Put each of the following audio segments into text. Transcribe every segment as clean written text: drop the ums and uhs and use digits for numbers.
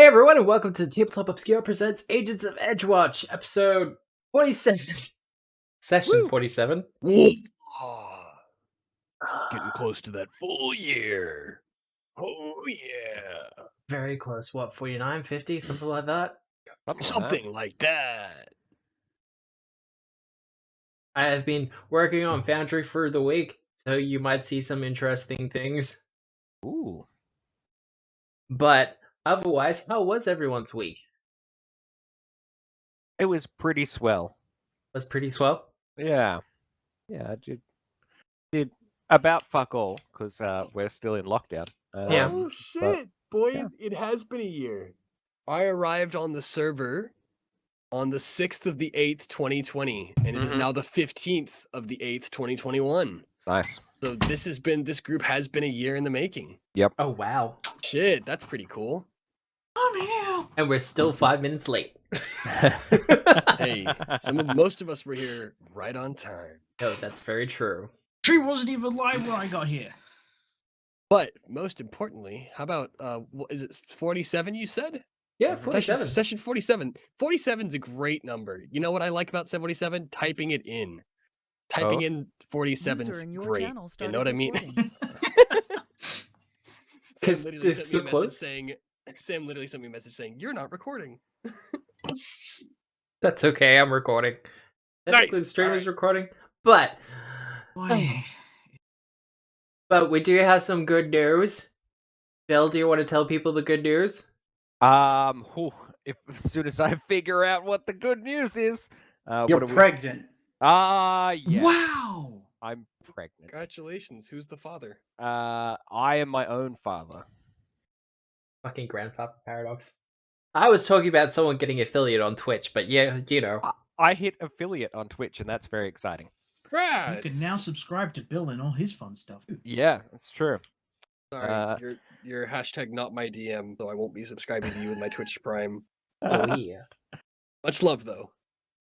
Hey everyone, and welcome to Tabletop Obscura presents Agents of Edgewatch, episode 47. Session Woo! 47. Getting close to that full year. Oh yeah. Very close. What, 49, 50, something like that? Something like that. I have been working on Foundry for the week, so you might see some interesting things. Ooh. But otherwise, how was everyone's week? It was pretty swell. Was pretty swell? Yeah. I did about fuck all, because we're still in lockdown. Yeah. Oh shit, boy, yeah. it has been a year. I arrived on the server on the 6th of the 8th, 2020, and it is now the 15th of the 8th, 2021. Nice. So this group has been a year in the making. Yep. Oh, wow. Shit, that's pretty cool. I'm here. And we're still 5 minutes late. Hey, most of us were here right on time. Oh, that's very true. Tree wasn't even live when I got here. But most importantly, how about what is it 47 you said? Yeah, 47. Session 47. 47 is a great number. You know what I like about 47? Typing it in. Typing in 47 is great. You know what I mean? Because it's so close. Sam literally sent me a message saying, "You're not recording." That's okay, I'm recording. Technically, Nice. the stream is Alright. recording, but Boy. we do have some good news. Bill, do you want to tell people the good news? As soon as I figure out what the good news is, You're pregnant. Yeah. Wow. I'm pregnant. Congratulations. Who's the father? I am my own father. Fucking grandfather paradox. I was talking about someone getting affiliate on Twitch, but yeah, you know. I hit affiliate on Twitch, and that's very exciting. Right. You can now subscribe to Bill and all his fun stuff. Yeah, that's true. Sorry, you're hashtag not my DM, so I won't be subscribing to you with my Twitch Prime. Oh yeah. Much love though.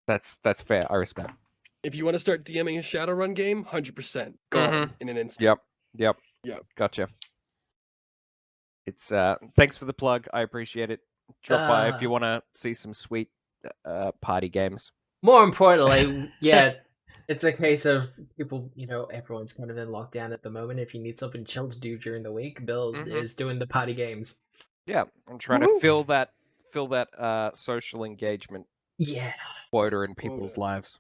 That's fair. I respect. If you want to start DMing a Shadowrun game, 100% gone in an instant. Yep. Gotcha. It's thanks for the plug. I appreciate it. Drop by if you want to see some sweet party games. More importantly, yeah, it's a case of people, everyone's kind of in lockdown at the moment. If you need something chill to do during the week, Bill is doing the party games. Yeah, I'm trying to fill that social engagement quota in people's lives.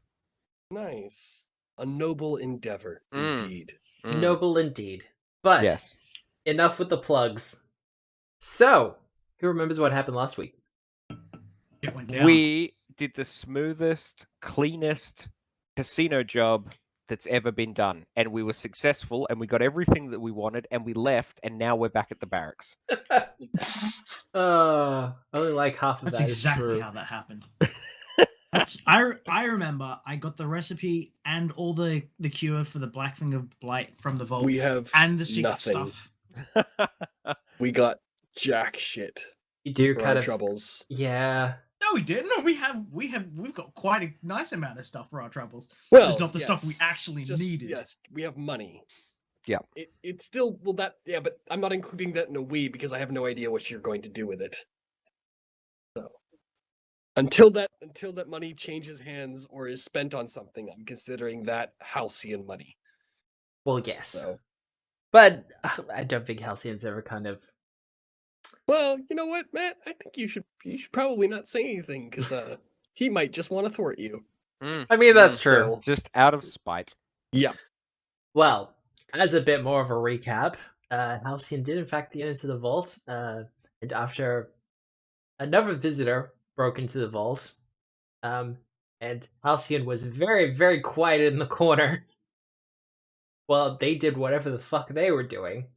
Nice. A noble endeavor, indeed. Noble indeed. But yes. Enough with the plugs. So, who remembers what happened last week? It went down. We did the smoothest, cleanest casino job that's ever been done, and we were successful, and we got everything that we wanted, and we left, and now we're back at the barracks. Only like half of That's that exactly is true. how that happened. I remember I got the recipe and all the cure for the Black Finger Blight from the vault. We have and the secret nothing. stuff. We got jack shit. You do for kind our of troubles. Yeah. No, we didn't. No, we've got quite a nice amount of stuff for our troubles. Well, Just not the stuff we actually needed. Yes, we have money. Yeah. It's still but I'm not including that in a we because I have no idea what you're going to do with it. So until that money changes hands or is spent on something, I'm considering that Halcyon money. Well, yes. So. But I don't think Halcyon's ever kind of... Well, you know what, Matt? I think you should probably not say anything because he might just want to thwart you. I mean, that's true. So... Just out of spite. Yeah. Well, as a bit more of a recap, Halcyon did in fact get into the vault, and after another visitor broke into the vault, and Halcyon was very, very quiet in the corner. Well, they did whatever the fuck they were doing.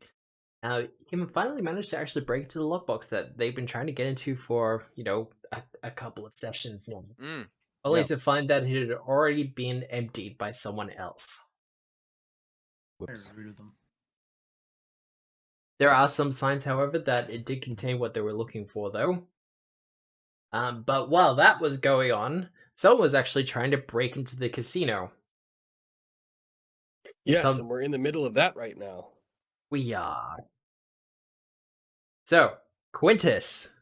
He finally managed to actually break into the lockbox that they've been trying to get into for, a couple of sessions now. Only to find that it had already been emptied by someone else. Whoops. Very rude of them. There are some signs, however, that it did contain what they were looking for, though. But while that was going on, someone was actually trying to break into the casino. Yes, and we're in the middle of that right now. We are. So, Quintus,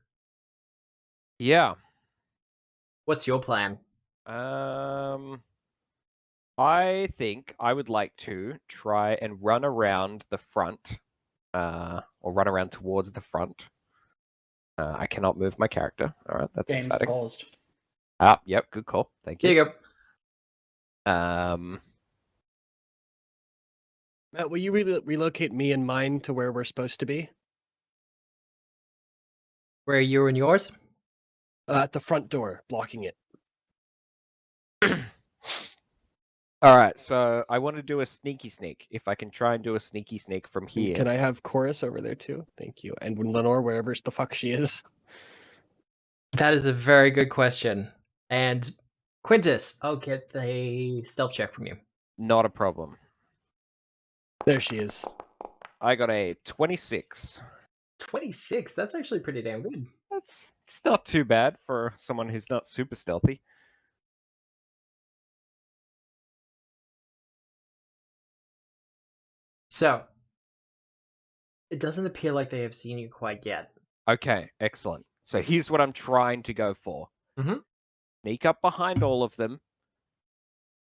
Yeah. What's your plan? I think I would like to try and run around the front, or run around towards the front. I cannot move my character. All right, that's Game's exciting. paused. Ah, yep, good call. Thank Here you. you go. Matt, will you relocate me and mine to where we're supposed to be? Where are you and yours? At the front door, blocking it. All right, so I want to do a sneaky sneak. If I can try and do a sneaky sneak from And here. can I have Chorus over there too? Thank you. And Lenore, wherever the fuck she is. That is a very good question. And Quintus, I'll get a stealth check from you. Not a problem. There she is. I got a 26. 26. That's actually pretty damn good. It's not too bad for someone who's not super stealthy. So, it doesn't appear like they have seen you quite yet. Okay, excellent. So here's what I'm trying to go for. Mhm. Sneak up behind all of them,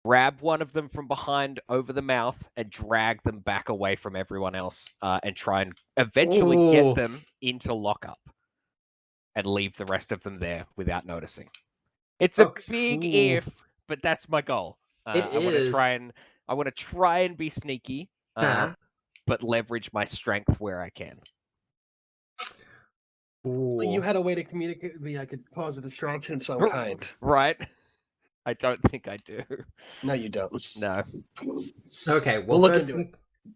grab one of them from behind over the mouth, and drag them back away from everyone else, and try and eventually Ooh. get them into lockup, and leave the rest of them there without noticing. It's a big Ooh. if, but that's my goal. It I want to is. try and be sneaky, but leverage my strength where I can. Ooh. You had a way to communicate with me. I could pause a distraction of some kind. Right? I don't think I do. No, you don't. No. Okay, well, We'll look into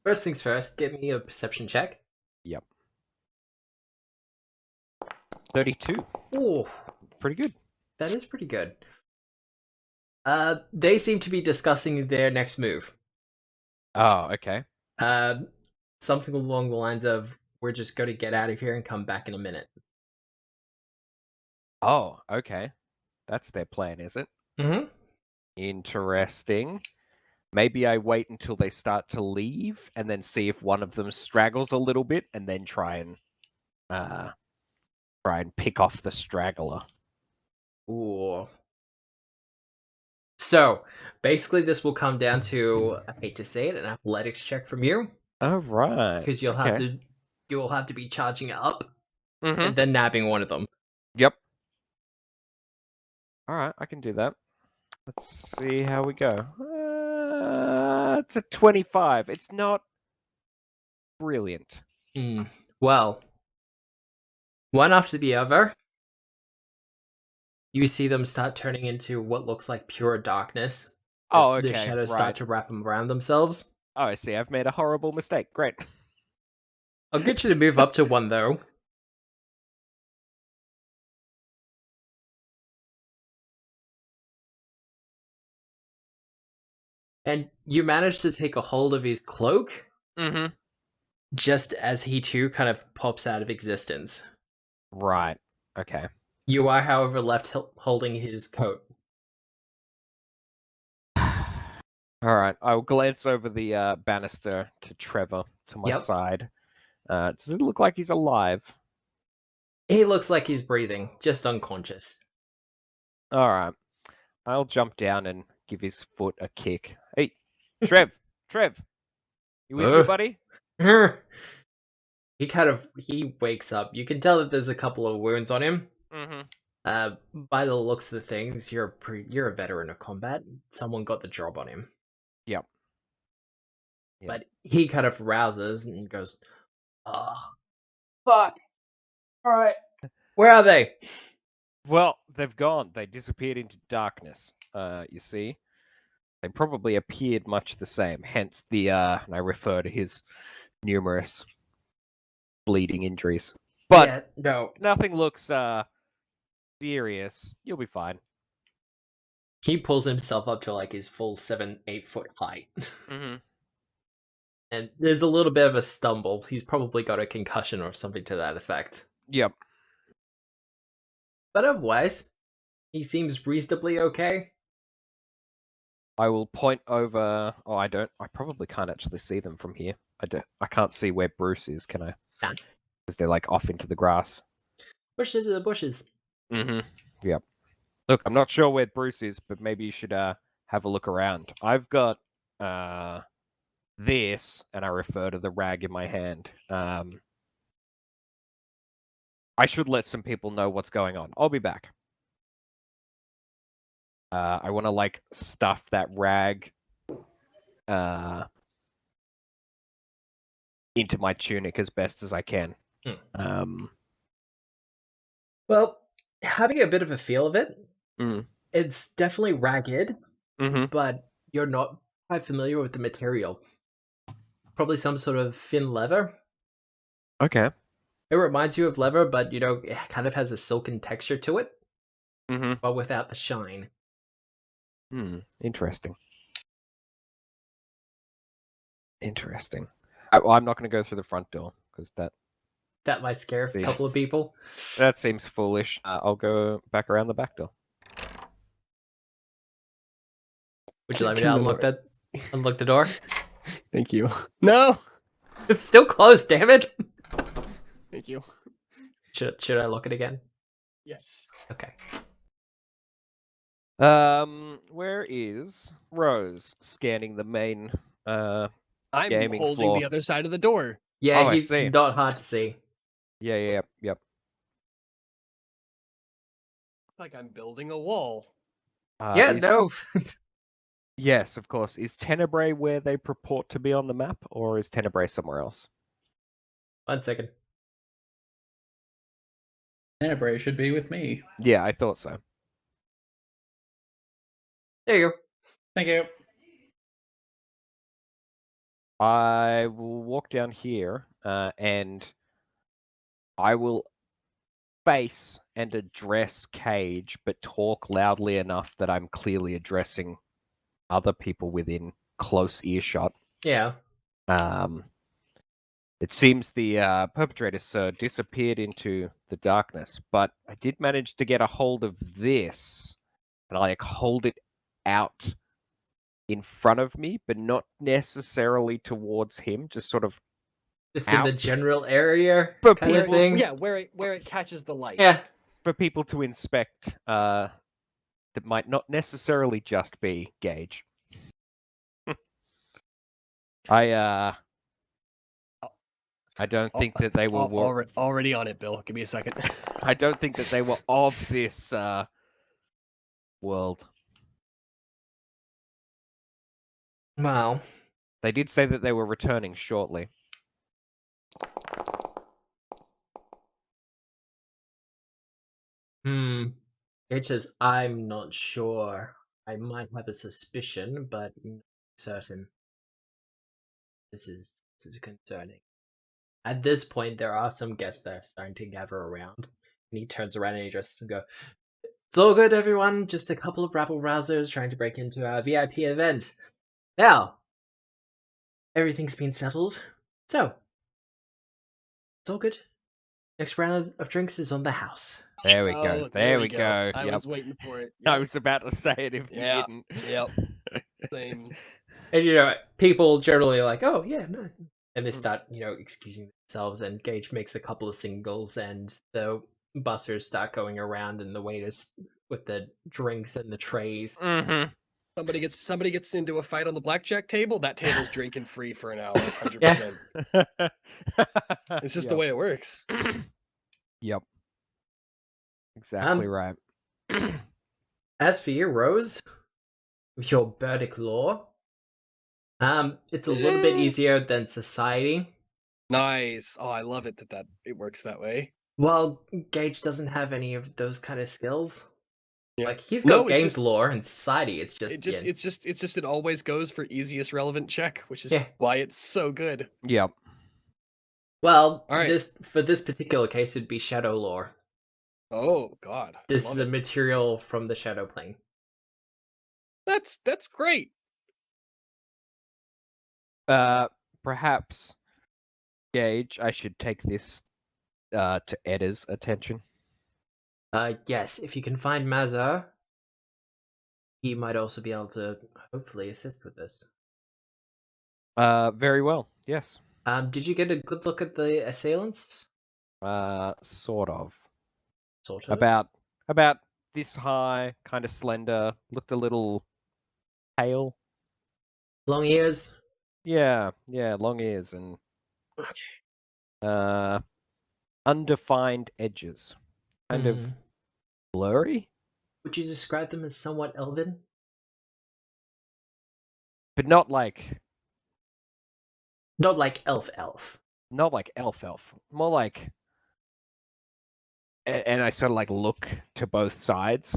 first things first, give me a perception check. Yep. 32. Ooh, Pretty good. that is pretty good. They seem to be discussing their next move. Oh, okay. Something along the lines of, we're just going to get out of here and come back in a minute. Oh, okay. That's their plan, is it? Mm-hmm. Interesting. Maybe I wait until they start to leave and then see if one of them straggles a little bit and then try and pick off the straggler. Ooh. So, basically this will come down to, I hate to say it, an athletics check from you. Oh, right. Because you'll have to be charging up Mm-hmm. and then nabbing one of them. Yep. All right, I can do that. Let's see how we go. It's a 25. It's not brilliant. Well, one after the other, you see them start turning into what looks like pure darkness. Oh, as okay. The shadows right. start to wrap them around themselves. Oh, I see. I've made a horrible mistake. Great. I'll get you to move up to one, though. And you manage to take a hold of his cloak, Mm-hmm. just as he too kind of pops out of existence. Right. Okay. You are, however, left holding his coat. All right. I'll glance over the banister to Trevor to my Yep. side. Does it look like he's alive? He looks like he's breathing, just unconscious. All right. I'll jump down and give his foot a kick. Hey, Trev! You with me, buddy? He wakes up. You can tell that there's a couple of wounds on him. Mm-hmm. By the looks of the things, you're a veteran of combat. Someone got the job on him. Yep. But he kind of rouses and goes, "Oh, fuck! All right, where are they?" Well, they've gone. They disappeared into darkness. You see, they probably appeared much the same. Hence the and I refer to his numerous bleeding injuries. But Yeah, no. nothing looks serious. You'll be fine. He pulls himself up to like his full 7-8 foot height. Mm-hmm. And there's a little bit of a stumble. He's probably got a concussion or something to that effect. Yep. But otherwise, he seems reasonably okay. I will point over. Oh, I probably can't actually see them from here. I can't see where Bruce is, can I? Nah. Because they're like off into the grass. Push into the bushes. Mm-hmm. Yep. Look, I'm not sure where Bruce is, but maybe you should have a look around. I've got this, and I refer to the rag in my hand. I should let some people know what's going on. I'll be back. I want to like stuff that rag into my tunic as best as I can. Well, having a bit of a feel of it, Mm. it's definitely ragged, Mm-hmm. but you're not quite familiar with the material. Probably some sort of thin leather. Okay. It reminds you of leather, but it kind of has a silken texture to it, Mm-hmm. but without the shine. Interesting. Interesting. Well, I'm not going to go through the front door because That might scare a Seems- couple of people. that seems foolish. I'll go back around the back door. Would you like me to unlock the door? Thank you. No. It's still closed, damn it! Thank you. Should I lock it again? Yes. Okay. Where is Rose scanning the main I'm gaming holding floor? the other side of the door. Yeah, Oh, I he's see. not hard to see. Yep. Like I'm building a wall. Yeah, no. Yes, of course. Is Tenebrae where they purport to be on the map, or is Tenebrae somewhere else? 1 second. Tenebrae should be with me. Yeah, I thought so. There you go. Thank you. I will walk down here, and I will face and address Gage, but talk loudly enough that I'm clearly addressing other people within close earshot. Yeah. It seems the perpetrator, sir, disappeared into the darkness, but I did manage to get a hold of this, and I hold it out in front of me, but not necessarily towards him, just sort of Just in the out general area For kind of people- thing. Yeah, where it catches the light. Yeah. for people to inspect. That might not necessarily just be Gage. I don't think that they were. Already on it, Bill. Give me a second. I don't think that they were of this world. Wow. They did say that they were returning shortly. It says, I'm not sure. I might have a suspicion, but not certain. This is concerning. At this point, there are some guests that are starting to gather around. And he turns around and he addresses and go, "It's all good, everyone. Just a couple of rabble-rousers trying to break into our VIP event. Now, everything's been settled. So, it's all good. Next round of drinks is on the house." There we go. Oh, There we go. I Yep. was waiting for it. I Yep. was about to say it if you Yeah. didn't. Yep. Same. And, people generally are like, "Oh, yeah, no." And they start, excusing themselves, and Gage makes a couple of singles, and the bussers start going around, and the waiters with the drinks and the trays. Mm-hmm. Somebody gets into a fight on the blackjack table. That table's drinking free for an hour. 100%. It's just the way it works. Yep. Exactly Um, right. As for you, Rose, with your Burdick law, it's a little bit easier than society. Nice. Oh, I love it that it works that way. Well, Gage doesn't have any of those kind of skills. Yeah. Like, he's No, got it's games just- lore and society. It's just, It always goes for easiest relevant check, which is Yeah. why it's so good. Yep. well, All right. for this particular case, it'd be shadow lore. Oh God. This Love is a it. material from the shadow plane. That's great. Perhaps, Gage, I should take this to Edda's attention. Yes, if you can find Mazar, he might also be able to hopefully assist with this. Very well. Yes. Did you get a good look at the assailants? Sort of. Sort of. About about this high, kind of slender, looked a little pale. Long ears. Yeah, long ears and Okay. undefined edges. Kind of Mhm. blurry, Would you describe them as somewhat elven? but not like Not like elf. elf. More like and I sort of like look to both sides,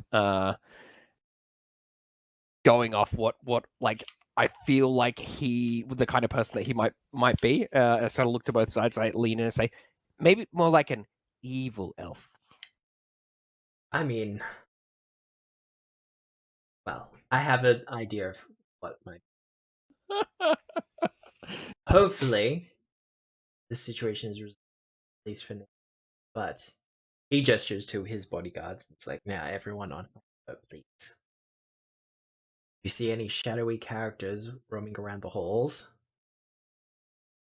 going off what like I feel like he the kind of person that he might be. I sort of look to both sides. I lean in and say, maybe more like an evil elf. I mean, well, I have an idea of what might. Hopefully, the situation is resolved, at least for now. But he gestures to his bodyguards. It's like, now everyone on boat, please. You see any shadowy characters roaming around the halls?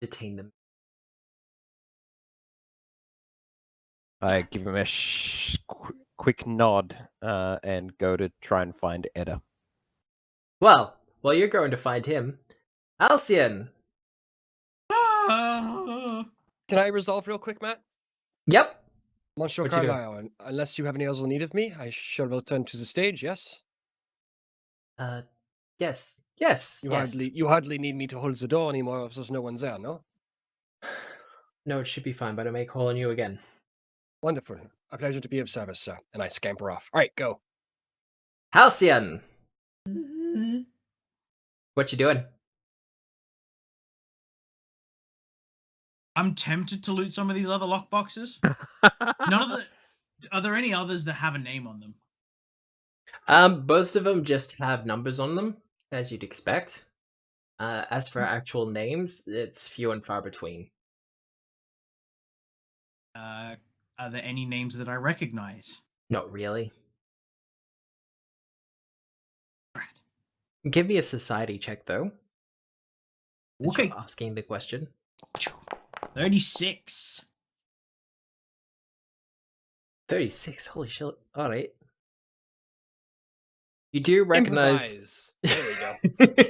Detain them. I give him a quick nod and go to try and find Edda. Well, you're going to find him. Halcyon! Ah! Can I resolve real quick, Matt? Yep. Monsieur What you doing? Carlisle, unless you have any other need of me, I shall return to the stage, yes? Yes. You hardly need me to hold the door anymore if there's no one there, no? No, it should be fine, but I may call on you again. Wonderful. A pleasure to be of service, sir. And I scamper off. All right, go. Halcyon! What you doing? I'm tempted to loot some of these other lockboxes. None of the. Are there any others that have a name on them? Most of them just have numbers on them, as you'd expect. As for actual names, it's few and far between. Are there any names that I recognize? Not really. Right. Give me a society check, though. since Okay. you're asking the question. 36. 36, holy shit. Alright. You do recognize... Improvise. There we go.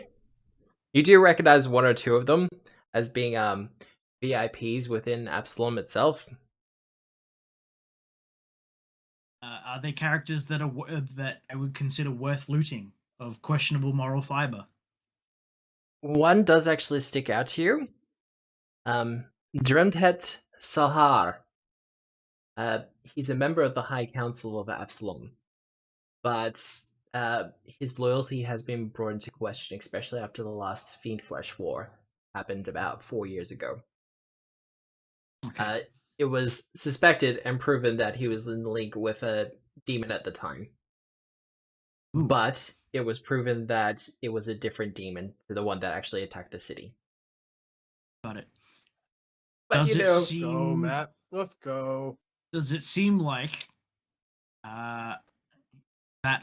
You do recognize one or two of them as being VIPs within Absalom itself. Are they characters that are that I would consider worth looting, of questionable moral fiber? One does actually stick out to you. Dremthet Sahar. He's a member of the High Council of Absalom, but his loyalty has been brought into question, especially after the last Fiendflesh War happened about 4 years ago. Okay. It was suspected and proven that he was in link with a demon at the time. Ooh. But it was proven that it was a different demon to the one that actually attacked the city. Got it. But Does you it know, seem? Go, Matt. Let's go. Does it seem like that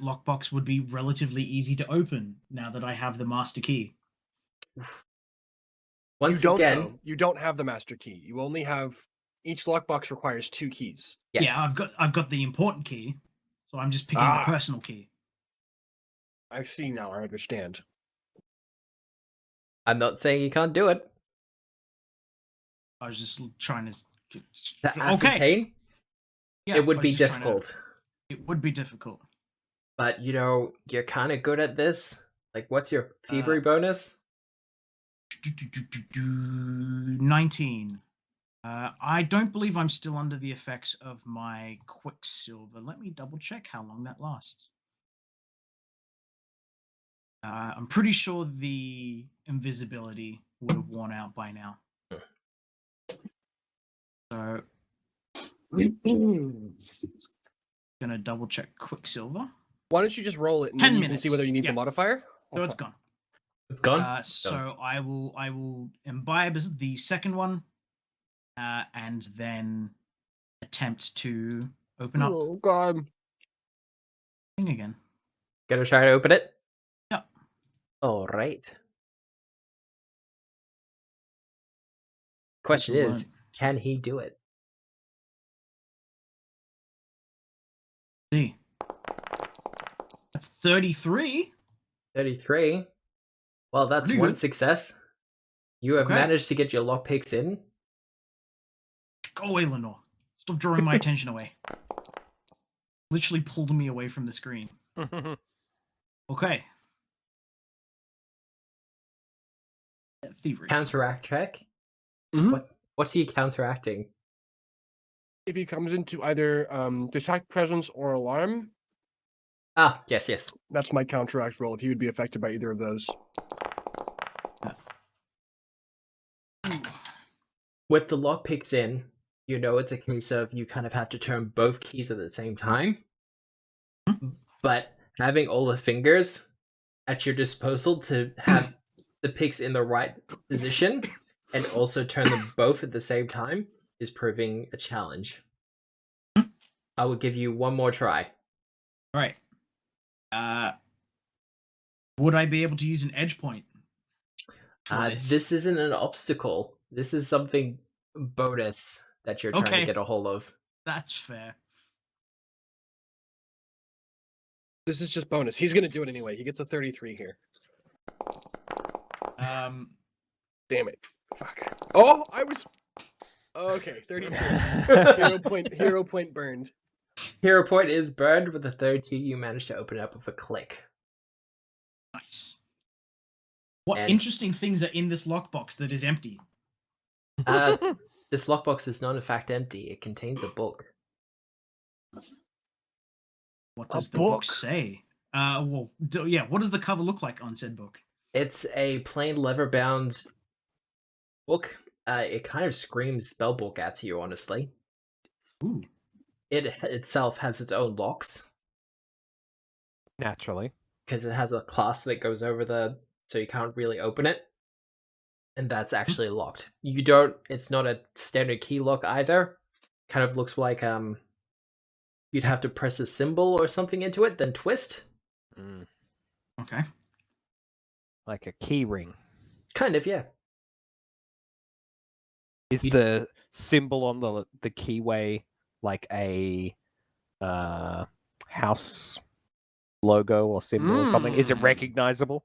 lockbox would be relatively easy to open now that I have the master key? once you don't, again, though. You don't have the master key. You only have each lockbox requires 2 keys. yes. Yeah, I've got the important key, so I'm just picking the personal key. I see now. I understand. I'm not saying you can't do it. I was just trying to. To ascertain, Yeah, it would I was be just trying to- difficult. It would be difficult. But you know, you're kind of good at this. Like, what's your thievery bonus? 19. I don't believe I'm still under the effects of my Quicksilver. Let me double check how long that lasts. I'm pretty sure the invisibility would have worn out by now. So, gonna double check Quicksilver. Why don't you just roll it and 10 then you can see minutes. whether you need Yeah. the modifier? So it's gone. It's gone. So I will imbibe the second one, and then attempt to open up Oh, God. thing again. Gonna try to open it. Yep. All right. Question is, Excellent. can he do it? See, 33. 33. Well, that's Pretty one good. success. You have Okay. managed to get your lockpicks in. Go away, Lenore. Stop drawing my attention away. Literally pulled me away from the screen. Okay. Thievery. Counteract check. Mhm. What are you counteracting? If he comes into either detect presence or alarm, Ah, yes. that's my counteract roll. If he would be affected by either of those. With the lockpicks in, you know it's a case of you kind of have to turn both keys at the same time. But having all the fingers at your disposal to have the picks in the right position and also turn them both at the same time is proving a challenge. I will give you one more try. All right. Would I be able to use an edge point? for This isn't an obstacle. This is something bonus that you're trying to Okay. get a hold of. That's fair. This is just bonus. He's going to do it anyway. He gets a 33 here. Um, Damn it. Fuck. Oh, I was... Okay, 32. Hero point burned. Hero point is burned with a 32. You managed to open it up with a click. nice. What And- interesting things are in this lockbox that is empty? This lockbox is not in fact empty. It contains a book. What A does the book book? say? Well, what does the cover look like on said book? It's a plain leather-bound book. It kind of screams spellbook at you, honestly. Ooh. It itself has its own locks Naturally. because it has a clasp that goes over the, so you can't really open it, and that's actually locked. You don't. It's not a standard key lock either. Kind of looks like you'd have to press a symbol or something into it, then twist. Mm. Okay. Like a key ring. Kind of, yeah. Is You- the symbol on the keyway like a house logo or symbol or something? Is it Mm. recognizable?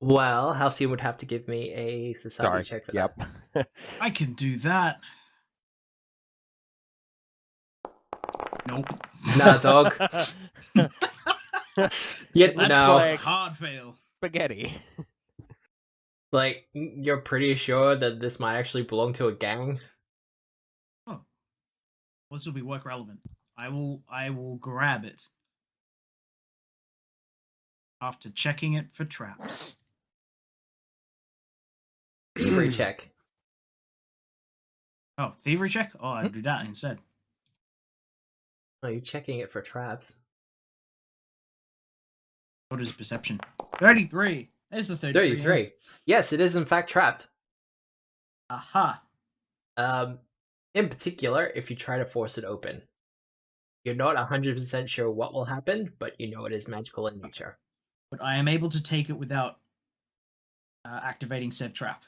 Well, Halcyon would have to give me a society Sorry. check for Yep. I can do that. Nope. that. Nah, dog. Yeah, That's no. like- Hard fail. Spaghetti. Like, you're pretty sure that this might actually belong to a gang? Oh. Well, this will be work relevant. I will grab it. After checking it for traps. Thievery check. Oh, thievery check? Oh, I'll do that instead. Oh, you're checking it for traps. What is perception? 33. There's the 33. 33. Yes, it is in fact trapped. Aha. In particular, if you try to force it open. You're not 100% sure what will happen, but you know it is magical in nature. But I am able to take it without activating said trap.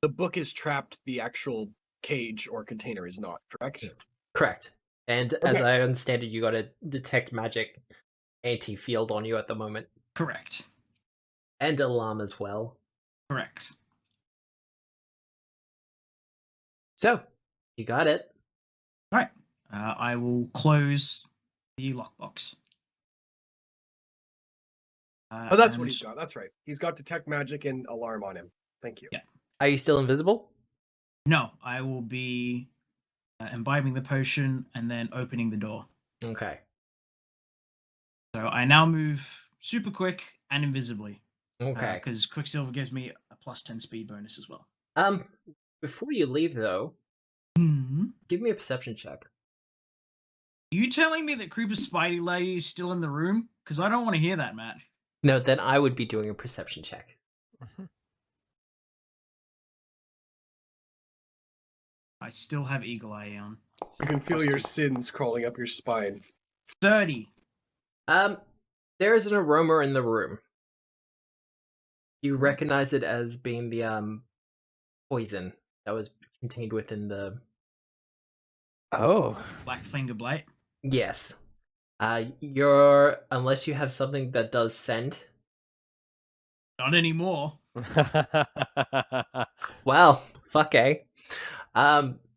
The book is trapped. The actual cage or container is not, correct? Correct. And as Okay. I understand it, you got a detect magic anti-field on you at the moment. Correct. And alarm as well. Correct. So, you got it. All right. I will close the lockbox. Oh, that's what and- he's got. That's right. He's got detect magic and alarm on him. Thank you. Yeah. Are you still invisible? No, I will be imbibing the potion and then opening the door. Okay. So I now move super quick and invisibly. Okay. Because Quicksilver gives me a plus 10 speed bonus as well. Before you leave though, Hmm. give me a perception check. You telling me that Creeper Spidey Lady is still in the room? Because I don't want to hear that, Matt. No, then I would be doing a perception check. I still have Eagle Eye on. You can feel your sins crawling up your spine. 30. There is an aroma in the room. You recognize it as being the poison that was contained within the. Oh. Black Finger Blight. Yes. Unless you have something that does send. Not anymore. Well, fuck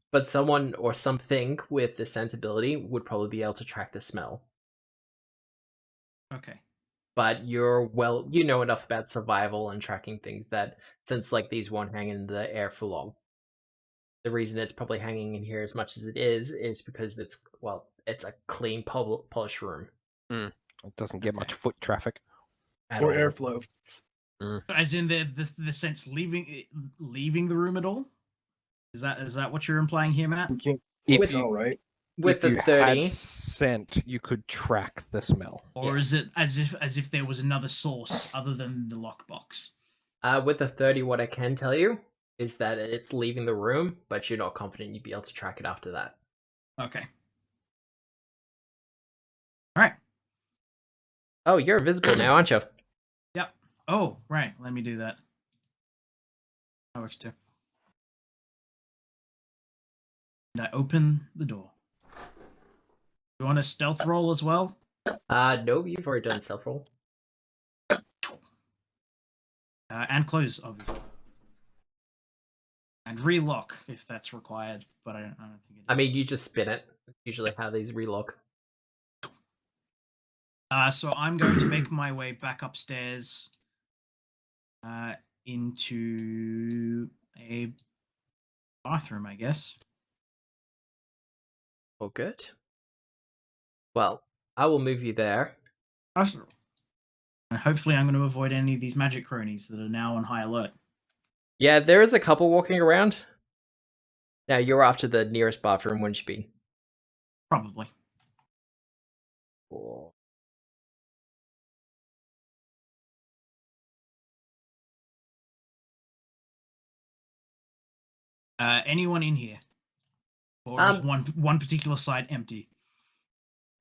but someone or something with the scent ability would probably be able to track the smell. Okay. But you know enough about survival and tracking things that since like these won't hang in the air for long. The reason it's probably hanging in here as much as it is because it's a clean polished room. It doesn't get much Okay. foot traffic. At Or all. airflow. As in the sense leaving the room at all? Is that what you're implying here, Matt? You can't If tell, you- right? With if the you 30, had scent, you could track the smell. Or is Yes. it as if there was another source other than the lockbox? with the 30, what I can tell you is that it's leaving the room, but you're not confident you'd be able to track it after that. Okay. All right. Oh, you're invisible now, aren't you? Yep. Oh, right. Let me do that. That works too. And I open the door. You want a stealth roll as well? No, you've already done self roll. And close, obviously. And relock if that's required, but I don't think it is. I mean, you just spin it. That's usually how these relock. So I'm going to make my way back upstairs into a bathroom, I guess. Oh, good. Well, I will move you there. Awesome. And hopefully I'm going to avoid any of these magic cronies that are now on high alert. Yeah, there is a couple walking around. Now, you're after the nearest bathroom, wouldn't you be? Probably. Cool. Anyone in here? Or is one particular side empty?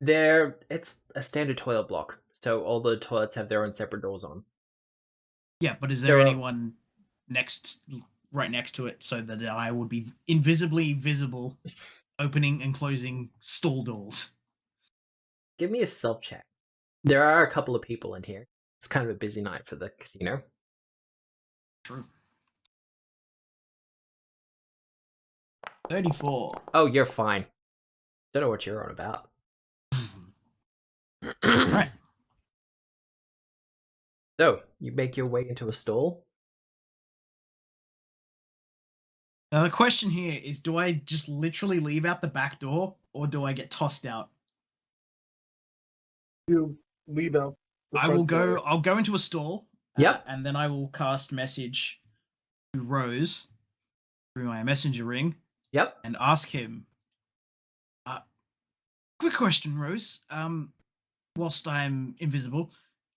It's a standard toilet block, so all the toilets have their own separate doors on. Yeah, but is There there are- anyone right next to it so that I would be invisibly visible opening and closing stall doors? Give me a stealth check. There are a couple of people in here. It's kind of a busy night for the casino. True. 34. Oh, you're fine. Don't know what you're on about. Right. So, you make your way into a stall. Now the question here is, do I just literally leave out the back door, or do I get tossed out? You leave out. the I will front go. door. I'll go into a stall. Yep. And then I will cast message to Rose through my messenger ring Yep. and ask him. Quick question, Rose. Whilst I'm invisible,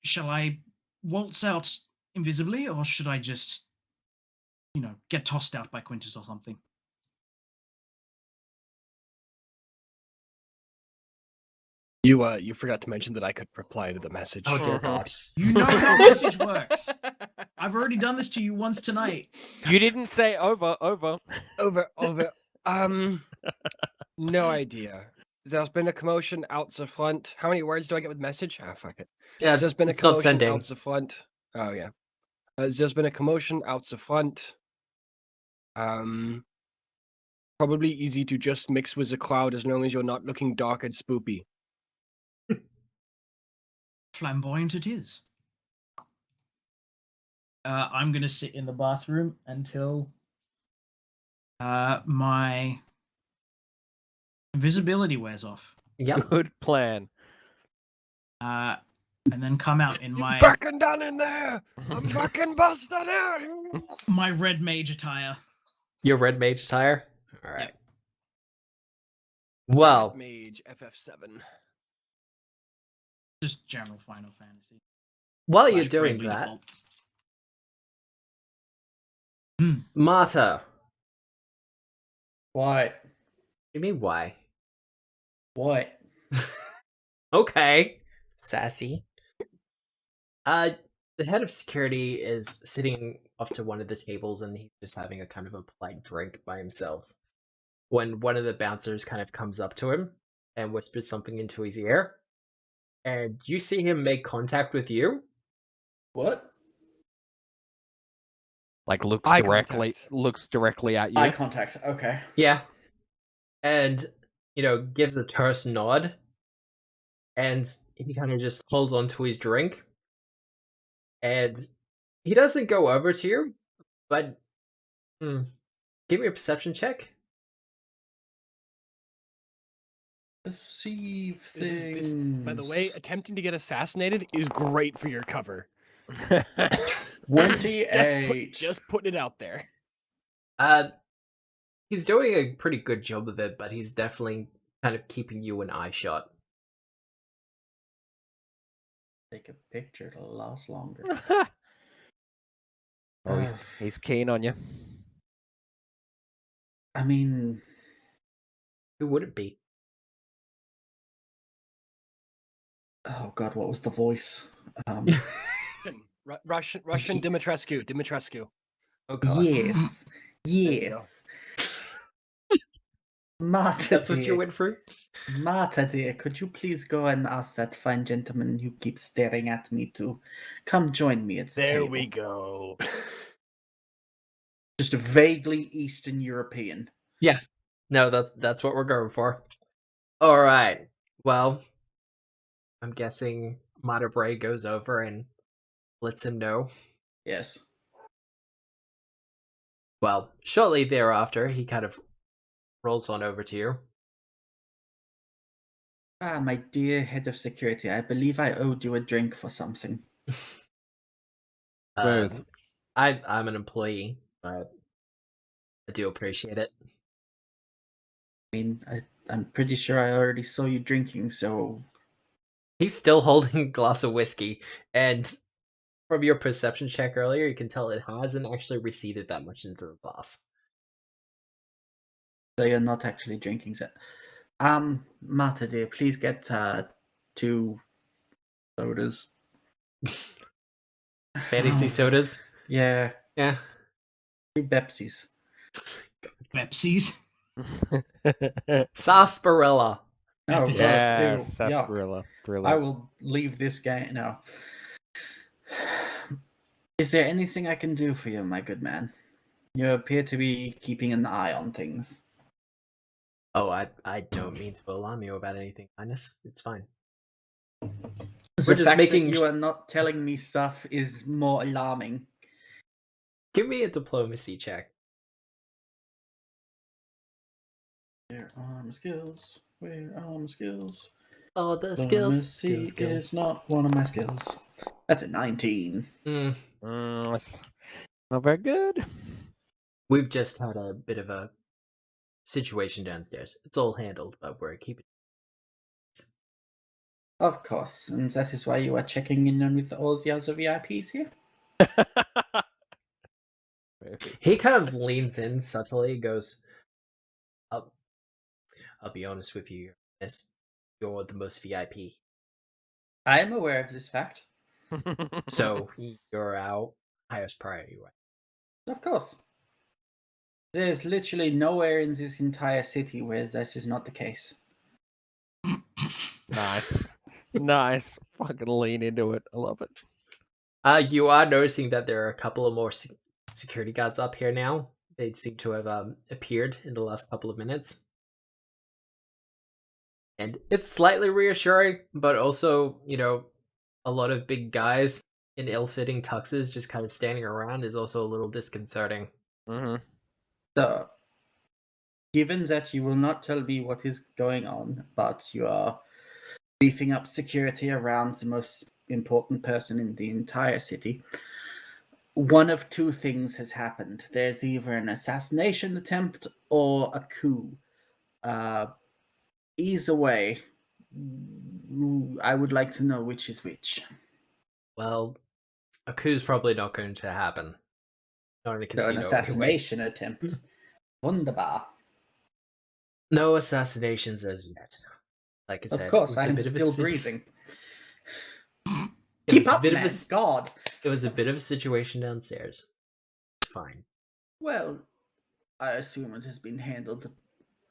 shall I waltz out invisibly, or should I just, get tossed out by Quintus or something? You forgot to mention that I could reply to the message. Oh, dear God. You know how message works. I've already done this to you once tonight. You didn't say over. Over. No idea. There's been a commotion out the front. How many words do I get with message? Ah, fuck it. Yeah, There's been a it's not commotion sending. out the front. Oh yeah. There's been a commotion out the front. Probably easy to just mix with the crowd as long as you're not looking dark and spoopy. Flamboyant it is. I'm going to sit in the bathroom until my invisibility wears off. Yep. Good plan. And then come out in my Fucking down in there! I'm fucking busted out! my red mage attire. Your red mage attire? Alright. Yep. Well, Mage FF7. Just general Final Fantasy. while you're Slash doing Bravely that, Default. Hmm. Marta. What? What do you mean, why? What? Okay. Sassy. The head of security is sitting off to one of the tables and he's just having a kind of a polite drink by himself. When one of the bouncers kind of comes up to him and whispers something into his ear, and you see him make contact with you. What? Like Eye looks directly at you. Eye contact. Okay. Yeah. And, gives a terse nod. And he kind of just holds onto his drink. And he doesn't go over to you, but give me a perception check. Perceive This things. is by the way, attempting to get assassinated is great for your cover. 28. Just putting it out there. He's doing a pretty good job of it, but he's definitely kind of keeping you an eye shot. Take a picture, it'll last longer. Oh, he's keen on you. I mean, Who would it be? oh god, what was the voice? Russian Dimitrescu. Oh god. Yes. Yes. Marta, That's what dear. you went through? Marta, dear, could you please go and ask that fine gentleman who keeps staring at me to come join me at the There table? we go. Just a vaguely Eastern European. Yeah. No, that's what we're going for. Alright. Well, I'm guessing Mata Bray goes over and lets him know. Yes. Well, shortly thereafter, he kind of rolls on over to you. Ah, my dear head of security, I believe I owed you a drink for something. Smooth. I'm an employee, but I do appreciate it. I mean, I'm pretty sure I already saw you drinking, so He's still holding a glass of whiskey, and from your perception check earlier, you can tell it hasn't actually receded that much into the glass. you're not actually drinking. So, Marta, dear, please get 2 sodas. Fantasy sodas? Yeah, Yeah. 2 Pepsis. Pepsis. Sarsaparilla. Oh, Pepsis. Yeah, gross. Ew, yuck. sarsaparilla. I Brilliant. will leave this game now. Is there anything I can do for you, my good man? You appear to be keeping an eye on things. Oh, I don't mean to alarm you about anything, Linus. It's fine. The We're just fact making that you are not telling me stuff is more alarming. Give me a diplomacy check. Where are my skills? Where are my skills? Oh, the skills. Diplomacy is not one of my skills. That's a 19. That's not very good. We've just had a bit of a situation downstairs. It's all handled, but we're keeping. Of course, and that is why you are checking in with all the other VIPs here? Maybe. He kind of leans in subtly, goes, I'll be honest with you, Miss. You're the most VIP. I am aware of this fact. So you're our highest priority, right? Of course. There's literally nowhere in this entire city where that is not the case. Nice. Nice. Fucking lean into it. I love it. You are noticing that there are a couple of more security guards up here now. They seem to have appeared in the last couple of minutes. And it's slightly reassuring, but also, a lot of big guys in ill-fitting tuxes just kind of standing around is also a little disconcerting. Mm-hmm. So, given that you will not tell me what is going on, but you are beefing up security around the most important person in the entire city, one of 2 things has happened. There's either an assassination attempt or a coup. Either way, I would like to know which is which. Well, a coup's probably not going to happen. Not in a So casino. an assassination attempt. Wunderbar. No assassinations as yet. Like I said, Of course, it was I a am bit of a still si- breathing. It Keep was a up, bit of man. a- God. It was a bit of a situation downstairs. It's fine. Well, I assume it has been handled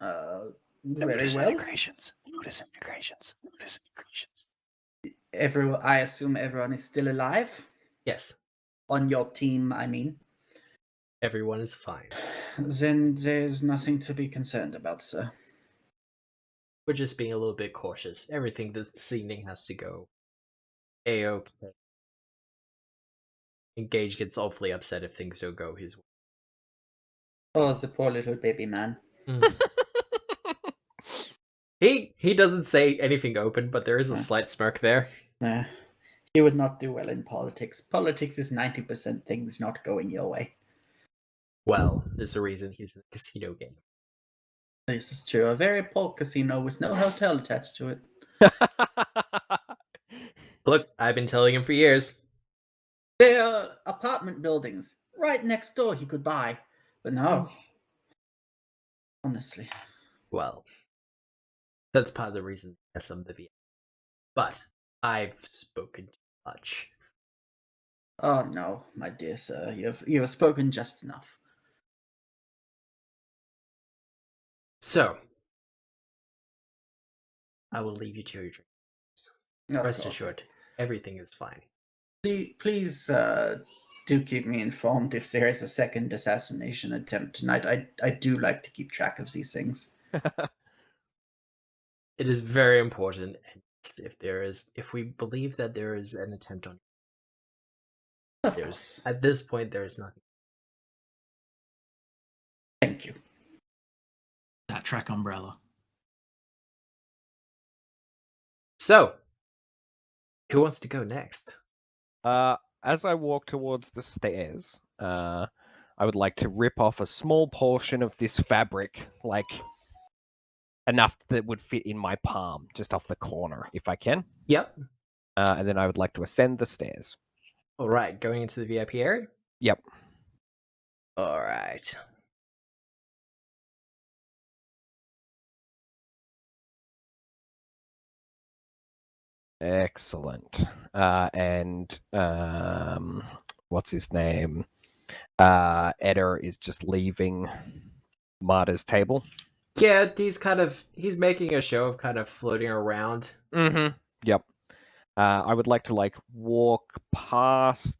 very Notice well. integrations. Notice integrations. I assume everyone is still alive? Yes, On your team, I mean. everyone is fine. Then there's nothing to be concerned about, sir. We're just being a little bit cautious. Everything this evening has to go A-okay. And Gage gets awfully upset if things don't go his way. Oh, the poor little baby man. He doesn't say anything open, but there is a Hmm. slight smirk there. Nah, he would not do well in politics. Politics is 90% things not going your way. Well, there's a reason he's in a casino game. This is true. A very poor casino with no hotel attached to it. Look, I've been telling him for years. There are apartment buildings right next door he could buy. But no. Honestly. Well, that's part of the reason he has some of the VM. But I've spoken too much. Oh no, my dear sir. You have spoken just enough. So, I will leave you to your drinks. Of Rest course. assured, everything is fine. Please do keep me informed if there is a second assassination attempt tonight. I do like to keep track of these things. It is very important, and if we believe that there is an attempt on, Of course. at this point there is nothing. Thank you. That track umbrella. So, who wants to go next? As I walk towards the stairs, I would like to rip off a small portion of this fabric, like enough that would fit in my palm, just off the corner, if I can. Yep. And then I would like to ascend the stairs. All right, going into the VIP area? Yep. All right. Excellent. And what's his name? Eder is just leaving Marta's table. Yeah, he's making a show of kind of floating around. Mm-hmm. Yep. I would like to walk past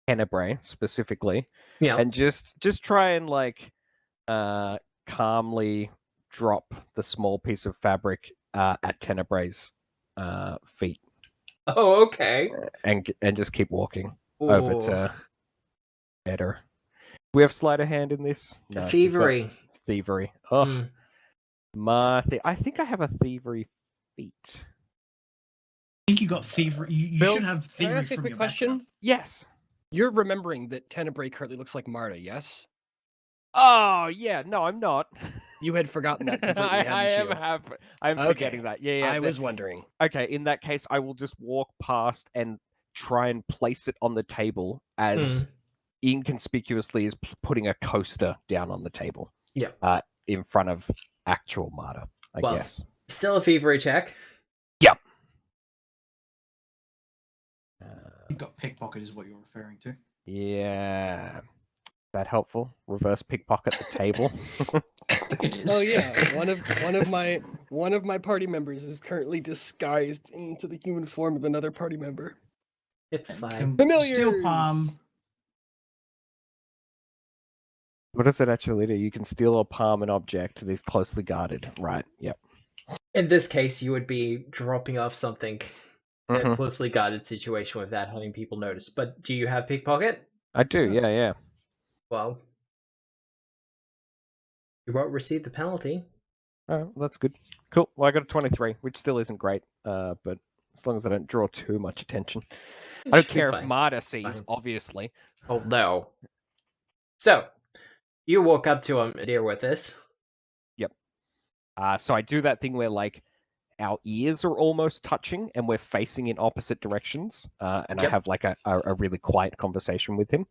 Tenebrae specifically, and just try and calmly drop the small piece of fabric at Tenebrae's feet. Oh, okay. And just keep walking over to Eder. Do we have sleight of hand in this? No. Thievery. Thievery. Oh, I think I have a thievery feat. I think you got thievery. You Bill, should have Can thievery I ask a from quick your question? background. Yes. You're remembering that Tenebrae currently looks like Marta, yes? Oh yeah, no, I'm not. You had forgotten that completely, I'm Okay. forgetting that. Yeah, I was wondering. Okay, in that case, I will just walk past and try and place it on the table as inconspicuously as putting a coaster down on the table. Yeah. In front of actual Marta, I guess. Still a thievery check. Yep. You've got pickpocket is what you're referring to. Yeah. That helpful? Reverse pickpocket the table. It is. Oh yeah, one of my party members is currently disguised into the human form of another party member. It's fine. Can Familiars! Steal palm. What does it actually do? You can steal or palm an object that is closely guarded. Right, yep. In this case, you would be dropping off something in a closely guarded situation without having people notice. But do you have pickpocket? I do, yeah. Well, you won't receive the penalty. Oh, that's good. Cool. Well, I got a 23, which still isn't great, but as long as I don't draw too much attention. I don't care if Marta sees, obviously. Oh, no. So, you walk up to him and deal with this. Yep. So I do that thing where, our ears are almost touching and we're facing in opposite directions. And I have, a really quiet conversation with him.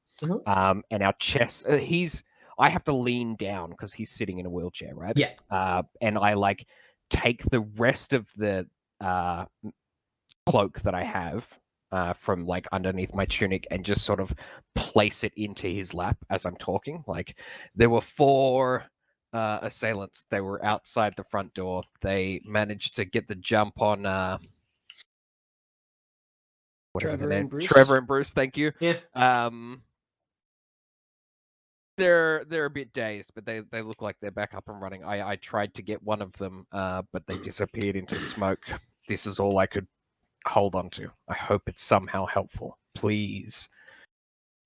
And our chest... I have to lean down because he's sitting in a wheelchair, right? Yeah. And I, take the rest of the cloak that I have from underneath my tunic and just sort of place it into his lap as I'm talking. There were 4 assailants. They were outside the front door. They managed to get the jump on whatever Trevor their and name- Bruce? Trevor and Bruce, thank you. Yeah. They're a bit dazed, but they look like they're back up and running. I tried to get one of them, but they disappeared into smoke. This is all I could hold on to. I hope it's somehow helpful. Please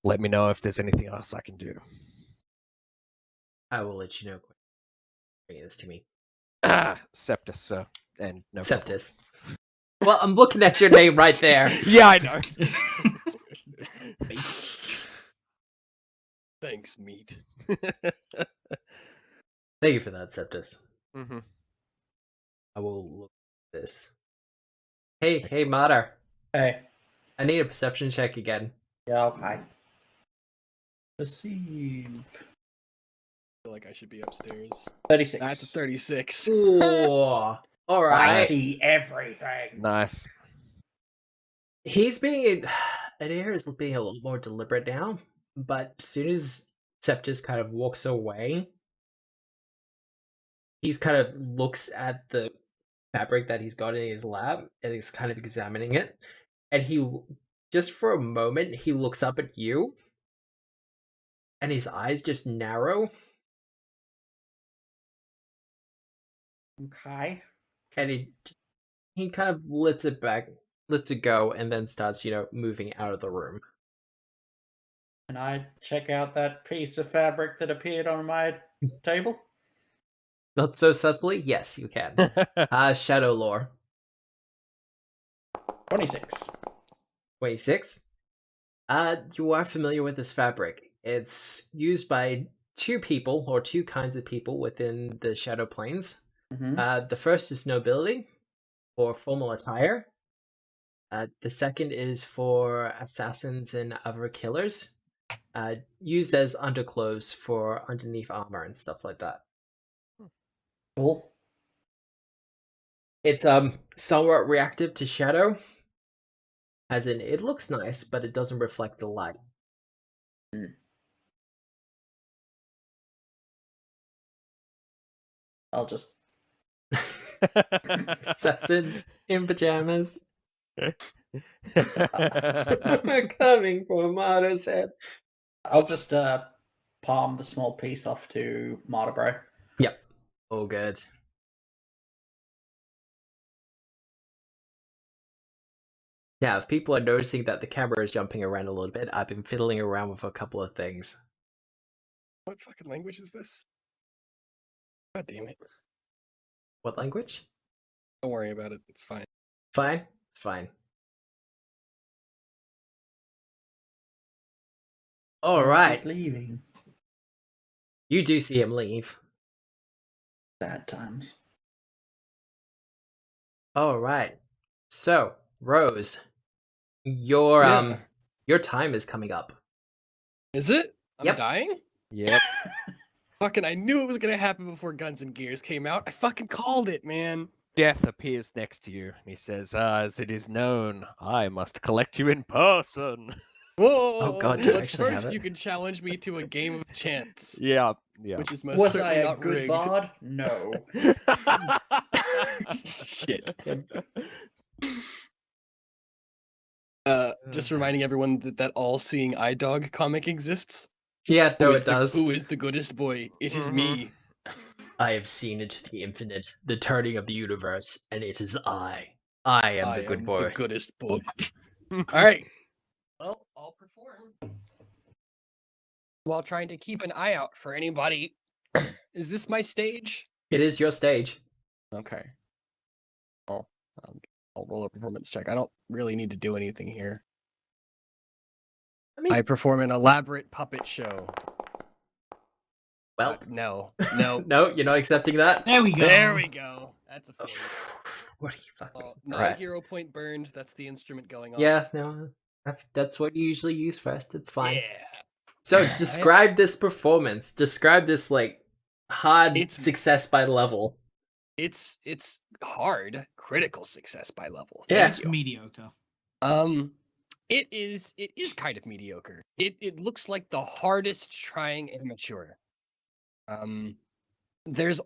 let me know if there's anything else I can do. I will let you know. Bring this to me. Septus, sir. And no problem. Septus. Well, I'm looking at your name right there. Yeah, I know. Thanks, meat. Thank you for that, Septus. Mm-hmm. I will look at this. Hey, Mater. Hey. I need a perception check again. Yeah, okay. Perceive. I feel like I should be upstairs. 36. That's a 36. Ooh. All I right. see everything. Nice. He's being Adair is being a little more deliberate now, but as soon as Septus kind of walks away, he's kind of looks at the fabric that he's got in his lab and he's kind of examining it, and he just for a moment he looks up at you, and his eyes just narrow, Okay. and he kind of lets it go, and then starts moving out of the room. Can I check out that piece of fabric that appeared on my table? Not so subtly, yes, you can. Shadow lore. 26. 26. You are familiar with this fabric. It's used by two kinds of people within the Shadow Planes. Mm-hmm. The first is nobility, for formal attire. The second is for assassins and other killers, used as underclothes for underneath armor and stuff like that. Cool. It's somewhat reactive to shadow, as in it looks nice, but it doesn't reflect the light. I'll just... Assassins in pajamas. Coming from Marta's head. I'll just palm the small piece off to Martabro. Yep. All good. Now, if people are noticing that the camera is jumping around a little bit, I've been fiddling around with a couple of things. What fucking language is this? God damn it. What language? Don't worry about it. It's fine. Fine. It's fine. All right. He's leaving. You do see him leave. Sad times. All right. So, Rose, your time is coming up. Is it? I'm Yep. dying? Yep. Fucking, I knew it was gonna happen before Guns and Gears came out. I fucking called it, man. Death appears next to you, and he says, as it is known, I must collect you in person. Whoa! God, do I But actually have first, it? you can challenge me to a game of chance, Yeah. which is most Was certainly I a not good rigged. bard? No. Shit. Just reminding everyone that all-seeing eye dog comic exists. Yeah, no, Who is it does. Who is the goodest boy? It is me. I have seen into the infinite, the turning of the universe, and it is I. I am the good boy. The goodest boy. All right. Well, I'll perform while trying to keep an eye out for anybody. Is this my stage? It is your stage. Okay. I'll roll a performance check. I don't really need to do anything here. I mean, I perform an elaborate puppet show. well, No. no, you're not accepting that. There we go. There we go. That's a 40. What are you fucking? Well, not Right. a hero point burned. That's the instrument going off. Yeah, no, that's what you usually use first. It's fine. Yeah. So describe this performance. Describe this hard It's- success by level. It's hard. Critical success by level. Yeah. Thank It's you. mediocre. It is kind of mediocre. It looks like the hardest trying amateur. There's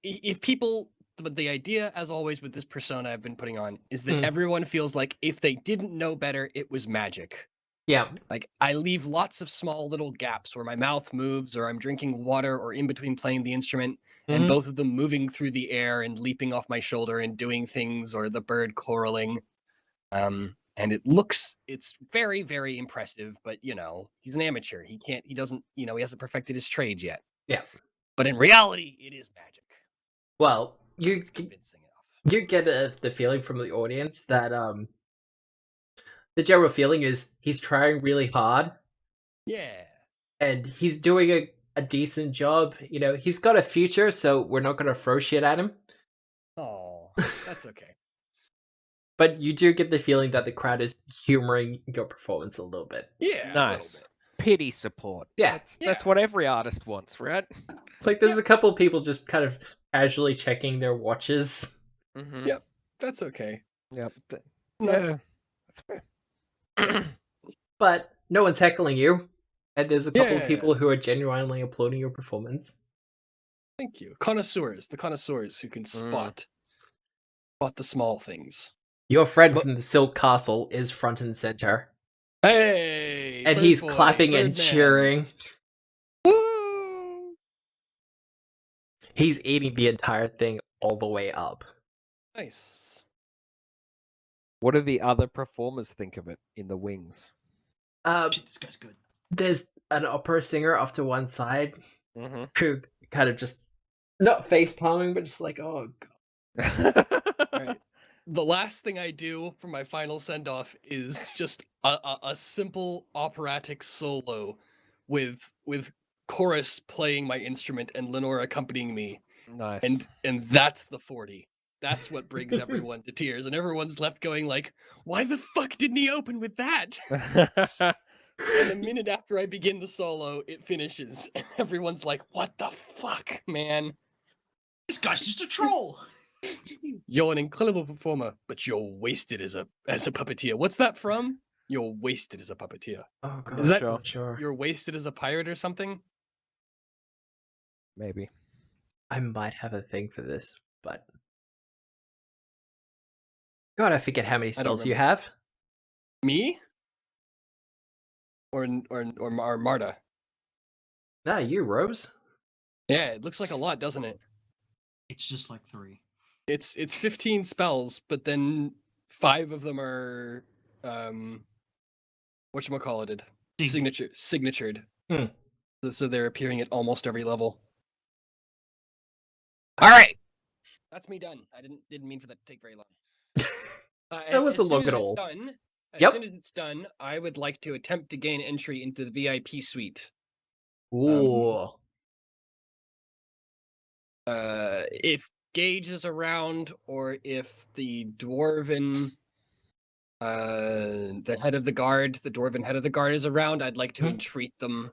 if people the idea, as always, with this persona I've been putting on is that Hmm. everyone feels like if they didn't know better, it was magic. Yeah. Like I leave lots of small little gaps where my mouth moves, or I'm drinking water, or in between playing the instrument, and Mhm. both of them moving through the air and leaping off my shoulder and doing things, or the bird choraling. And it's very, very impressive, but he's an amateur. He hasn't perfected his trade yet. Yeah. But in reality, it is magic. Well, you It's convincing enough. you get the feeling from the audience that the general feeling is he's trying really hard Yeah. and he's doing a decent job. He's got a future, so we're not going to throw shit at him. Oh, that's okay. But you do get the feeling that the crowd is humoring your performance a little bit. Yeah, a little Nice. bit. Pity support. Yeah. That's what every artist wants, right? Like, there's a couple of people just kind of casually checking their watches. Mm-hmm. Yep. That's okay. Yep. That's- That's fair. But no one's heckling you. And there's a couple of Yeah. people who are genuinely applauding your performance. Thank you. The connoisseurs who can spot the small things. Your friend But- from the Silk Castle is front and center. Hey! And Bird he's boy, clapping and Birdman. cheering. Woo! He's eating the entire thing all the way up. Nice. What do the other performers think of it in the wings? Shit, this guy's good. There's an opera singer off to one side Mm-hmm. who kind of just, not face palming, but just like, oh god. Alright. The last thing I do for my final send off is just a simple operatic solo with chorus playing my instrument and Lenore accompanying me. Nice. And that's the 40. That's what brings everyone to tears, and everyone's left going like, why the fuck didn't he open with that? And a minute after I begin the solo, it finishes, and everyone's like, what the fuck, man? This guy's just a troll. You're an incredible performer, but you're wasted as a puppeteer. What's that from? You're wasted as a puppeteer. Oh god. Is that- I'm not sure? You're wasted as a pirate or something? Maybe. I might have a thing for this, but God, I forget how many I don't spells you have. Me? Or Marta? Nah, you, Rose. Yeah, it looks like a lot, doesn't it? It's just like 3. It's 15 spells, but then 5 of them are whatchamacallited. Signatured. Hmm. So they're appearing at almost every level. Alright. That's me done. I didn't mean for that to take very long. That wasn't long at all. As Yep. soon as it's done, I would like to attempt to gain entry into the VIP suite. Ooh. If Gage is around, or if the dwarven, the dwarven head of the guard is around, I'd like to Hmm. entreat them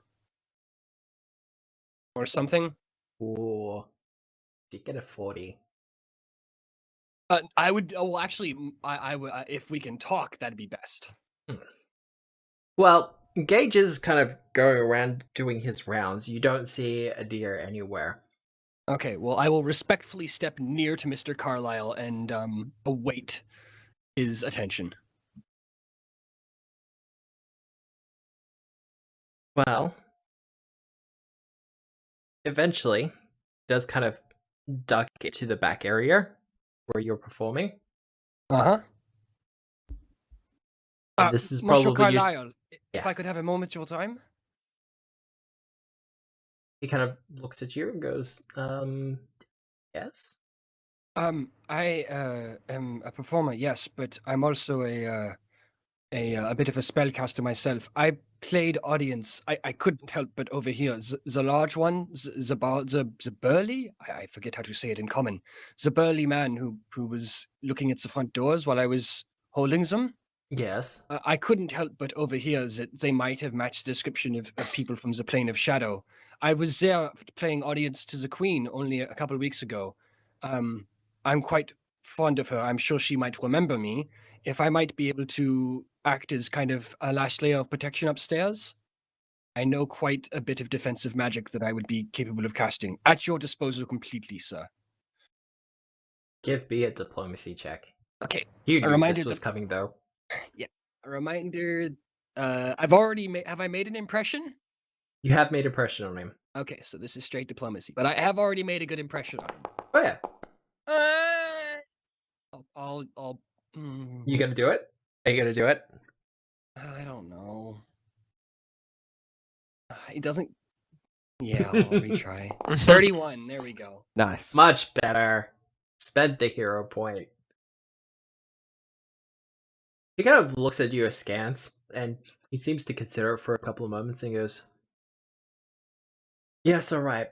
or something. Ooh. You get a 40. I would. Oh, well, actually, I would. If we can talk, that'd be best. Well, Gage is kind of going around doing his rounds. You don't see a deer anywhere. Okay. Well, I will respectfully step near to Mr. Carlyle and await his attention. Well, eventually, he does kind of duck it to the back area where you're performing. Uh-huh. And this is Monsieur probably Carlyle, Yeah. if I could have a moment of your time. he kind of looks at you and goes, yes? I am a performer, yes, but I'm also a bit of a spellcaster myself. I played audience. I couldn't help but overhear the large one, the burly. I forget how to say it in common. The burly man who was looking at the front doors while I was holding them. Yes. I couldn't help but overhear that they might have matched the description of people from the plane of shadow. I was there playing audience to the Queen only a couple of weeks ago. I'm quite fond of her. I'm sure she might remember me. If I might be able to act as kind of a last layer of protection upstairs, I know quite a bit of defensive magic that I would be capable of casting. At your disposal completely, sir. Give me a diplomacy check. Okay. You A knew reminder this was that- coming, though. A reminder. I've already made. Have I made an impression? You have made a impression on him. Okay, so this is straight diplomacy, but I have already made a good impression on him. Oh yeah, I'll. you gonna do it? Are you gonna do it? I don't know. It doesn't. Yeah, I'll retry. 31. There we go. Nice. Much better. Spend the hero point. He kind of looks at you askance, and he seems to consider it for a couple of moments and goes, "Yes, all right.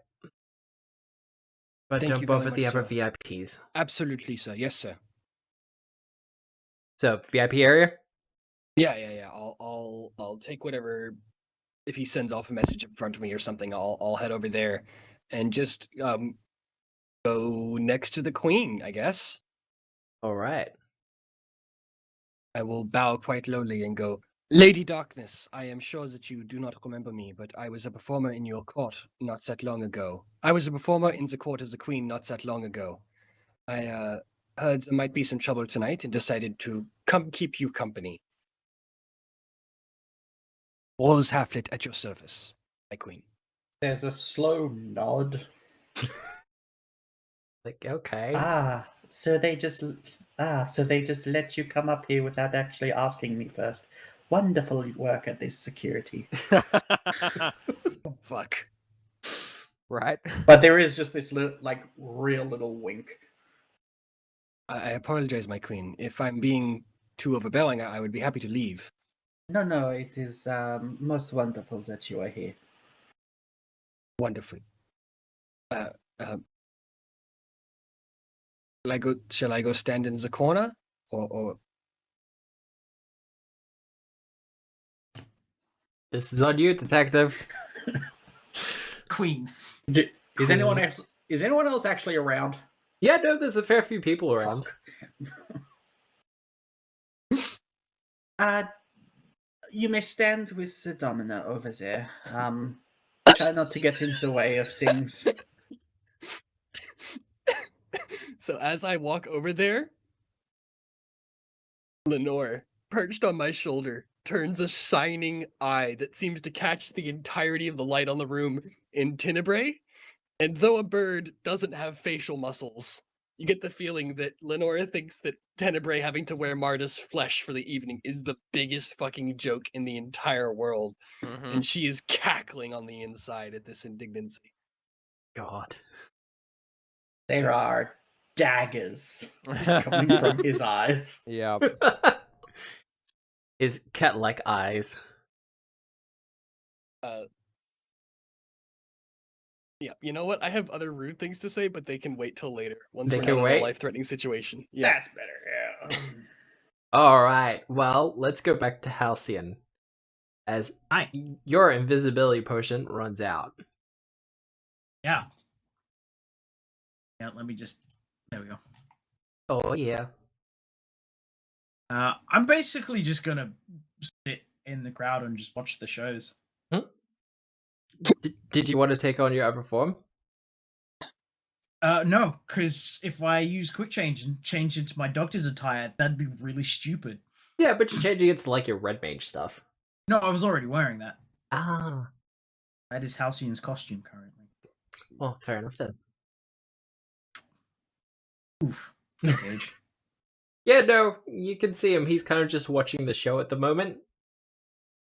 But Thank don't you very bother the much, other sir. VIPs." Absolutely, sir. Yes, sir. So, VIP area? Yeah. I'll take whatever. If he sends off a message in front of me or something, I'll head over there, and just go next to the queen. I guess All right. I will bow quite lowly and go, Lady Darkness. I am sure that you do not remember me, but I was a performer in your court not that long ago. I was a performer in the court of the queen not that long ago. I heard there might be some trouble tonight and decided to come keep you company. Rose Halflet at your service, my queen. There's a slow nod. Like, okay. So they just let you come up here without actually asking me first. Wonderful work at this security. Fuck. Right. But there is just this real little wink. I apologize, my queen. If I'm being too overbearing, I would be happy to leave. No, it is most wonderful that you are here. Wonderful. Shall I go stand in the corner? Or This is on you, detective. Queen. Is anyone else actually around? Yeah, no, there's a fair few people around. You may stand with the domino over there. Try not to get in the way of things. So as I walk over there, Lenore, perched on my shoulder, turns a shining eye that seems to catch the entirety of the light on the room in Tenebrae. And though a bird doesn't have facial muscles, you get the feeling that Lenore thinks that Tenebrae having to wear Marta's flesh for the evening is the biggest fucking joke in the entire world. Mhm. And she is cackling on the inside at this indignancy. God. There are daggers coming from his eyes. Yeah. His cat-like eyes. Yeah, you know what? I have other rude things to say, but they can wait till later. Once They we're can not in wait? a life-threatening situation. Yeah. That's better, yeah. All right. Well, let's go back to Halcyon. As Hi. your invisibility potion runs out. Yeah. Yeah, let me just. There we go. Oh, yeah. I'm basically just gonna sit in the crowd and just watch the shows. Did you want to take on your other form? No, because if I use quick change and change into my doctor's attire, that'd be really stupid. Yeah, but you're changing it to like your red mage stuff. No, I was already wearing that. Ah. That is Halcyon's costume currently. Well, fair enough then. Oof. Gage. Yeah, no, you can see him. He's kind of just watching the show at the moment.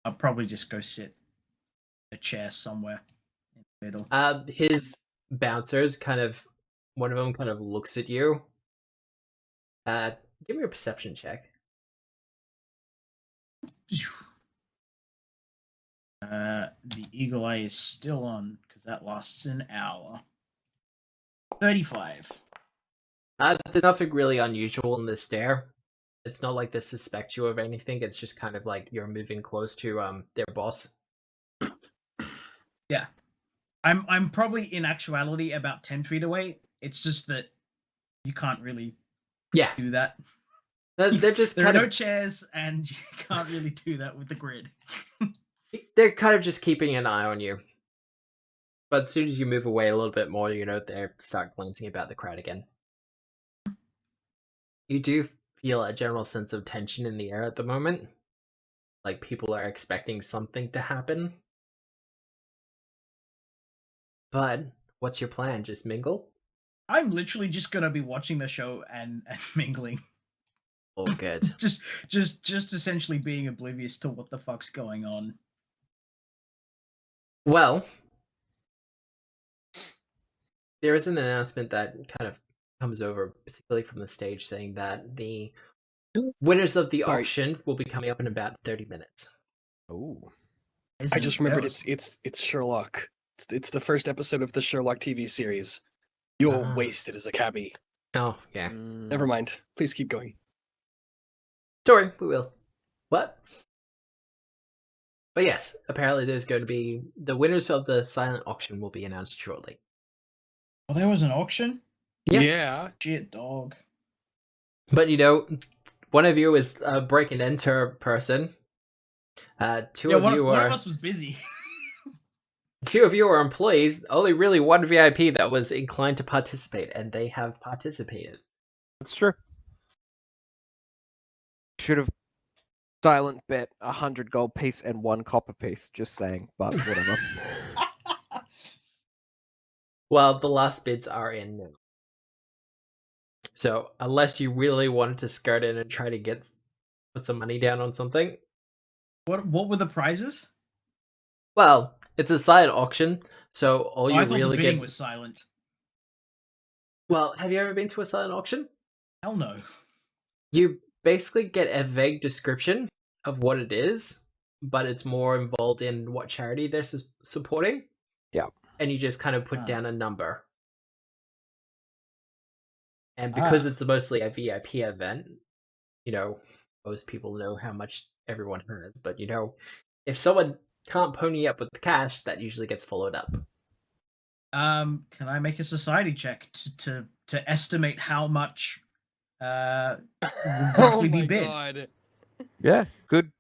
I'll probably just go sit in a chair somewhere in the middle. His bouncers kind of, one of them kind of looks at you. Give me a perception check. The eagle eye is still on because that lasts an hour. 35. There's nothing really unusual in this stare. It's not like they suspect you of anything. It's just kind of like you're moving close to their boss. Yeah. I'm probably in actuality about 10 feet away. It's just that you can't really Yeah, do that. they're just There are kind no of chairs, and you can't really do that with the grid. they're kind of just keeping an eye on you. But as soon as you move away a little bit more, you know, they start glancing about the crowd again. You do feel a general sense of tension in the air at the moment. Like people are expecting something to happen. But what's your plan? Just mingle? I'm literally just gonna be watching the show and mingling. Oh, good. just essentially being oblivious to what the fuck's going on. Well, there is an announcement that kind of comes over, particularly from the stage, saying that the winners of the Sorry. auction will be coming up in about 30 minutes. Ooh. I just remembered it's Sherlock. It's the first episode of the Sherlock TV series. You're Ah. wasted as a cabbie. Oh, yeah. Never mind. Please keep going. Sorry, we will. What? But yes, apparently there's going to be... The winners of the silent auction will be announced shortly. Oh, there was an auction? Yeah. Yeah. Shit, dog. But, one of you is a break and enter person. Two of you one are... of us was busy. Two of you are employees. Only really one VIP that was inclined to participate, and they have participated. That's true. Should have silent bet 100 gold piece and 1 copper piece. Just saying, but whatever. Well, the last bids are in now. So, unless you really wanted to skirt in and try to put some money down on something. What were the prizes? Well, it's a silent auction, so all you I thought really the bidding get... was silent. Well, have you ever been to a silent auction? Hell no. You basically get a vague description of what it is, but it's more involved in what charity they're supporting. Yeah. And you just kind of put Ah. down a number. And because Ah. it's mostly a VIP event, most people know how much everyone has. But, if someone can't pony up with the cash, that usually gets followed up. Can I make a society check to estimate how much would roughly be bid? God. Yeah, good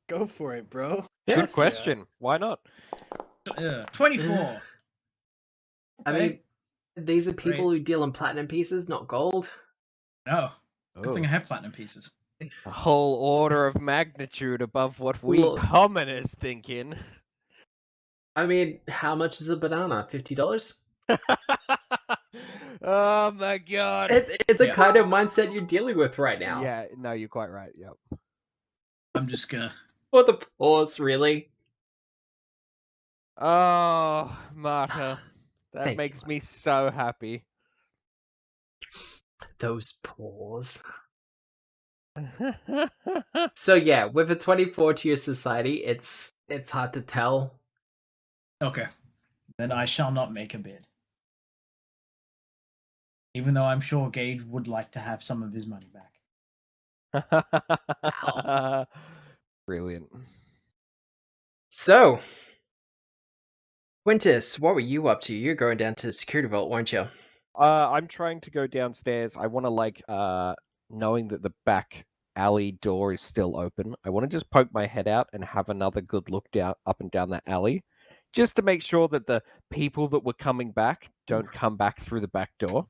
Go for it, bro. good Yes. question. Why not? 24. I Okay. mean, these are people Great. who deal in platinum pieces, not gold. No. Good thing I Oh, have platinum pieces. a whole order of magnitude above what we Look. commoners think in. I mean, how much is a banana? $50? Oh my god. It's the Yeah. kind of mindset you're dealing with right now. Yeah, no, you're quite right. Yep. I'm just gonna. For the pause, really. Oh, Marta. That Thank you, makes me so happy. Those paws. So yeah, with a 24 to your society, it's hard to tell. Okay. Then I shall not make a bid. Even though I'm sure Gage would like to have some of his money back. Brilliant. So, Quintus, what were you up to? You're going down to the security vault, weren't you? I'm trying to go downstairs. I want to knowing that the back alley door is still open. I want to just poke my head out and have another good look down up and down that alley, just to make sure that the people that were coming back don't come back through the back door.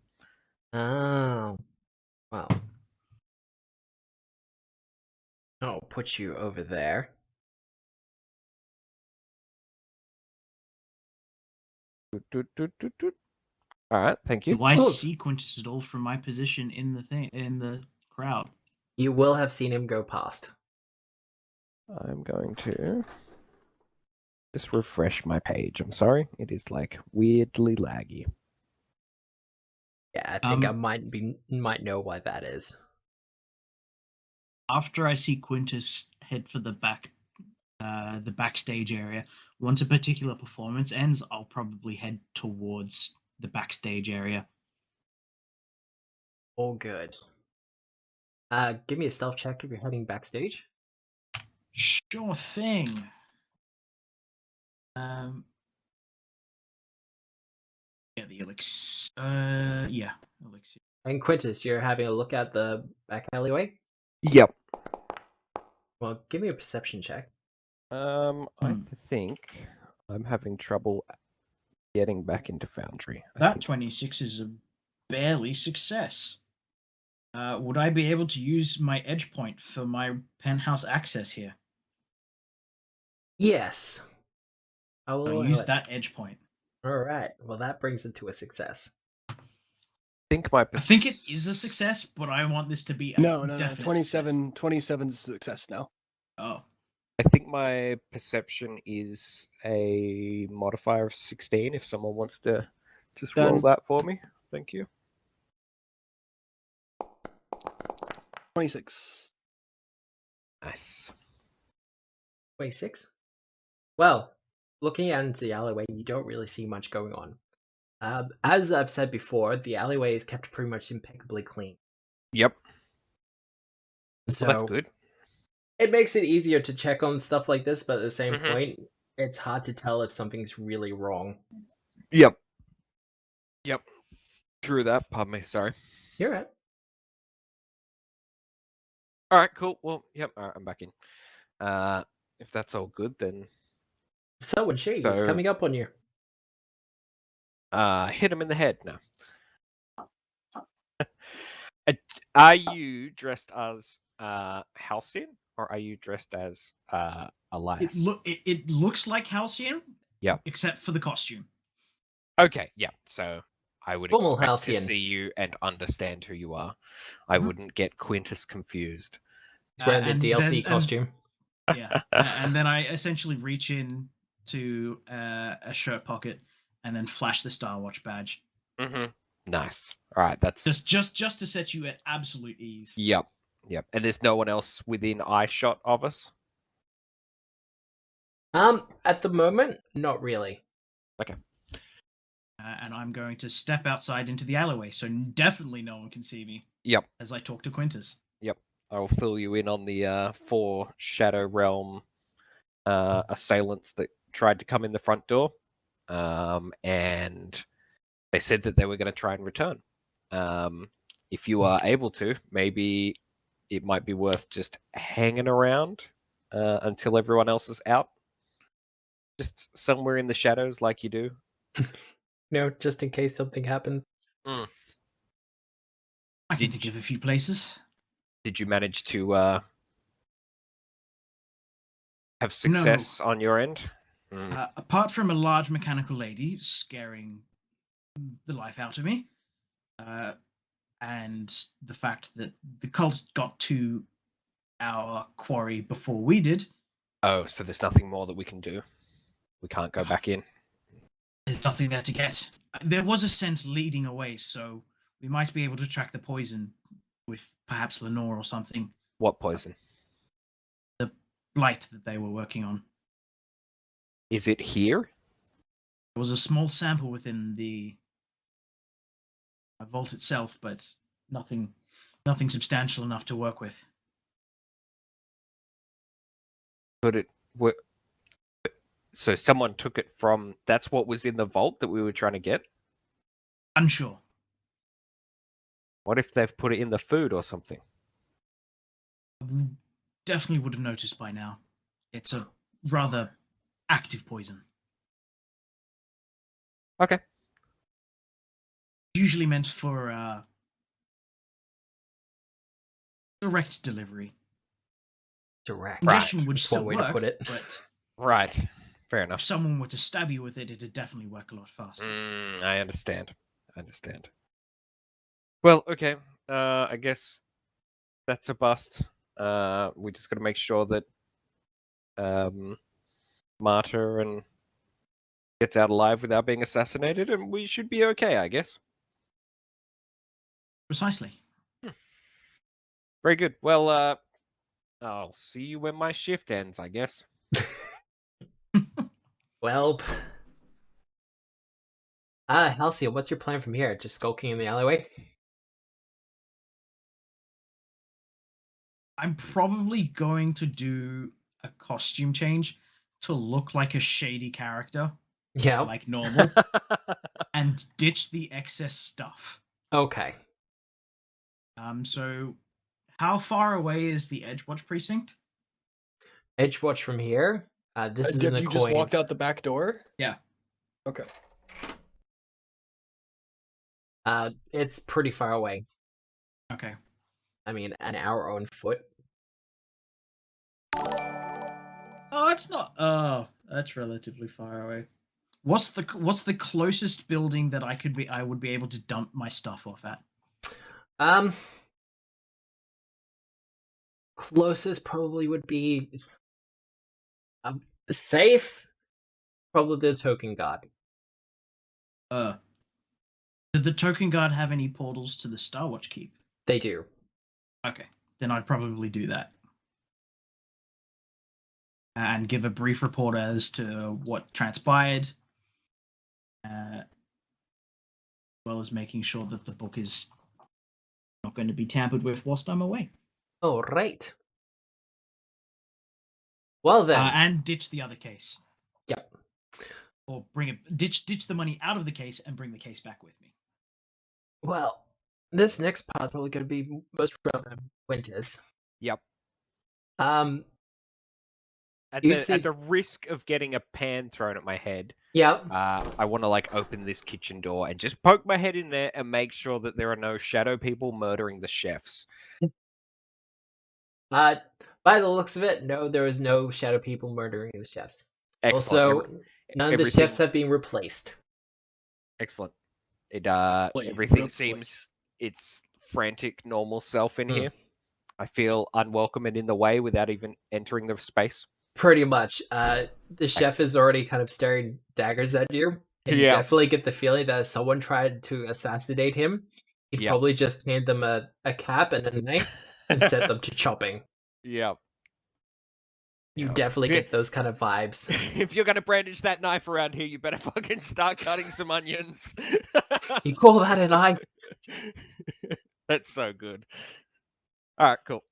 Oh, well. I'll put you over there. All right, thank you. Do I Cool. see Quintus at all from my position in the crowd? You will have seen him go past. I'm going to just refresh my page. I'm sorry, it is like weirdly laggy. Yeah, I think I might know why that is. After I see Quintus head for the backstage area, once a particular performance ends, I'll probably head towards the backstage area. All good. Give me a stealth check if you're heading backstage. Sure thing. Yeah, the elixir. Yeah, elixir. And Quintus, you're having a look at the back alleyway? Yep. Well, give me a perception check. I think I'm having trouble getting back into Foundry. I That think. 26 is a barely success. Would I be able to use my edge point for my penthouse access here? Yes. I will I'll allow use it. that edge point. All right. Well, that brings it to a success. I think it is a success, but I want this to be a No. definite 27 is a success now. Success. Oh. I think my perception is a modifier of 16. If someone wants to just roll Done. that for me, thank you. 26. Nice. 26. Well, looking out into the alleyway, you don't really see much going on. As I've said before, the alleyway is kept pretty much impeccably clean. Yep. So Well, that's good. it makes it easier to check on stuff like this, but at the same Mhm. point, it's hard to tell if something's really wrong. Yep. True that. Pardon me. Sorry. You're right. All right. Cool. Well, yep. All right, I'm back in. If that's all good, then So, and Shaggy is So- coming up on you. hit him in the head now. Are you dressed as Halcyon, or are you dressed as Elias? It looks like Halcyon. Yep. Except for the costume. Okay, yeah. So I would Normal expect Halcyon. to see you and understand who you are. I Mhm. wouldn't get Quintus confused. It's wearing the and DLC then- costume. Yeah. And then I essentially reach in to a shirt pocket and then flash the Star Watch badge. Mm-hmm. Nice. All right, that's Just to set you at absolute ease. Yep. And there's no one else within eye shot of us. At the moment, not really. And I'm going to step outside into the alleyway, so definitely no one can see me. Yep. As I talk to Quintus. I will fill you in on the 4 Shadow Realm assailants that tried to come in the front door, and they said that they were going to try and return. If you are able to, maybe it might be worth just hanging around until everyone else is out. Just somewhere in the shadows like you do. No, just in case something happens. I can think of a few places. Did you manage to have success on your end? Apart from a large mechanical lady scaring the life out of me, and the fact that the cult got to our quarry before we did, Oh, so there's nothing more that we can do. We can't go back in. there's nothing there to get. There was a scent leading away, so we might be able to track the poison with perhaps Lenore or something. What poison? The blight that they were working on. Is it here? There was a small sample within the vault itself, but nothing substantial enough to work with. So someone took it from... That's what was in the vault that we were trying to get? Unsure. What if they've put it in the food or something? Definitely would have noticed by now. It's a rather active poison. Okay. Usually meant for direct delivery. Direct. Ingestion would That's still one way to work, put it. but Right. Fair if enough. someone were to stab you with it, it'd definitely work a lot faster. I understand. Well, okay. I guess that's a bust. We just got to make sure that Marta and gets out alive without being assassinated, and we should be okay, I guess. Precisely. Very good. Well, I'll see you when my shift ends, I guess. Well, Halcyon, what's your plan from here? Just skulking in the alleyway? I'm probably going to do a costume change to look like a shady character, Yeah. like normal, and ditch the excess stuff. Okay. So how far away is the Edgewatch precinct? Edgewatch from here. This is in Have the you coins. just walked out the back door? Yeah. Okay. It's pretty far away. Okay. an hour on foot. Oh, it's not. Oh, that's relatively far away. What's the closest building that I would be able to dump my stuff off at? Closest probably would be safe. Probably the token god. Did the token guard have any portals to the Starwatch Keep? They do. Okay, then I'd probably do that. And give a brief report as to what transpired, as well as making sure that the book is not going to be tampered with whilst I'm away. All right. Well then. And ditch the other case. Yep. Or bring it, ditch the money out of the case and bring the case back with me. Well, this next part's probably going to be most relevant. Winters. Yep. At You the, see- at the risk of getting a pan thrown at my head, Yep. I want to open this kitchen door and just poke my head in there and make sure that there are no shadow people murdering the chefs. By the looks of it, no, there is no shadow people murdering the chefs. Excellent. Also, none of the chefs have been replaced. Excellent. Wait, Everything replaced. seems its frantic, normal self in Hmm. here. I feel unwelcome and in the way without even entering the space. Pretty much. The chef is already kind of staring daggers at you. And you Yeah. definitely get the feeling that if someone tried to assassinate him, he'd Yep. probably just hand them a cap and a knife and set them to chopping. Yeah. You Yeah. definitely Yeah. get those kind of vibes. If you're gonna brandish that knife around here, you better fucking start cutting some onions. You call that a knife? That's so good. All right, cool.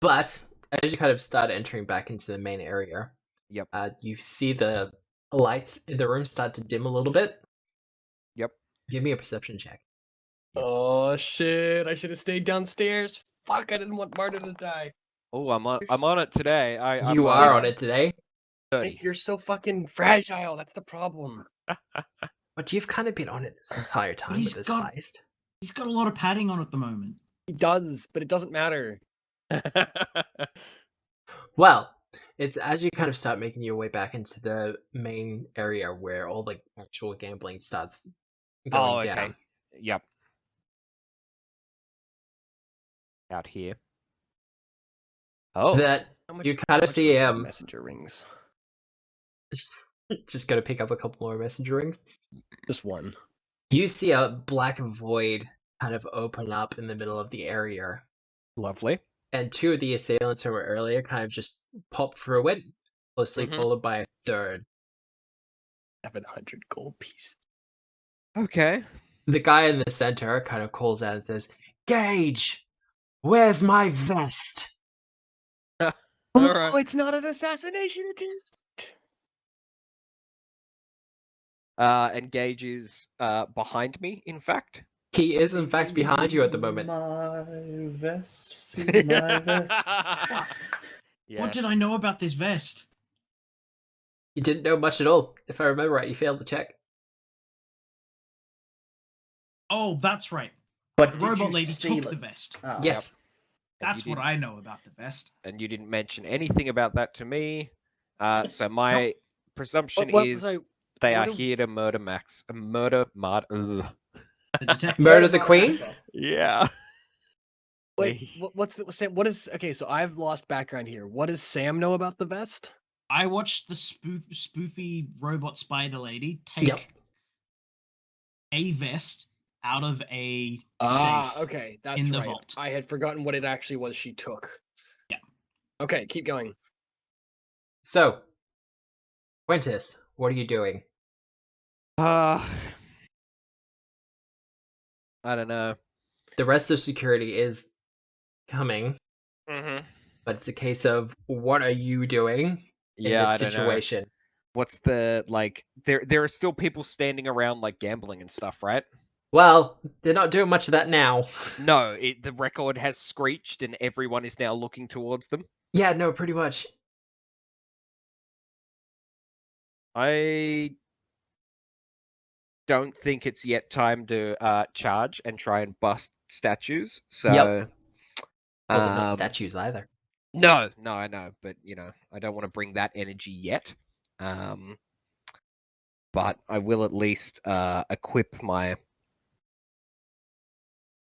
But as you kind of start entering back into the main area, Yep. You see the lights in the room start to dim a little bit. Yep. Give me a perception check. Oh shit! I should have stayed downstairs. Fuck! I didn't want Marta to die. Oh, I'm on it today. I'm You are on it today, 30. You're so fucking fragile. That's the problem. but you've kind of been on it this entire time with he's this got- heist. He's got a lot of padding on at the moment. He does, but it doesn't matter. Well, it's as you kind of start making your way back into the main area where all the actual gambling starts going Oh, okay. down. Yep. Out here. Oh. That How much, you kind how of much see was for him messenger rings. just gonna pick up a couple more messenger rings. Just one. You see a black void kind of open up in the middle of the area, Lovely. and two of the assailants who were earlier kind of just pop through it, closely Mhm. followed by a third. 700 gold pieces. Okay. The guy in the center kind of calls out and says, "Gage, where's my vest?" Alright. Oh, it's not an assassination attempt. And Gage is behind me, in fact. He is in fact behind you at the moment. My vest, see my vest. Yeah. What did I know about this vest? You didn't know much at all. If I remember right, you failed the check. Oh, that's right. But The did robot you lady steal took the it? vest. Oh. Yes. And That's you what I know about the vest. And you didn't mention anything about that to me. So my presumption What is was I? they what are do- here to murder Max. Murder Mard. Ugh. The detective. Murder the queen? Maxwell. Yeah. Wait, what's the Sam? What is okay? So I've lost background here. What does Sam know about the vest? I watched the spoofy robot spider lady take Yep. a vest out of a Ah, safe. okay, that's in the right. vault. I had forgotten what it actually was she took. Yeah. Okay, keep going. So, Quintus, what are you doing? I don't know. The rest of security is coming, Mm-hmm. but it's a case of what are you doing in Yeah, this I don't know. situation? What's the there are still people standing around gambling and stuff, right? Well, they're not doing much of that now. No, the record has screeched and everyone is now looking towards them. Yeah, no, pretty much. I don't think it's yet time to charge and try and bust statues. So Yep. Well, they're not Um, statues either. No, I know, but I don't want to bring that energy yet. But I will at least equip my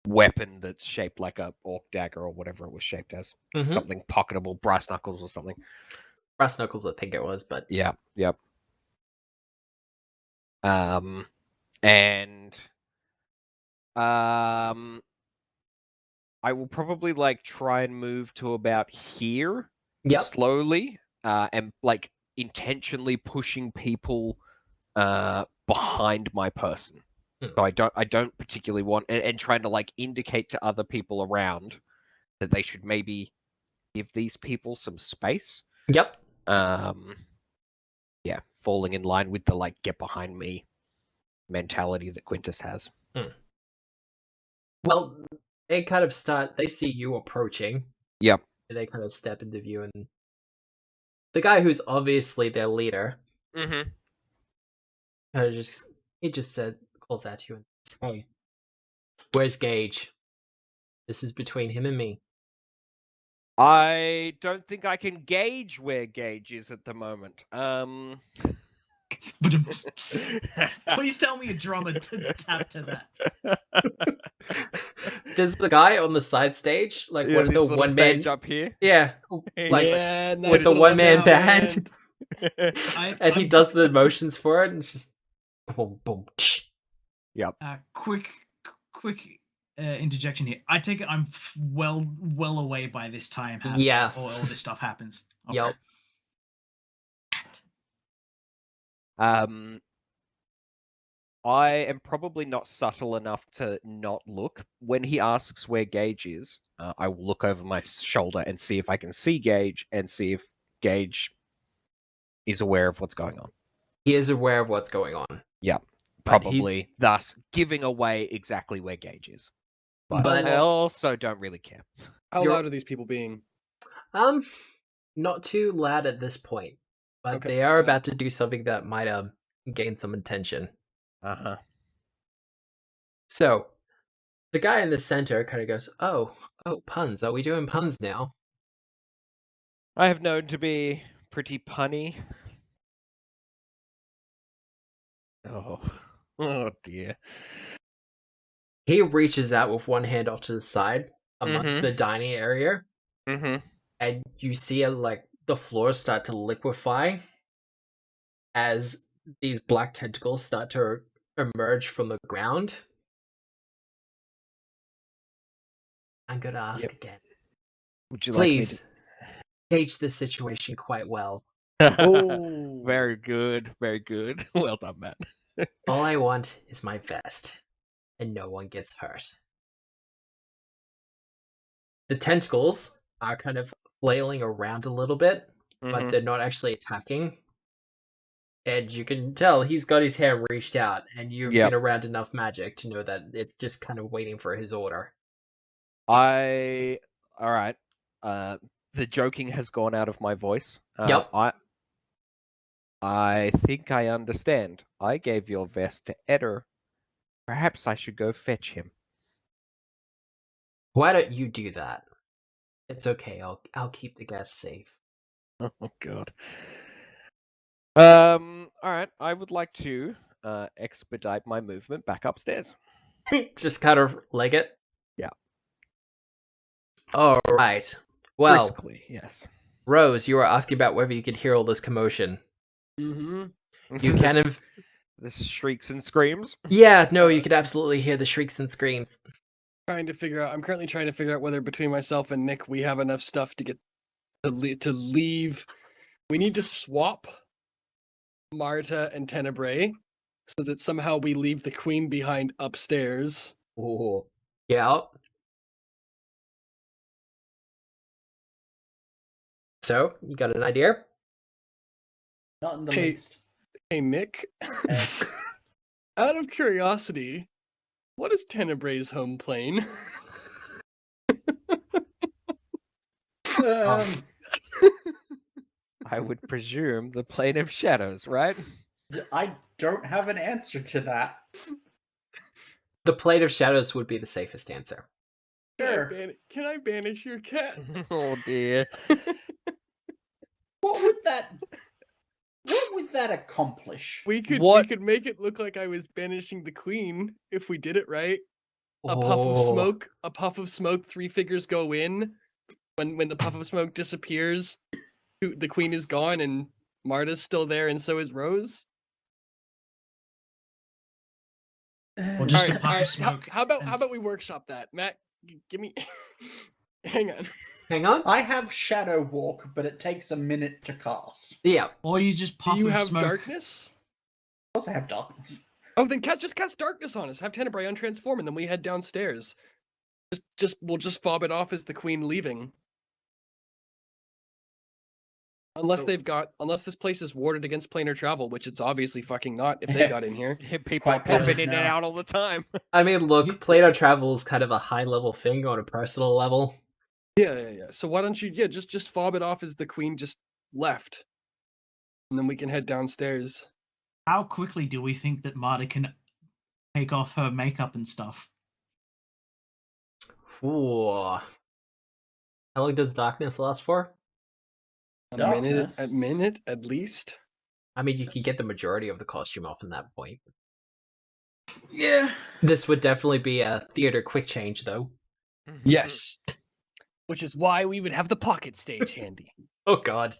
weapon that's shaped like a orc dagger or whatever it was shaped as. Mhm. Something pocketable, brass knuckles or something. Brass knuckles, I think it was, but Yeah, yep. And I will probably try and move to about here yep. slowly, and intentionally pushing people behind my person. Hmm. So I don't particularly want and trying to indicate to other people around that they should maybe give these people some space. Yep. Yeah, falling in line with the get behind me mentality that Quintus has. Well, they kind of start. They see you approaching. Yep. And they kind of step into view, and the guy who's obviously their leader, Mm-hmm. kind of calls out to you and says, "Hey, where's Gage? This is between him and me." I don't think I can gauge where Gage is at the moment. Please tell me a drummer to tap to that. There's a guy on the side stage, like Yeah, one of this the little one stage man. up here. Yeah, like Yeah, nice with the little one man scout band, and he I'm- does the motions for it, and it's just boom, boom. Tsh. Quick interjection here. I take it I'm well away by this time. Yeah. Or all this stuff happens. Okay. Yep. I am probably not subtle enough to not look. When he asks where Gage is, I will look over my shoulder and see if I can see Gage and see if Gage is aware of what's going on. He is aware of what's going on. Yeah, But he's- probably thus giving away exactly where Gage is. But But- I also don't really care. How You're- loud are these people being? Not too loud at this point, but Okay, they are good. about to do something that might gain some attention. Uh-huh. So, the guy in the center kind of goes, "Oh, puns. Are we doing puns now?" I have known to be pretty punny. Oh dear. He reaches out with one hand off to the side amongst Mhm. the dining area, Mm-hmm. and you see the floors start to liquefy as these black tentacles start to emerge from the ground. I'm gonna ask Yep. again. Would you Please gauge the situation quite well. like me to... Oh, Very good, very good. Well done, Matt. All I want is my vest, and no one gets hurt. The tentacles are kind of flailing around a little bit, but Mhm. they're not actually attacking. And you can tell he's got his hand reached out, and you've Yep. been around enough magic to know that it's just kind of waiting for his order. All right. The joking has gone out of my voice. Yep. I think I understand. I gave your vest to Eder. Perhaps I should go fetch him. Why don't you do that? It's okay. I'll keep the guests safe. Oh god. All right. I would like to expedite my movement back upstairs. Just kind of leg it. Yeah. All right. Well, Briskly, yes. Rose, you were asking about whether you could hear all this commotion. Mm-hmm. You kind of... The shrieks and screams. Yeah, no, you could absolutely hear the shrieks and screams. I'm currently trying to figure out whether between myself and Nick we have enough stuff to get to leave. We need to swap Marta and Tenebrae so that somehow we leave the queen behind upstairs. Ooh. Yeah. So, you got an idea? Not in the Hey. least. Hey Nick, out of curiosity, what is Tenebrae's home plane? I would presume the plane of shadows, right? I don't have an answer to that. The Plate of Shadows would be the safest answer. Sure. Can I banish your cat? Oh dear. What would that accomplish? We What? could make it look like I was banishing the queen if we did it right. A Oh. puff of smoke, 3 figures go in. When the puff of smoke disappears, the queen is gone and Marta's still there and so is Rose. Or just a Alright, puff alright, of smoke. How and- about we workshop that? Matt, give me hang on. Hang on. I have Shadow Walk, but it takes a minute to cast. Yeah. Or you just puff Do you of have smoke. darkness? Of course, I have darkness. Oh, then just cast darkness on us. Have Tenebrae untransform, and then we head downstairs. We'll just fob it off as the queen leaving. Unless this place is warded against planar travel, which it's obviously fucking not if they got in here. People are Quite popping close in and now. out all the time. I mean, look, Plato travel is kind of a high level thing on a personal level. Yeah. So why don't you just fob it off as the queen just left. And then we can head downstairs. How quickly do we think that Marta can take off her makeup and stuff? Ooh. How long does darkness last for? A Darkness. minute at least. I mean, you could get the majority of the costume off in that point. Yeah. This would definitely be a theater quick change, though. Yes. Which is why we would have the pocket stage handy. Oh god.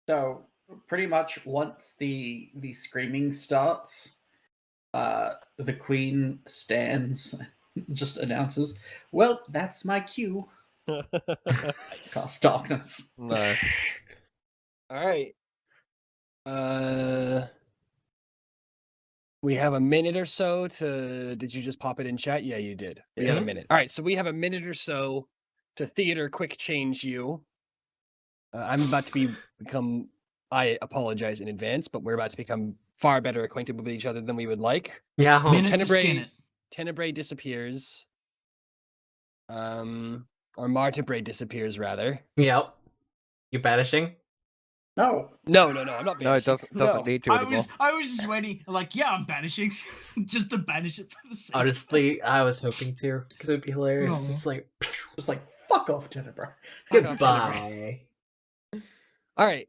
So pretty much once the screaming starts, the queen stands, just announces, "Well, that's my cue." Cast darkness. No. All right. We have a minute or so to. Did you just pop it in chat? Yeah, you did. We had a Mhm. minute. All right, so we have a minute or so to theater quick change you. I'm about to become. I apologize in advance, but we're about to become far better acquainted with each other than we would like. Yeah. So Minute to Tenebrae- skin it. Tenebrae disappears. Or Martebrae disappears rather. Yep. You banishing? No. No, I'm not. No, it banishing. doesn't No. need to anymore. I was just waiting, like, yeah, I'm banishing, just to banish it for the sake. Honestly, I was hoping to, because it would be hilarious. No. Just like, Just like fuck off, Tenebrae. Fuck off, Tenebrae. goodbye. All right.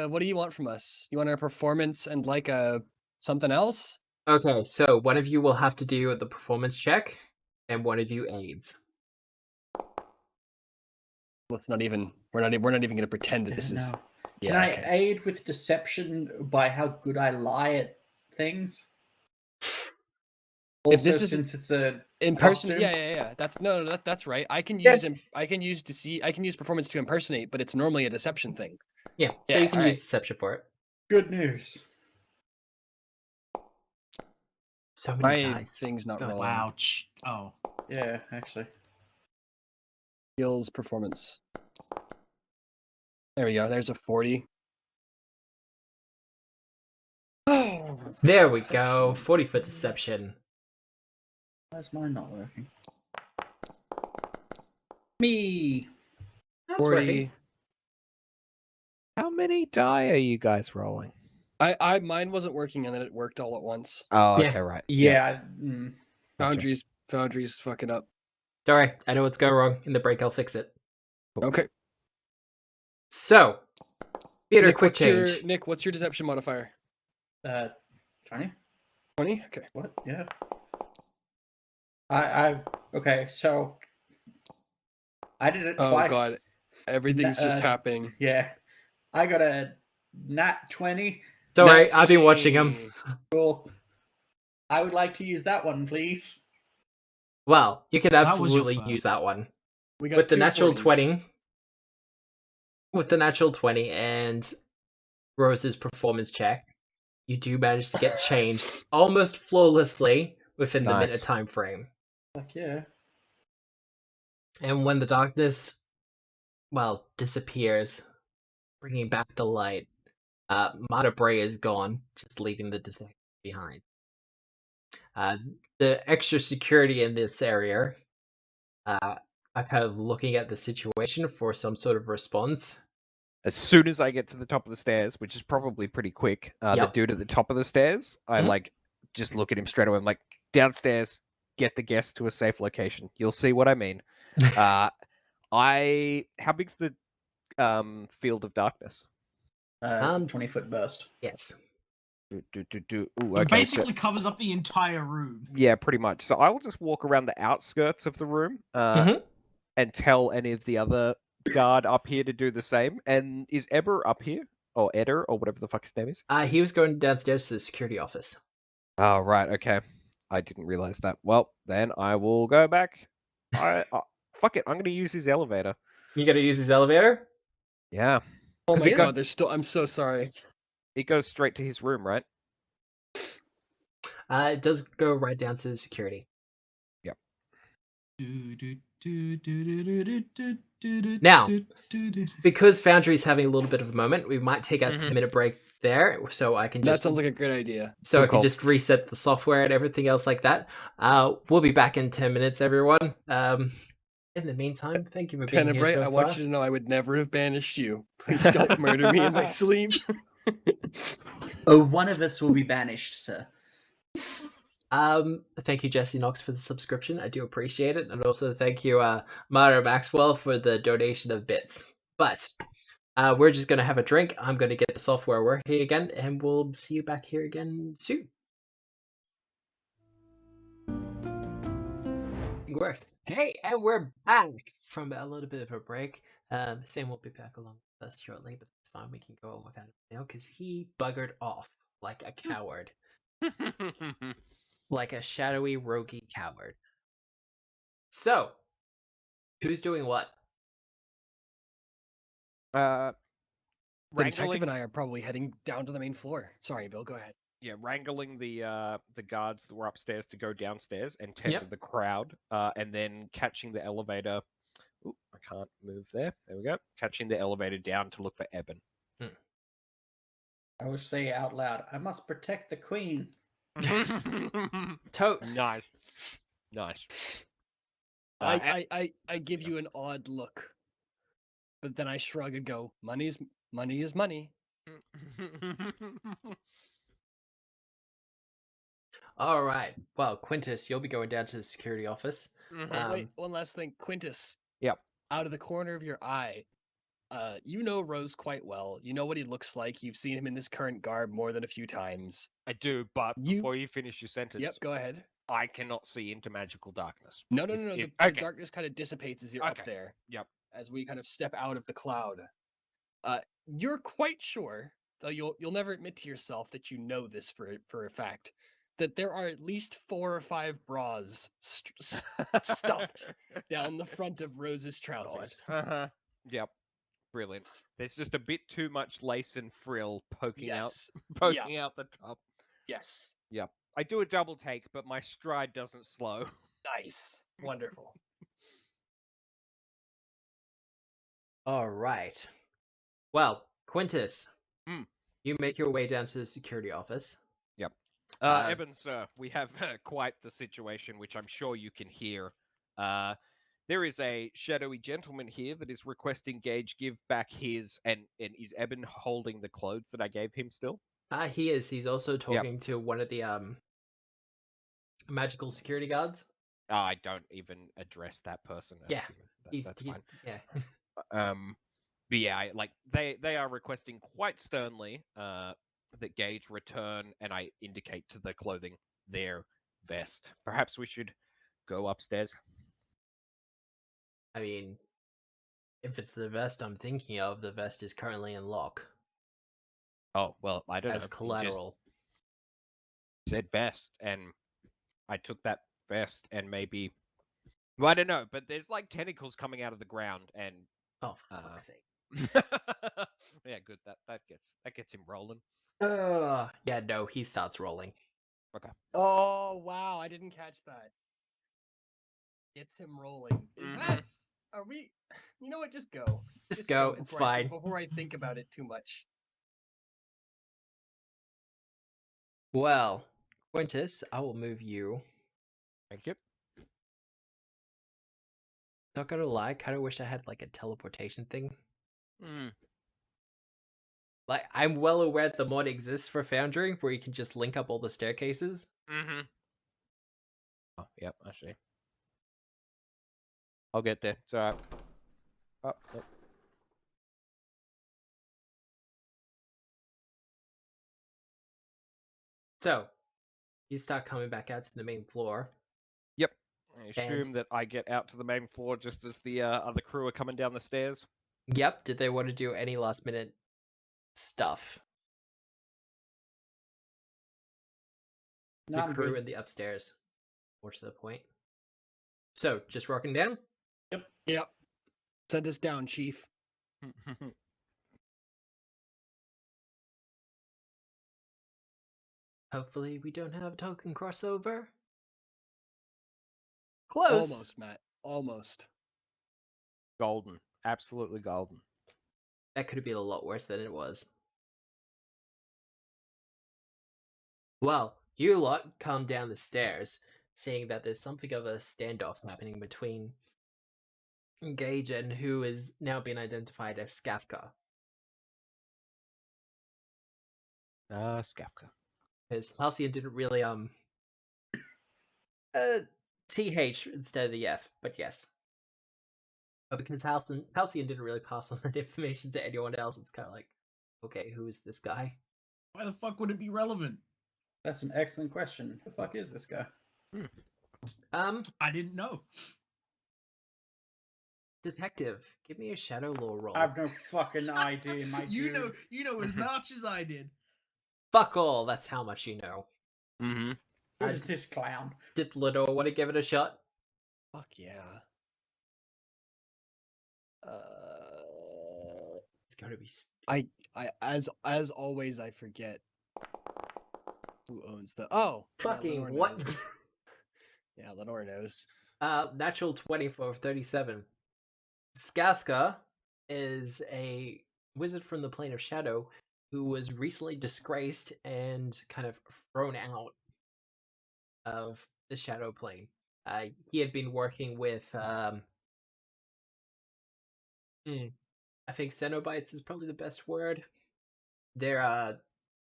What do you want from us? You want a performance and like a something else? Okay, so one of you will have to do the performance check, and one of you aids. Let's not even. We're not even going to pretend that this is. No. Yeah. Can I okay. aid with deception by how good I lie at things? Also, If this is- since it's a In person, costume? yeah. That's right. I can Yeah. use I can use performance to impersonate, but it's normally a deception thing. Yeah, so Yeah, you can use alright. deception for it. Good news. So My many dice. thing's not God, rolling. Wow. Oh. Yeah, actually. Skills performance. There we go. There's a 40. There we go. 40 foot deception. Why's mine not working? Me. That's 40. working. How many die are you guys rolling? Mine wasn't working and then it worked all at once. Oh, Yeah. okay, right. Yeah. Gotcha. Foundry's fucking up. Sorry, I know what's going wrong. In the break, I'll fix it. Okay. So, theater Nick, quick change. what's your deception modifier? 20? 20? Okay. What? Yeah. Okay, so I did it Oh twice. god. Everything's just happening. Yeah. I got a nat 20. Don't worry, Nat I've been watching 20. them. Cool. I would like to use that one, please. Well, you could That was your absolutely first. use that one. We got With the two natural 40s. 20. With the natural 20 and Rose's performance check, you do manage to get changed almost flawlessly within the Nice. minute time frame. Fuck yeah. And when the darkness, well, disappears, bringing back the light, Martebrae is gone, just leaving the detective behind. The extra security in this area are kind of looking at the situation for some sort of response. As soon as I get to the top of the stairs, which is probably pretty quick, Yep. the dude at the top of the stairs, I Mhm. like just look at him straight away. I'm like, downstairs, get the guest to a safe location. You'll see what I mean. How big's the field of darkness? It's a 20-foot burst. Yes. Ooh, It okay. basically covers up the entire room. Yeah, pretty much. So I will just walk around the outskirts of the room Mhm. and tell any of the other guard up here to do the same. And is Eber up here? Or Eder, or whatever the fuck his name is? He was going downstairs to the security office. Oh, right, okay. I didn't realize that. Well, then I will go back. Fuck it, I'm going to use his elevator. You gotta use his elevator? Yeah. Oh 'Cause my it go- god, there's still. I'm so sorry. It goes straight to his room, right? It does go right down to the security. Now, because Foundry's having a little bit of a moment, we might take a 10-minute break there, so I can That just sounds like a great idea. so I Good can call. just reset the software and everything else like that. We'll be back in 10 minutes, everyone. In the meantime, thank you for being here Tenebrae, so I far. want you to know I would never have banished you. Please don't murder me in my sleep. Oh, one of us will be banished, sir. Thank you, Jesse Knox, for the subscription. I do appreciate it, and also thank you, Mara Maxwell, for the donation of bits. But we're just gonna have a drink. I'm gonna get the software working again, and we'll see you back here again soon. It works. Hey, and we're back from a little bit of a break. Sam will be back along with us shortly, but it's fine. We can go on without him now because he buggered off like a coward. Like a shadowy, roguey coward. So, who's doing what? The detective Wrangling, and I are probably heading down to the main floor. Sorry, Bill, go ahead. yeah, wrangling the guards that were upstairs to go downstairs and tend Yep. to the crowd, and then catching the elevator. Ooh, I can't move there. There we go. Catching the elevator down to look for Eben. I would say out loud, I must protect the queen. Totes. Nice. I give you an odd look, but then I shrug and go, money is money. All right. Well, Quintus, you'll be going down to the security office. Oh, wait, one last thing, Quintus. Yep. Out of the corner of your eye, you know Rose quite well. You know what he looks like. You've seen him in this current garb more than a few times. I do, but before you finish your sentence, Yep, go ahead. I cannot see into magical darkness. No. Okay. The darkness kind of dissipates as you're up Okay. there. Yep. As we kind of step out of the cloud. You're quite sure, though you'll never admit to yourself that you know this for a fact, that there are at least 4 or 5 bras stuffed down the front of Rose's trousers. Yep. Brilliant. There's just a bit too much lace and frill poking Yes. out the top. Yes. Yep. I do a double take, but my stride doesn't slow. Nice. Wonderful. All right. Well, Quintus, Mm. you make your way down to the security office. Yep. Uh, Eben, sir, we have quite the situation, which I'm sure you can hear. There is a shadowy gentleman here that is requesting Gage give back his, and is Eben holding the clothes that I gave him still? he is. He's also talking to one of the magical security guards. I don't even address that person. As Yeah, human. That's fine. Yeah. But yeah, like they are requesting quite sternly that Gage return, and I indicate to the clothing their vest. Perhaps we should go upstairs. I mean, if it's the vest I'm thinking of, the vest is currently in lock Oh well, I don't know. as collateral. He just said vest, and I took that vest, and maybe. Well, I don't know, but there's like tentacles coming out of the ground, and Oh, for fuck's sake. yeah, good. That gets him rolling. Yeah, no, he starts rolling. Okay. Oh, wow. I didn't catch that. Gets him rolling. Is that... Are we... You know what? Just go. Just go. It's fine. Before I think about it too much. Well, Quintus, I will move you. Thank you. Not gonna lie, kind of wish I had like a teleportation thing. Like, I'm well aware the mod exists for Foundry, where you can just link up all the staircases. Oh, yep, I see. I'll get there. It's alright. Oh, yep. So, you start coming back out to the main floor. Yep. I assume And- that I get out to the main floor just as the other crew are coming down the stairs. Yep, did they want to do any last minute stuff? No, The I'm crew good. in the upstairs. More to the point. So, just rocking down? Yep. Send us down, Chief. Hopefully we don't have a token crossover. Close! Almost, Matt. Almost. Golden. Absolutely golden. That could have been a lot worse than it was. Well, you lot come down the stairs, seeing that there's something of a standoff happening between Gage and who is now being identified as Skafka. Skafka. Because Halcyon didn't really TH instead of the F, but yes. But because Halcyon didn't really pass on that information to anyone else, it's kind of like, okay, who is this guy? Why the fuck would it be relevant? That's an excellent question. Who the fuck is this guy? I didn't know. Detective, give me a shadow lore roll. I have no fucking idea, my you dude. know as much as I did. Fuck all, that's how much you know. Mm-hmm. Who's this clown? Did Lenore want to give it a shot? Fuck yeah. It's going to be... I as always I forget who owns the Fucking Lenore what? knows. Yeah, Lenore knows. Natural 20 for 37. Skafka is a wizard from the plane of shadow who was recently disgraced and kind of thrown out of the shadow plane. He had been working with I think Cenobites is probably the best word. They're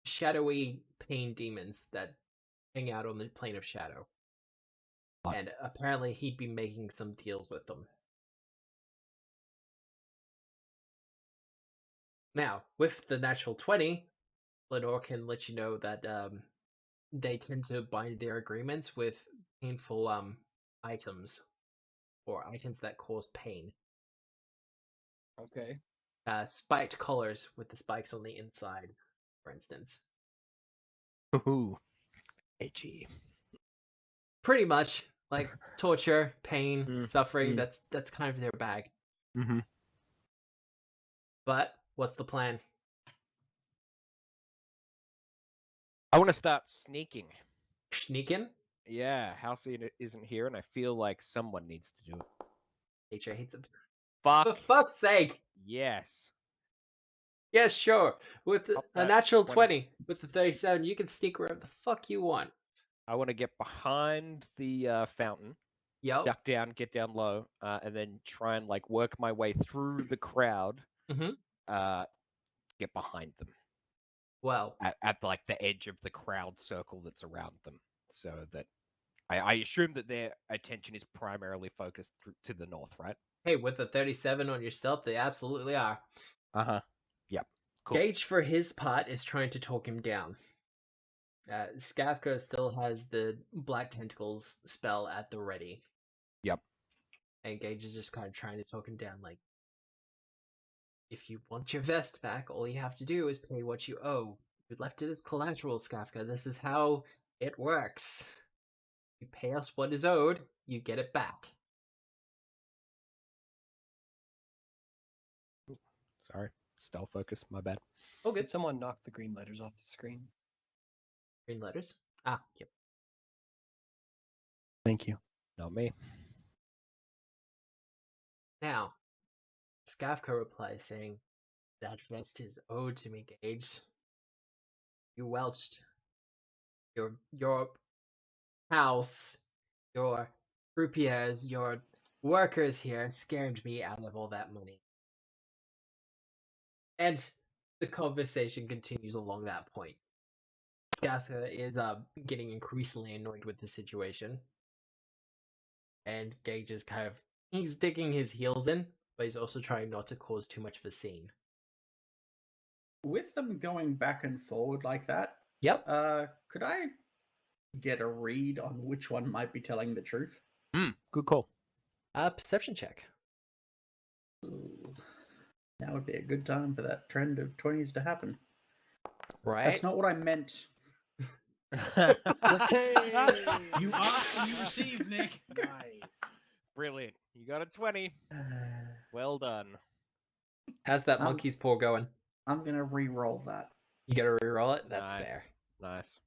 shadowy pain demons that hang out on the plane of shadow. And apparently he'd been making some deals with them. Now, with the natural 20, Lenore can let you know that they tend to bind their agreements with painful items or items that cause pain. Okay. Spiked collars with the spikes on the inside, for instance. Ooh. Edgy. Pretty much like torture, pain, Mm, suffering. mm. That's kind of their bag. Mm-hmm. But what's the plan? I want to start sneaking. Sneaking? Yeah, Halcyon isn't here, and I feel like someone needs to do it. Nature hates it. Fuck For fuck's sake! yes. Yeah, sure. With Up a that natural 20. 20, with the 37, you can sneak wherever the fuck you want. I want to get behind the fountain, Yup. duck down, get down low, and then try and like work my way through the crowd. Get behind them Well, at like the edge of the crowd circle that's around them, so that I assume that their attention is primarily focused to the north, right? hey, with the 37 on your stealth, they absolutely are. Uh-huh. Yep. Cool. Gage, for his part, is trying to talk him down. Skafka still has the Black Tentacles spell at the ready. Yep. And Gage is just kind of trying to talk him down, like, if you want your vest back, all you have to do is pay what you owe. You left it as collateral, Skafka. This is how it works. You pay us what is owed, you get it back. Sorry. Stealth focus, my bad. Oh, good. Could someone knock the green letters off the screen? Green letters? Ah, yep. Thank you. Not me. Now, Skafka replies saying, that vest is owed to me, Gage. You welched. Your house, your croupiers, your workers here scammed me out of all that money. And the conversation continues along that point. Skafka is getting increasingly annoyed with the situation. and Gage is he's digging his heels in, but he's also trying not to cause too much of a scene. With them going back and forward like that, Yep. Could I get a read on which one might be telling the truth? Good call. Perception check. Ooh. Now would be a good time for that trend of 20s to happen. Right. That's not what I meant. You asked and you received, Nick. Nice. Brilliant. You got a 20. Well done. How's that monkey's paw going? I'm gonna re-roll that. You gotta re-roll it? That's Nice. fair. Nice.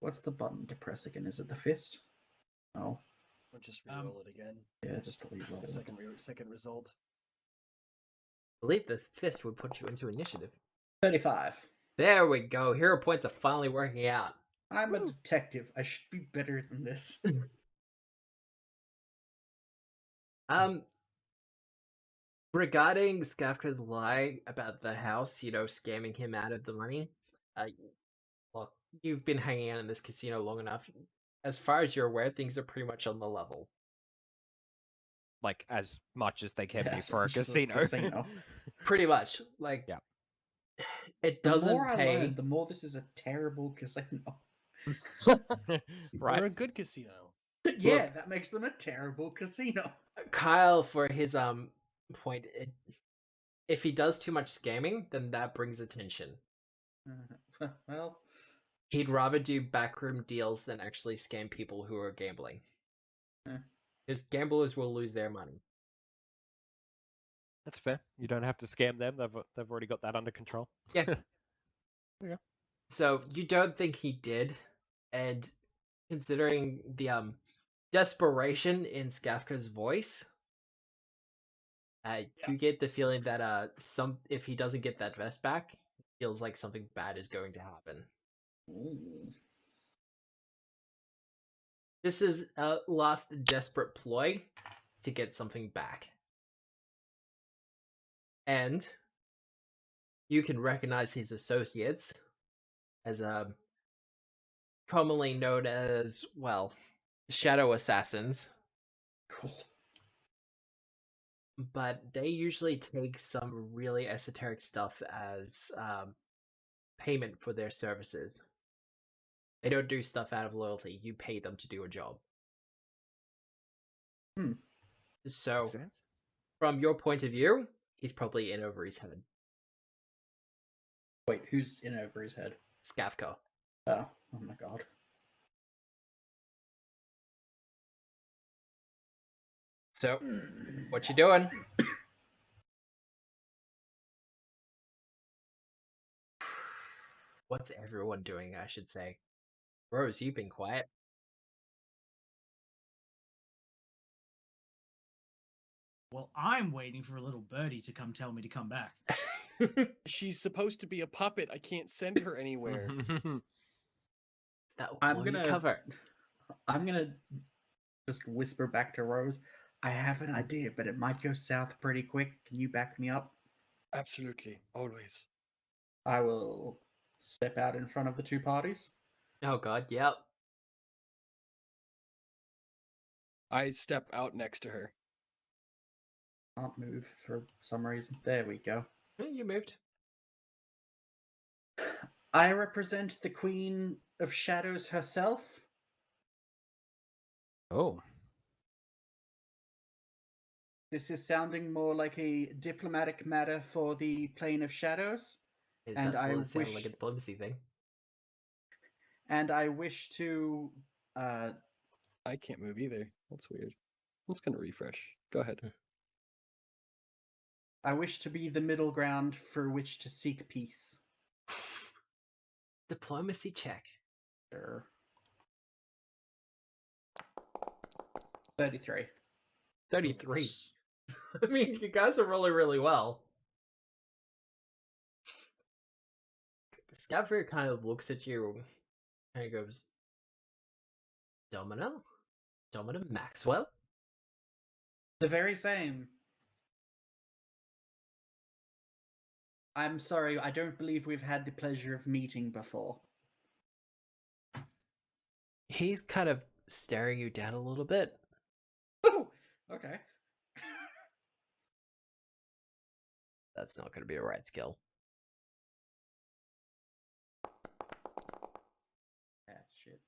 What's the button to press again? Is it the fist? Oh, Or just re-roll it again. yeah, just re-roll The it. second result. I believe the fist would put you into initiative. 35. There we go. Hero points are finally working out. I'm a detective. I should be better than this. Regarding Skafka's lie about the house, scamming him out of the money, look, you've been hanging out in this casino long enough. As far as you're aware, things are pretty much on the level. Like, as much as they can Yeah, be as for a much as a casino. casino. Pretty much. Like, Yeah. It The doesn't more I pay. learn, the more this is a terrible casino. Right. Or a good casino. Yeah, that makes them a terrible casino. Kyle, for his point, if he does too much scamming, then that brings attention. Well, He'd rather do backroom deals than actually scam people who are gambling. Eh. Because gamblers will lose their money. That's fair. You don't have to scam them. They've already got that under control. Yeah. Yeah. So you don't think he did, and considering the desperation in Skafka's voice, you get the feeling that if he doesn't get that vest back, it feels like something bad is going to happen. ooh. This is a last desperate ploy to get something back. And you can recognize his associates as commonly known as, well, shadow assassins. Cool. But they usually take some really esoteric stuff as payment for their services. They don't do stuff out of loyalty. You pay them to do a job. So, Makes sense. from your point of view, he's probably in over his head. Wait, who's in over his head? Skafka. Oh my god. So, what you doing? What's everyone doing, I should say? Rose, you've been quiet. Well, I'm waiting for a little birdie to come tell me to come back. She's supposed to be a puppet. I can't send her anywhere. That will I'm blow your gonna cover. I'm gonna just whisper back to Rose. I have an idea, but it might go south pretty quick. Can you back me up? Absolutely. Always. I will step out in front of the two parties. Oh god, yep. I step out next to her. Can't move for some reason. There we go. You moved. I represent the Queen of Shadows herself. Oh. This is sounding more like a diplomatic matter for the Plane of Shadows. It's And I absolutely sounded like wish- a diplomacy thing. And I wish to I can't move either. That's weird. I'm just gonna refresh. Go ahead. be the middle ground for which to seek peace. Diplomacy check. Sure. 33. 33. I mean, you guys are rolling really well. Scaffer kind of looks at you and goes, Domino? Domino Maxwell? The very same. I'm sorry, I don't believe we've had the pleasure of meeting before. He's kind of staring you down a little bit. Oh, okay. That's not going to be a right skill. Ah, shit.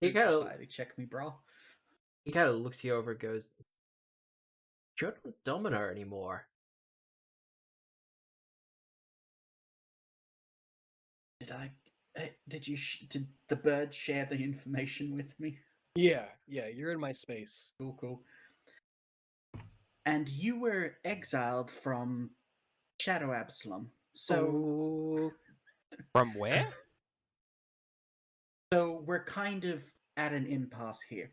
He Good kind of society check me, bro. looks you over and goes, "You're not Domino anymore." Did the bird share the information with me? Yeah, you're in my space. Cool. And you were exiled from Shadow Absalom. So From where? so we're kind of at an impasse here.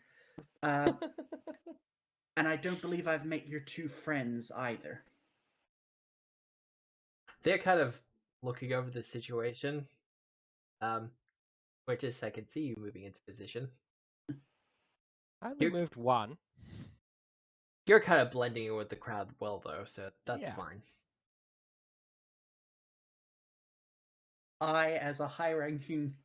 And I don't believe I've met your two friends either. They're kind of looking over the situation. For just a second, see you moving into position. I only You're- moved one. You're kind of blending in with the crowd well, though, so that's Yeah. fine. I, as a high-ranking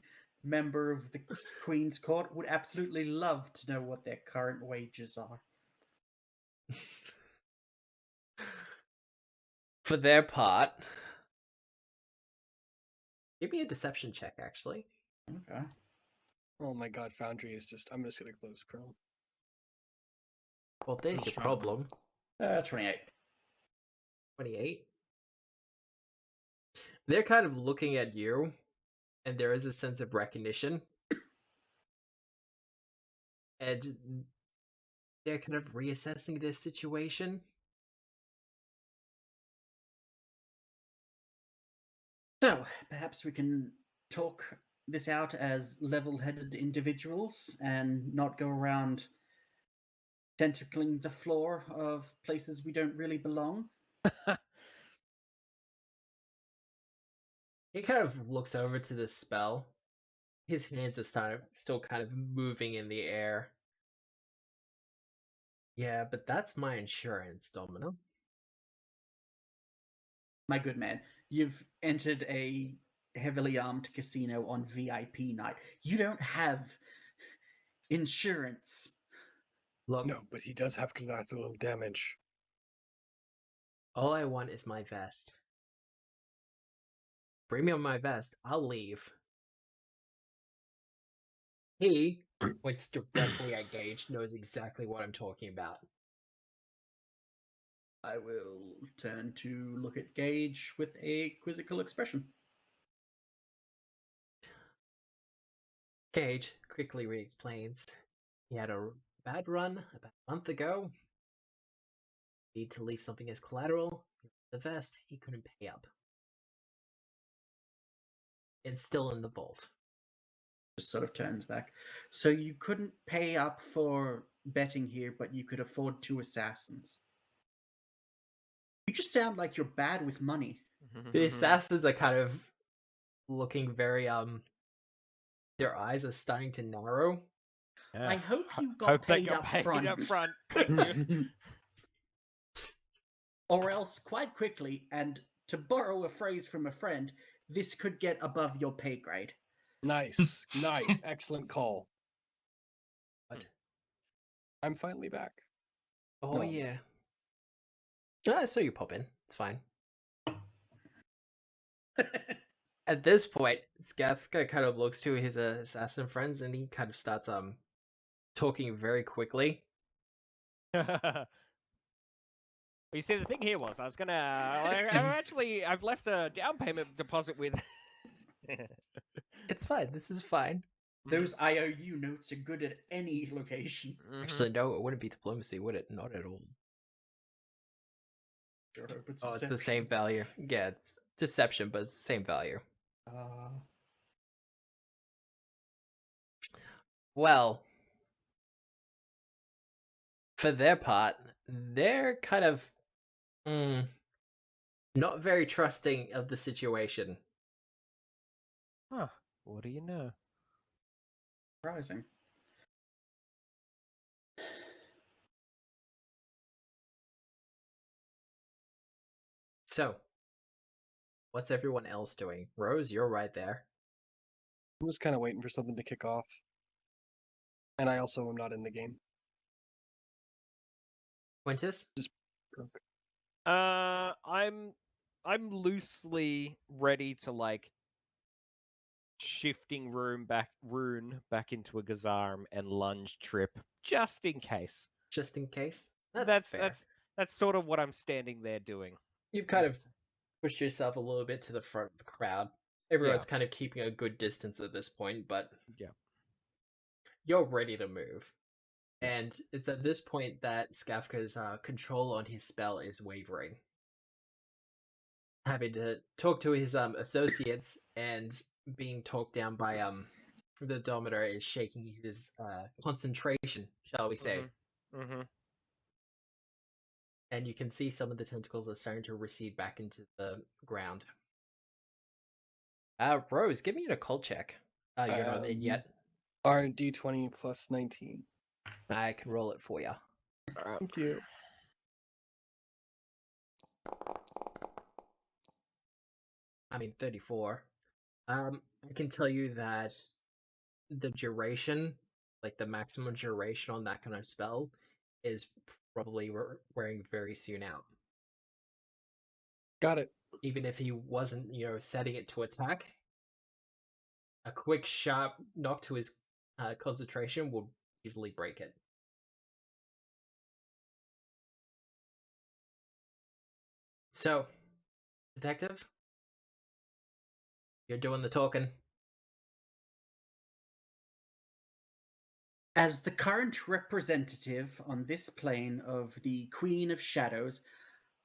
member of the Queen's Court, would absolutely love to know what their current wages are. For their part, give me a deception check, actually. Okay. Oh my god, Foundry is just. I'm just gonna close Chrome. Well, there's I'm your struggling. problem. 28. 28. They're kind of looking at you, and there is a sense of recognition. And they're kind of reassessing this situation. So, perhaps we can talk this out as level-headed individuals and not go around tentacling the floor of places we don't really belong. He kind of looks over to the spell. His hands are still kind of moving in the air. Yeah, but that's my insurance, Domino. My good man, you've entered a heavily armed casino on VIP night. You don't have insurance. Look, No, but he does have collateral damage. all I want is my vest. Bring me on my vest, I'll leave. He points directly at Gage, knows exactly what I'm talking about. I will turn to look at Gage with a quizzical expression. Gage quickly re-explains. He had a bad run about a month ago. Need to leave something as collateral. The vest, he couldn't pay up. It's still in the vault. Just sort of turns back. So you couldn't pay up for betting here, but you could afford 2 assassins. You just sound like you're bad with money. The assassins are kind of looking very their eyes are starting to narrow. Yeah. I hope you Hope got they paid got up paid front. up front. Thank you. Or else, quite quickly, and to borrow a phrase from a friend, this could get above your pay grade. Nice, nice, excellent call. What? I'm finally back. Oh No. yeah. I saw you pop in. It's fine. At this point, Skathka kind of looks to his assassin friends and he kind of starts talking very quickly. You see, the thing here was, I was gonna. I've left a down payment deposit with. It's fine. This is fine. Those IOU notes are good at any location. Actually, no, it wouldn't be diplomacy, would it? Not at all. Sure hope it's Oh, it's the deception. same value. Yeah, it's deception, but it's the same value. Well, for their part, they're kind of not very trusting of the situation. Huh. What do you know? Surprising. So, what's everyone else doing? Rose, you're right there. I'm just kind of waiting for something to kick off. And I also am not in the game. Quintus? Broke. I'm loosely ready to like shifting rune back into a Gazarm and lunge trip just in case. Just in case. That's fair. That's sort of what I'm standing there doing. You've kind of Just- pushed yourself a little bit to the front of the crowd. Everyone's kind of keeping a good distance at this point, but Yeah. you're ready to move. And it's at this point that Skafka's control on his spell is wavering. Having to talk to his associates and being talked down by the Dominator is shaking his concentration, shall we say. Mm-hmm. And you can see some of the tentacles are starting to recede back into the ground. Rose, give me an occult check. You're not in yet. R&D 20 plus 19. I can roll it for you. Thank you. I mean, 34. I can tell you that the duration, like the maximum duration on that kind of spell, is probably wearing very soon out. Got it. Even if he wasn't, setting it to attack, a quick, sharp knock to his concentration will easily break it. So, detective, you're doing the talking. As the current representative on this plane of the Queen of Shadows,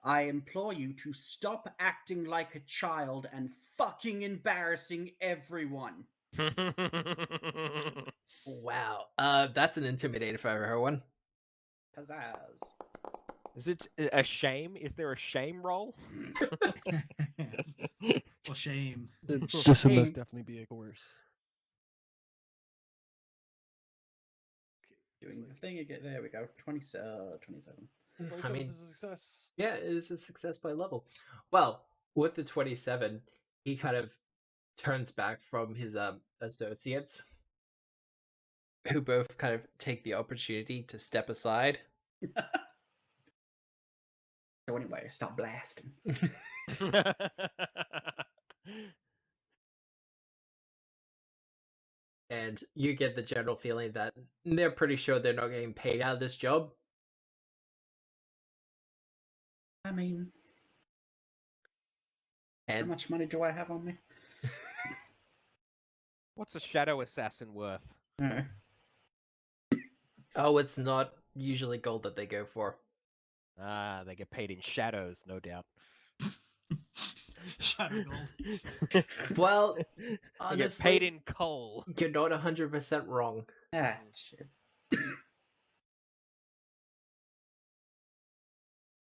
I implore you to stop acting like a child and fucking embarrassing everyone. Wow, that's an intimidator if I ever heard one. Pizzazz. Is it a shame? Is there a shame roll? For shame. This will most Shame. definitely be a course. Doing the thing again. There we go. 27. I mean, This is a success. yeah, it is a success by level. Well, with the 27, he kind of turns back from his associates, who both kind of take the opportunity to step aside. So anyway, stop blasting. And you get the general feeling that they're pretty sure they're not getting paid out of this job. I mean, how And much money do I have on me? What's a shadow assassin worth? oh, it's not usually gold that they go for. Ah, they get paid in shadows, no doubt. Shadow gold. Well, They get honestly, paid in coal. you're not 100% wrong. Ah, shit.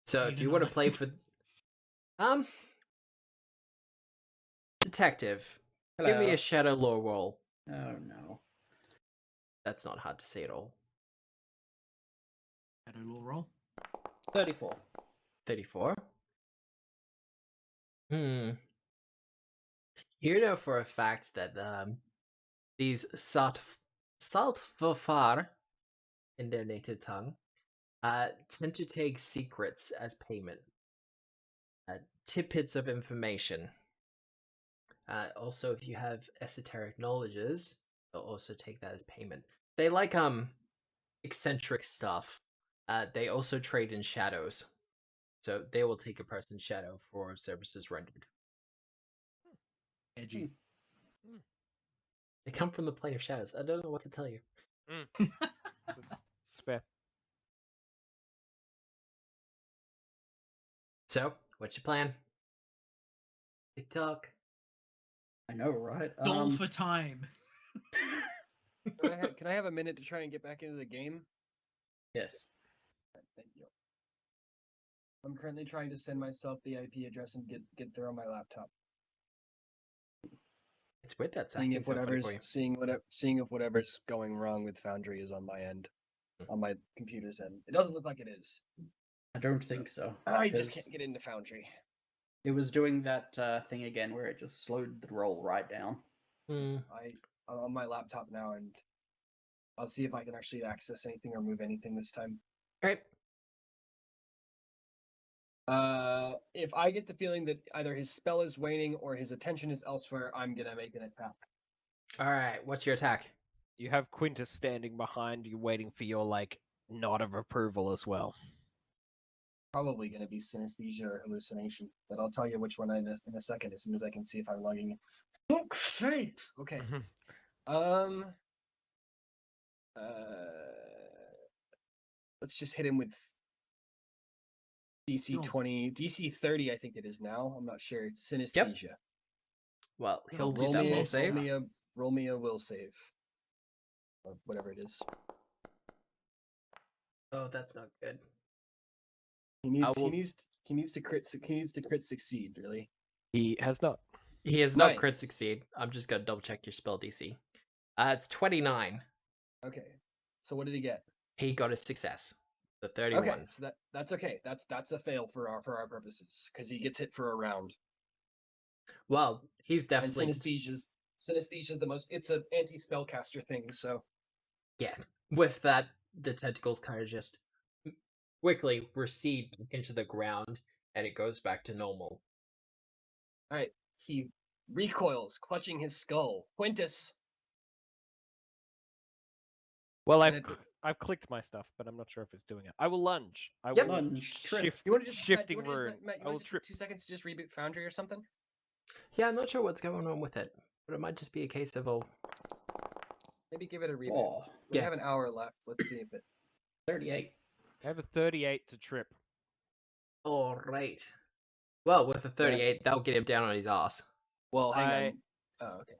So if Even you want to though- play for detective, give me Hello. a shadow lore roll. Oh no. That's not hard to say at all. Shadow lore roll. 34. 34. You know for a fact that these Saltfafar, in their native tongue, tend to take secrets as payment. Tidbits of information. Also, if you have esoteric knowledges, they'll also take that as payment. They like eccentric stuff. They also trade in shadows. So they will take a person's shadow for services rendered. Edgy. They come from the plane of shadows. I don't know what to tell you. It's fair. So, what's your plan? TikTok. I know, right? Doll for time. Can I have a minute to try and get back into the game? Yes. Thank you. I'm currently trying to send myself the IP address and get there on my laptop. It's weird that's Seeing acting if so funny whatever's for you. seeing if whatever's going wrong with Foundry is on my end, on my computer's end. It doesn't look like it is. I don't think so. I just because can't get into Foundry. It was doing that thing again where it just slowed the roll right down. Hmm. on my laptop now, and I'll see if I can actually access anything or move anything this time. Great. If I get the feeling that either his spell is waning or his attention is elsewhere, I'm gonna make an attack. All right. What's your attack? You have Quintus standing behind you, waiting for your nod of approval as well. Probably gonna be synesthesia or hallucination, but I'll tell you which one in a second as soon as I can see if I'm logging in. Okay. Okay. Let's just hit him with DC 20, DC 30. I think it is now. I'm not sure. Synesthesia. Well, he'll Oh, do Roll that me, will roll save. me a roll me a will save, or whatever it is. Oh, that's not good. He needs will- he needs to crit succeed. Really. He has not. He has not crit Nice. succeed. I'm just gonna double check your spell DC. It's 29. Okay. So what did he get? He got a success. The 31. Okay, so that's okay. That's a fail for our purposes because he gets hit for a round. Well, he's And definitely synesthesia's the most. It's an anti-spellcaster thing. So yeah. With that, the tentacles kind of just quickly recede into the ground, and it goes back to normal. all right, he recoils, clutching his skull. Quintus. Well, And I've clicked my stuff, but I'm not sure if it's doing it. I will lunge. I Yep. will Lunge, trip. shift. You want to just Shifting Matt, you wanna rune. just, Matt, you I will want to trip. take 2 seconds to just reboot Foundry or something? Yeah, I'm not sure what's going on with it, but it might just be a case of Maybe give it a reboot. Oh, We Yeah. have an hour left. Let's see if it. 38. I have a 38 to trip. all right. Well, with a 38, that'll get him down on his ass. Well, hang I- on. Oh, okay.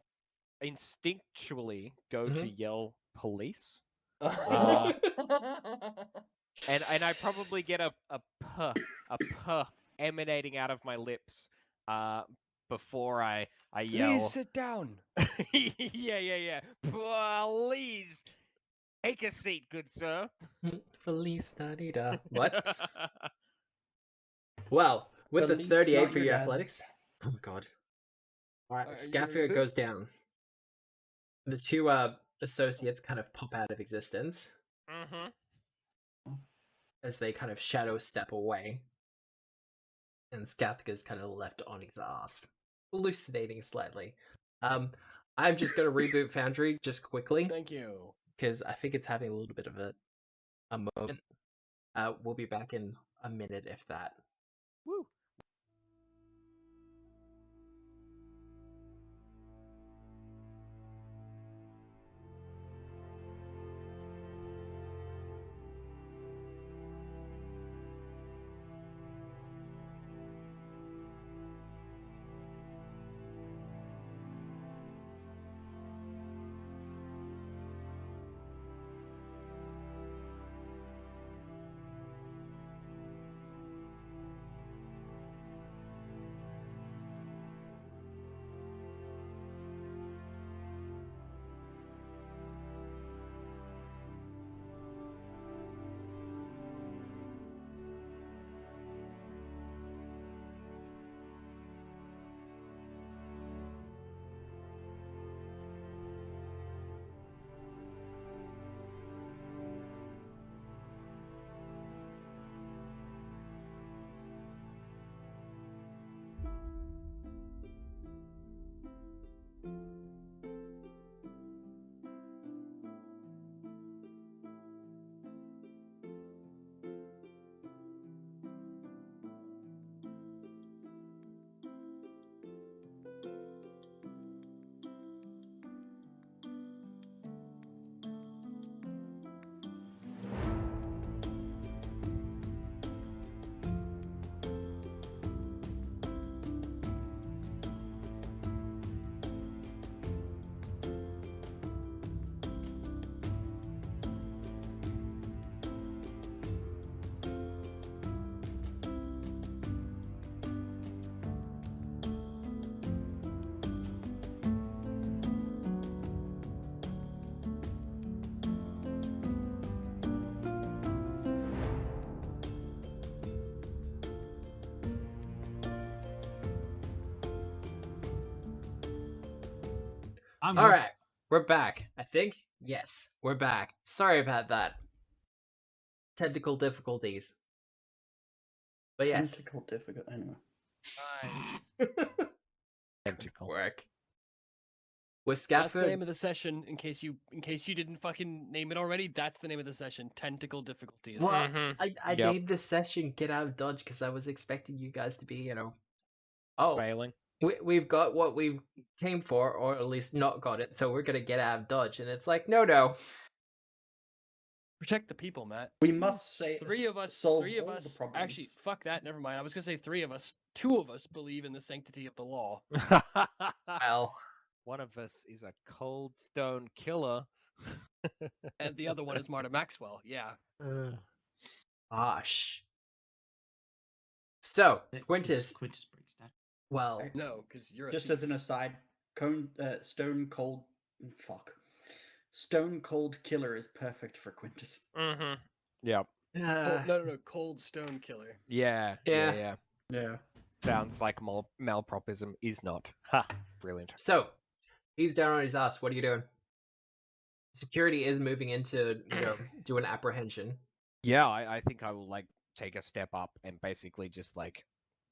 Instinctually go to yell police. Uh, And I probably get a puh emanating out of my lips before I yell. Please sit down. yeah. Please take a seat, good sir. Feliz Navidad. What? Well, with the Feliz 38 for your Navidad. athletics. Oh my god. Alright, Are you Scaffier reboot? goes down. The two associates kind of pop out of existence as they kind of shadow step away. And Scathga's kind of left on his ass, hallucinating slightly. I'm just gonna reboot Foundry just quickly Thank you. because I think it's having a little bit of a moment. We'll be back in a minute, if that. Woo. I'm All right, we're back. I think. Yes, we're back. Sorry about that. Technical difficulties. But yes, Tentacle difficult. Anyway. Nice. Tentacle. work. With That's the name Scaffold, of the session. In case you didn't fucking name it already, that's the name of the session. Tentacle difficulties. Well, Mhm. I Yep. named this session "Get Out of Dodge" because I was expecting you guys to be, oh, Failing. we've got what we came for, or at least not got it, so we're gonna get out of Dodge. And it's like, no. Protect the people, Matt. We must say Three of us. solve Three of all us. the problems. Actually, fuck that. Never mind. I was gonna say 3 of us. 2 of us believe in the sanctity of the law, Well, One of us is a cold stone killer. and the other one is Marta Maxwell. Yeah. gosh. So, Quintus, Quintus breaks down. well, No, because you're a Just thief. as an aside, Stone Cold. Fuck. Stone Cold Killer is perfect for Quintus. Mm-hmm. Yep. No. Cold Stone Killer. Yeah. Yeah. Yeah. Yeah. Sounds like malpropism is not. Ha! Brilliant. so he's down on his ass. What are you doing? Security is moving into, do an apprehension. Yeah, I think I will like take a step up and basically just like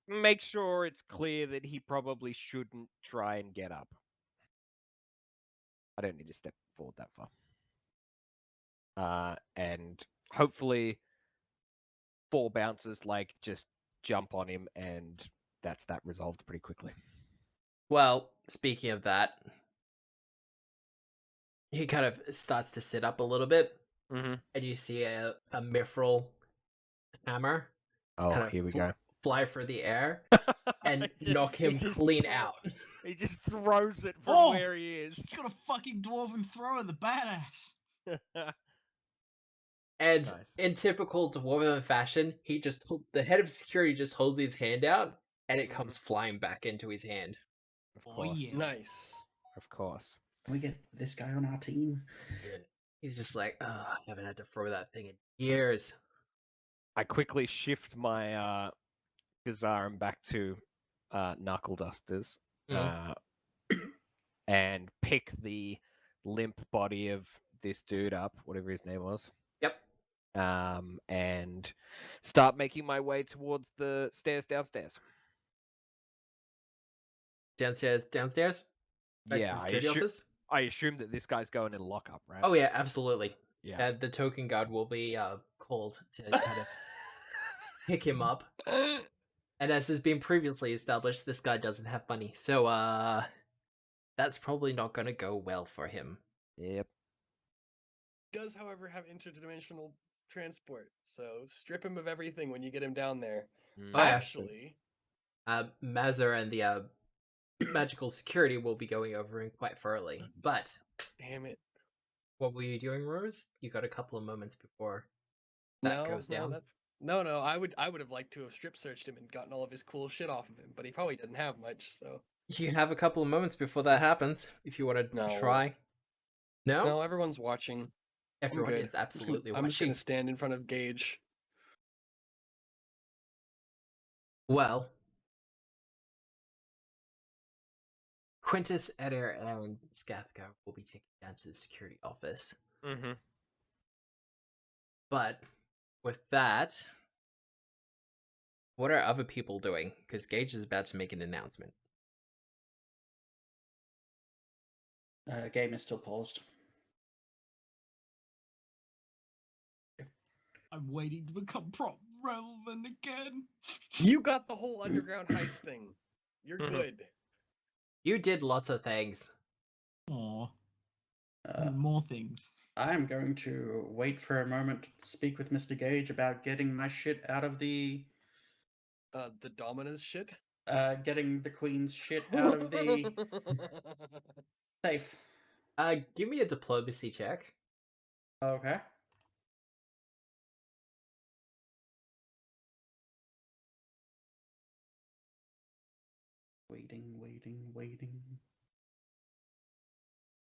make sure it's clear that he probably shouldn't try and get up. I don't need to step forward that far. And hopefully 4 bouncers like just jump on him and that's that resolved pretty quickly. Well, speaking of that, he kind of starts to sit up a little bit, Mm-hmm. and you see a mithril hammer just Oh, kind of here we go. fly through the air and Just- knock he him just clean throw- out. He just throws it from Oh! where he is. He's got a fucking dwarven thrower, the badass. And Nice. in typical dwarven fashion, the head of security just holds his hand out, and it comes flying back into his hand. Of Oh, course. yeah. Nice. Of course. Can we get this guy on our team? He's just like, oh, I haven't had to throw that thing in years. I quickly shift my Gazarim back to knuckle dusters and pick the limp body of this dude up, whatever his name was. Yep. And start making my way towards the stairs downstairs. Downstairs? Back to Yeah, the security office? I assume that this guy's going in lockup, right? Oh, yeah, absolutely. yeah. The token guard will be called to kind of pick him up. And as has been previously established, this guy doesn't have money. So, that's probably not going to go well for him. Yep. Does, however, have interdimensional transport, so strip him of everything when you get him down there. Mm. Oh, yeah. Actually, Mazur and the magical security will be going over him quite thoroughly. But damn it. what were you doing, Rose? You got a couple of moments before that goes down. No, I would have liked to have strip searched him and gotten all of his cool shit off of him, but he probably didn't have much, so. You have a couple of moments before that happens, if you want to No. try. No? No, everyone's watching. I'm Everyone good. is absolutely I'm just gonna watching. stand in front of Gage. Well, Quintus, Eder, and Scathgar will be taken down to the security office. Mm-hmm. But with that, what are other people doing? Because Gage is about to make an announcement. Game is still paused. I'm waiting to become prop relevant again. You got the whole underground heist thing. You're Mhm. good. You did lots of things. Aw, Uh, more things. I'm going to wait for a moment to speak with Mr. Gage about getting my shit out of the. The Dominus shit. Getting the Queen's shit out of the safe. Give me a diplomacy check. Okay. Waiting.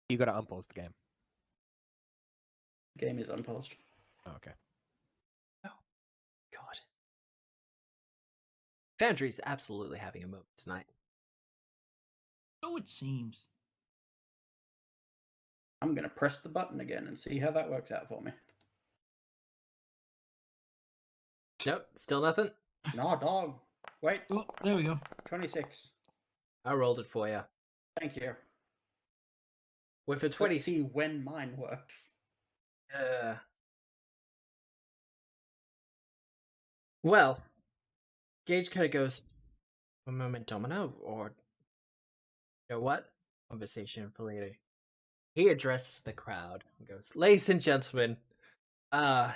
You got to unpause the game. Game is unpaused. Okay. God. Foundry's absolutely having a moment tonight. So it seems. I'm going to press the button again and see how that works out for me. Nope, still nothing. No, dog. Wait, Oh, there we go. 26. I rolled it for you. Thank you. With a 20. Let's see when mine works. Well, Gage kind of goes, "One moment, Domino," or you know what? Conversation for later. He addresses the crowd and goes, "Ladies and gentlemen, I'm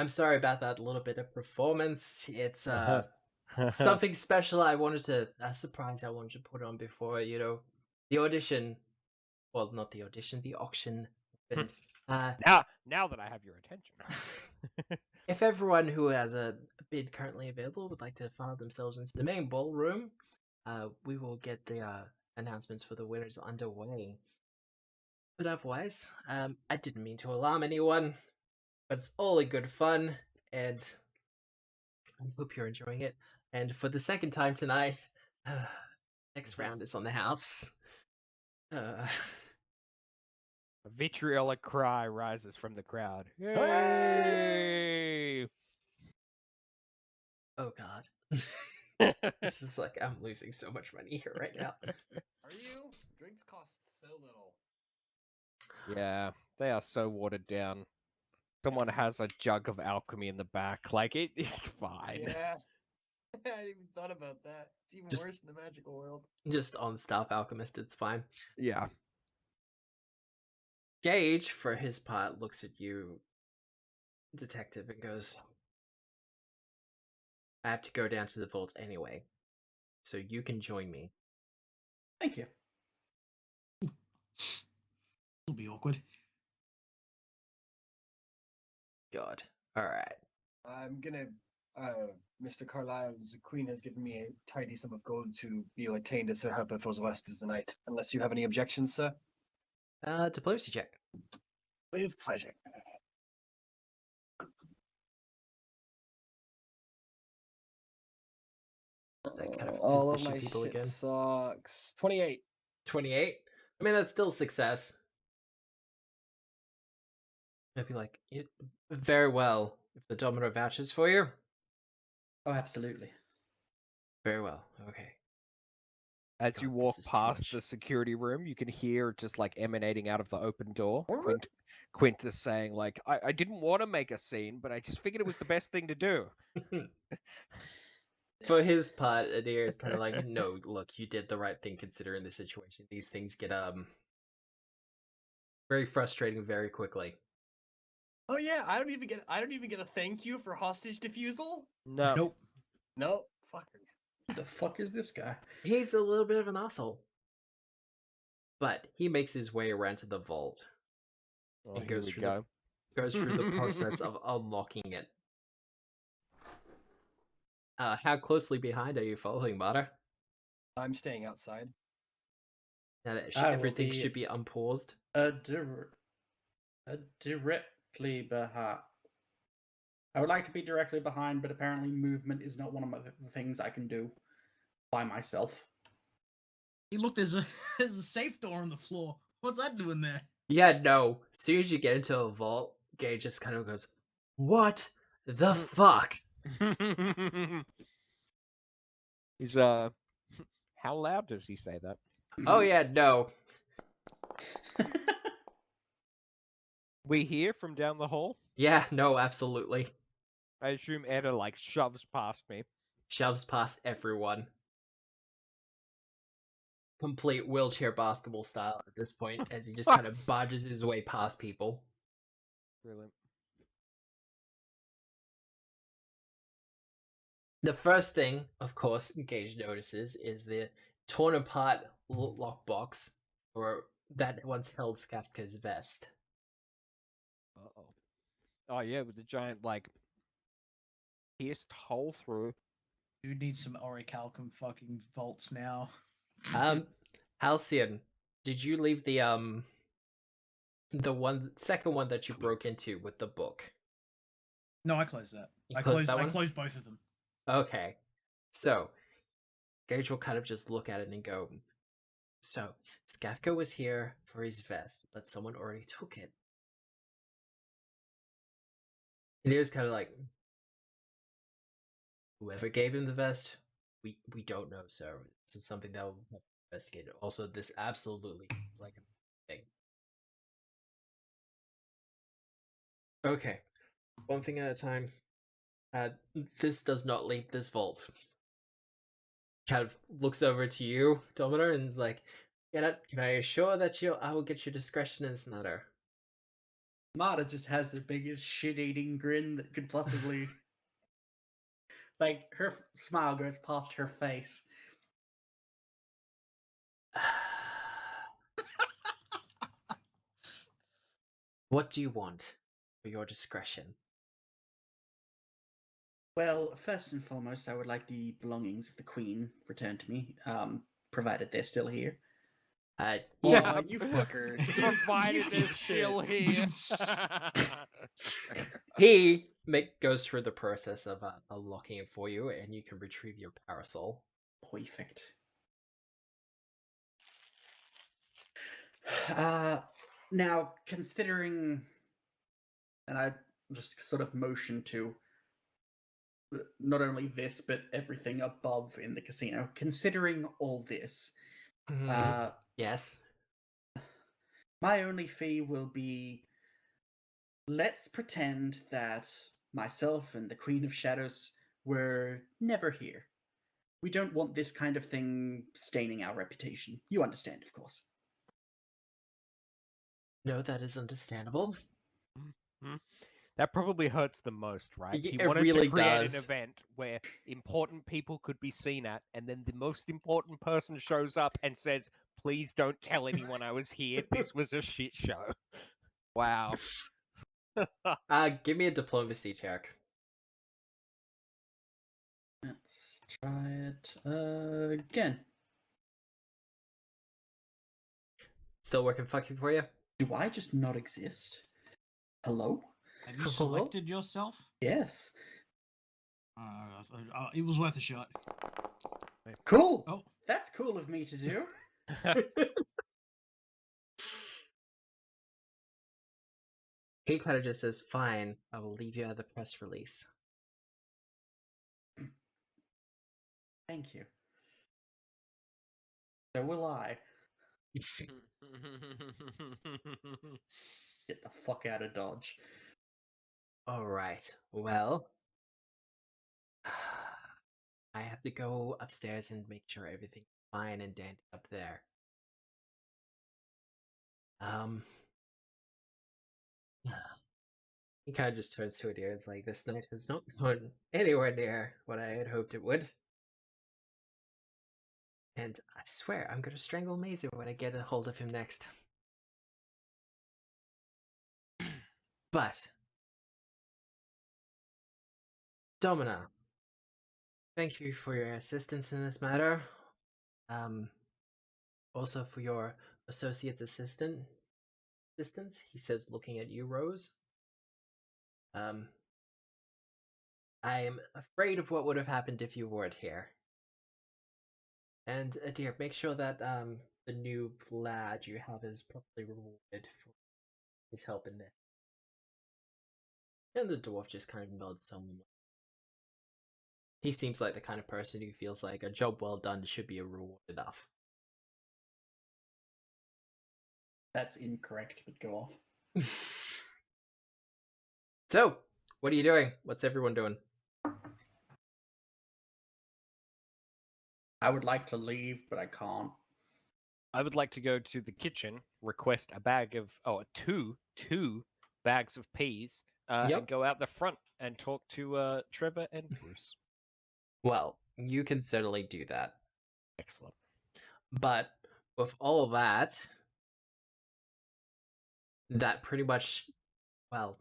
sorry about that little bit of performance. It's something special. I wanted to a surprise. I wanted to put on before the audition. Well, not the audition, the auction. And Now that I have your attention. if everyone who has a bid currently available would like to file themselves into the main ballroom, we will get the announcements for the winners underway. But otherwise, I didn't mean to alarm anyone, but it's all in good fun, and I hope you're enjoying it. And for the second time tonight, next round is on the house. A vitriolic cry rises from the crowd. Hey! Hey! Oh god. This is like, I'm losing so much money here right now. Are you? Drinks cost so little. Yeah, they are so watered down. Someone has a jug of alchemy in the back. Like, it's fine. Yeah. I hadn't even thought about that. It's even Just- worse in the magical world. Just on staff alchemist, it's fine. Yeah. Gage, for his part, looks at you, detective, and goes, "I have to go down to the vault anyway, so you can join me." Thank you. It'll be awkward. God. Alright. I'm gonna, Mr. Carlyle's queen has given me a tidy sum of gold to be attained as her helper for the rest of the night. Unless you have any objections, sir? Diplomacy check. With pleasure. That kind of All of position my people shit again. sucks. 28. 28? I mean, that's still success. I'd be like, very well. If the Domino vouches for you, Oh, absolutely. very well. Okay. As God, you this walk is too past much. the security room, you can hear just like emanating out of the open door. Quintus saying, like, I didn't want to make a scene, but I just figured it was the best thing to do. For his part, Adair is kind of like, no, look, you did the right thing considering the situation. These things get very frustrating very quickly. Oh yeah, I don't even get a thank you for hostage defusal? No. Nope. No. Fucker. Who the fuck is this guy? He's a little bit of an asshole. But he makes his way around to the vault. Oh, and here goes we through go. Goes through the process of unlocking it. How closely behind are you following, Mata? I'm staying outside. Now that I will everything be- should be unpaused. Directly behind. I would like to be directly behind, but apparently movement is not one of the things I can do by myself. Hey, look, there's a there's a safe door on the floor. What's that doing there? Yeah, no. As soon as you get into a vault, Gage just kind of goes, "What the fuck?" He's how loud does he say that? Oh yeah, no. We hear from down the hall. Yeah, no, absolutely. I assume Edda like shoves past me. Shoves past everyone. Complete wheelchair basketball style at this point, as he just kind of barges his way past people. Brilliant. The first thing, of course, Gage notices is the torn apart lockbox, or that once held Skafka's vest. Uh-oh. Oh yeah, with the giant like pierced hole through. Dude needs some orichalcum fucking vaults now. Halcyon, did you leave the second one that you broke into with the book? No, I closed that. You I closed closed. that I one? closed both of them. Okay. So, Gage will kind of just look at it and go, So, Skafka was here for his vest, but someone already took it. And he was kind of like, whoever gave him the vest, we don't know, sir. This is something that will be investigated. Also, this absolutely is like a thing. Okay, one thing at a time. This does not leave this vault. Kind of looks over to you, Domino, and is like, can I assure that I will get your discretion in this matter? Marta just has the biggest shit-eating grin that could possibly... like, her smile goes past her face. What do you want for your discretion? Well, first and foremost, I would like the belongings of the Queen returned to me, provided they're still here. Yeah, you fucker. Provided You they're still here. He goes through the process of unlocking it for you, and you can retrieve your parasol. Perfect. Now, considering, and I just sort of motion to not only this, but everything above in the casino, considering all this, Yes. my only fee will be, let's pretend that myself and the Queen of Shadows were never here. We don't want this kind of thing staining our reputation. You understand, of course. No, that is understandable. That probably hurts the most, right? It He wanted really to create does. an event where important people could be seen at, and then the most important person shows up and says, "Please don't tell anyone I was here. This was a shit show." Wow. Give me a diplomacy check. Let's try it again. Still working fucking for you? Do I just not exist? Hello? Have you selected yourself? Yes. It was worth a shot. Cool. Oh. That's cool of me to do. He kind of just says, fine, I will leave you out of the press release. Thank you. So will I. Get the fuck out of Dodge. Alright, well... I have to go upstairs and make sure everything's fine and dandy up there. He kind of just turns to it here. It's like, this night has not gone anywhere near what I had hoped it would. And I swear, I'm gonna strangle Maisie when I get a hold of him next. But... Domina, thank you for your assistance in this matter. Also for your associate's assistance, he says, looking at you, Rose. I am afraid of what would have happened if you weren't here. And, dear, make sure that, the new lad you have is properly rewarded for his help in this. And the dwarf just kind of nods someone. He seems like the kind of person who feels like a job well done should be a reward enough. That's incorrect, but go off. So, what are you doing? What's everyone doing? I would like to leave, but I can't. I would like to go to the kitchen, request a bag of, two bags of peas, and go out the front and talk to Trevor and Bruce. Well, you can certainly do that. Excellent. But with all of that, that pretty much, well,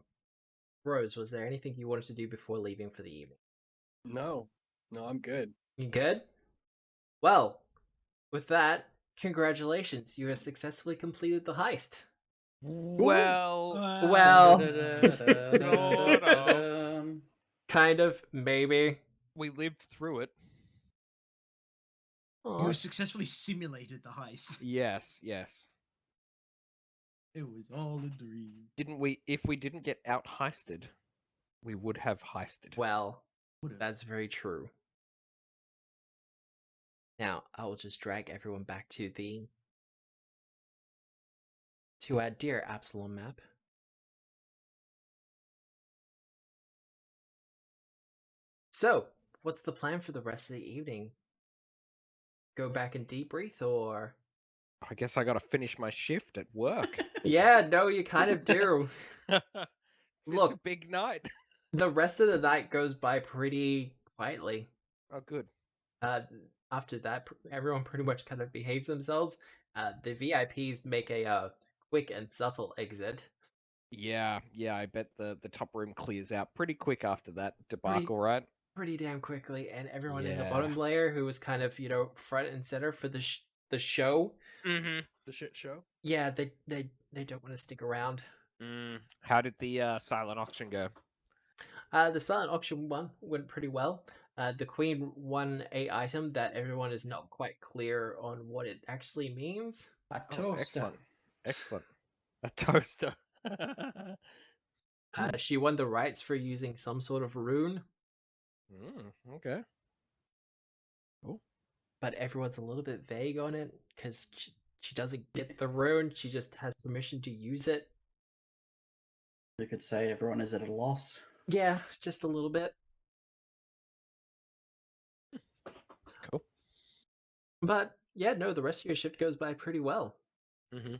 Rose, was there anything you wanted to do before leaving for the evening? No, I'm good. You good? Well, with that, congratulations, you have successfully completed the heist. Well, kind of, maybe. we lived through it. Oh, You successfully simulated the heist. Yes, yes. It was all a dream. Didn't we? If we didn't get out heisted, we would have heisted. well, Would've. that's very true. Now, I will just drag everyone back to Dear Absalom map. So, what's the plan for the rest of the evening? Go back and debrief, or I guess I got to finish my shift at work. yeah, no, you kind of do. It's a Look, big night. the rest of the night goes by pretty quietly. Oh, good. After that, everyone pretty much kind of behaves themselves. The VIPs make a quick and subtle exit. Yeah, I bet the top room clears out pretty quick after that debacle, right? Pretty damn quickly, and everyone in the Yeah. bottom layer who was kind of front and center for the show. Mm-hmm. The shit show. Yeah, they don't want to stick around. How did the silent auction go? The silent auction one went pretty well. The queen won a item that everyone is not quite clear on what it actually means. A toaster. Excellent. A toaster. She won the rights for using some sort of rune, Okay. but everyone's a little bit vague on it because she doesn't get the rune. She just has permission to use it. You could say everyone is at a loss. Yeah, just a little bit. Cool. But yeah, no, the rest of your shift goes by pretty well. Mm-hmm.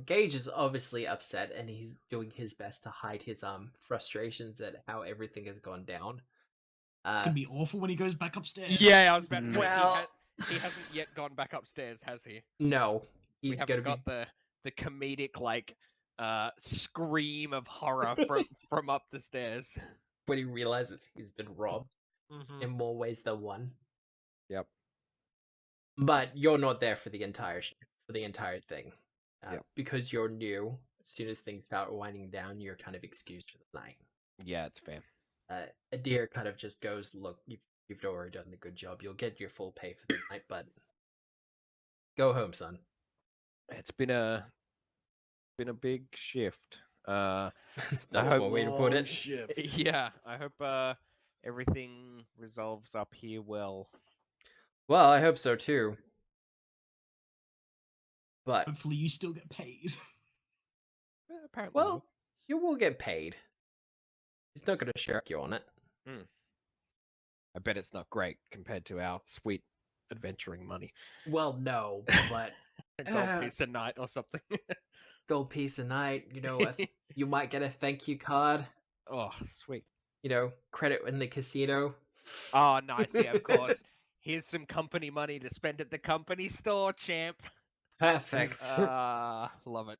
Gage is obviously upset, and he's doing his best to hide his frustrations at how everything has gone down. It's gonna be awful when he goes back upstairs. Yeah, I was about to say, Well- he hasn't yet gone back upstairs, has he? No, We he's haven't gonna got the comedic scream of horror from up the stairs. when he realizes he's been robbed in more ways than one. Yep. But you're not there for the entire thing, Yep. because you're new. As soon as things start winding down, you're kind of excused for the night. Yeah, it's fair. Adir kind of just goes, "Look, you've already done a good job. You'll get your full pay for the night, but go home, son." It's been a big shift. That's hope- one way to put Long it. Shift. Yeah, I hope everything resolves up here well. Well, I hope so too. But Hopefully, you still get paid. Apparently, well, you will get paid. He's not going to shirk you on it. I bet it's not great compared to our sweet adventuring money. Well, no, but A gold piece a night or something. gold piece a night. You might get a thank you card. Oh, sweet. Credit in the casino. Oh, nice. Yeah, of course. Here's some company money to spend at the company store, champ. Perfect. Love it.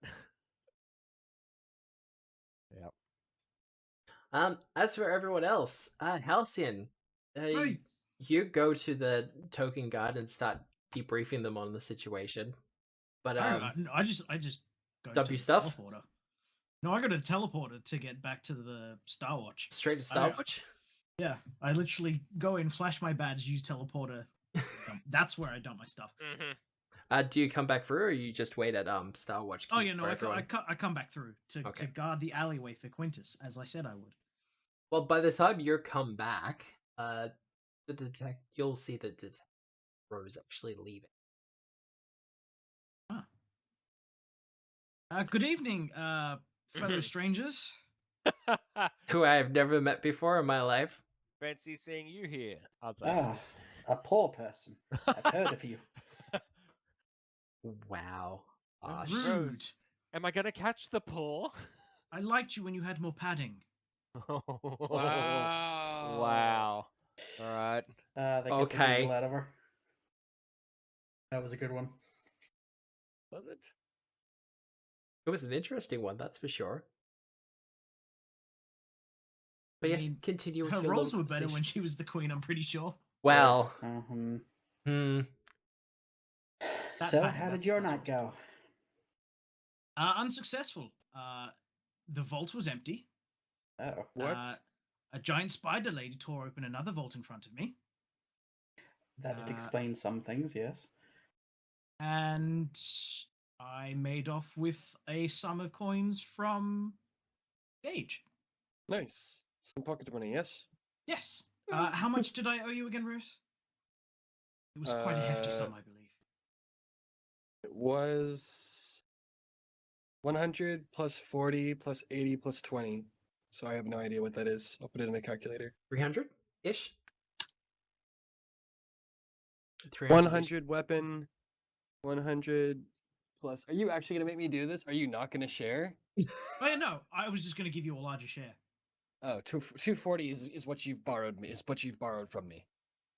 Yep. As for everyone else, Halcyon, Right. you go to the token guard and start debriefing them on the situation. But I just go dump to your the stuff? teleporter. No, I got a teleporter to get back to the Star Watch. straight to Starwatch. Yeah, I literally go in, flash my badge, use teleporter. That's where I dump my stuff. Do you come back through, or you just wait at Starwatch? Oh, yeah, no, for I everyone? come back through to Okay. guard the alleyway for Quintus, as I said I would. Well, by the time you come back, you'll see the detective is actually leaving. Good evening, fellow strangers. Who I have never met before in my life. Fancy seeing you here. Ah, a poor person. I've heard of you. Wow. Rude. Am I gonna catch the paw? I liked you when you had more padding. Wow. Wow. All right. That gets Okay. a giggle out of her. That was a good one. Was it? It was an interesting one, that's for sure. But I yes, mean, continue with Her your roles little were better when conversation. she was the queen, I'm pretty sure. Well, Mhm. hmm. So, padding, how did that's your what night go? Unsuccessful. The vault was empty. Oh, What? A giant spider lady tore open another vault in front of me. That explains some things, yes. And I made off with a sum of coins from Gage. Nice. Some pocket money, yes? Yes. How much did I owe you again, Bruce? It was quite a hefty sum, I believe. It was 100 plus 40 plus 80 plus 20. So I have no idea what that is. I'll put it in a calculator. 300-ish? 100 weapon, 100 plus. Are you actually going to make me do this? Are you not going to share? Oh yeah, no, I was just going to give you a larger share. Oh, 240 is what you've borrowed me. Is what you've borrowed from me.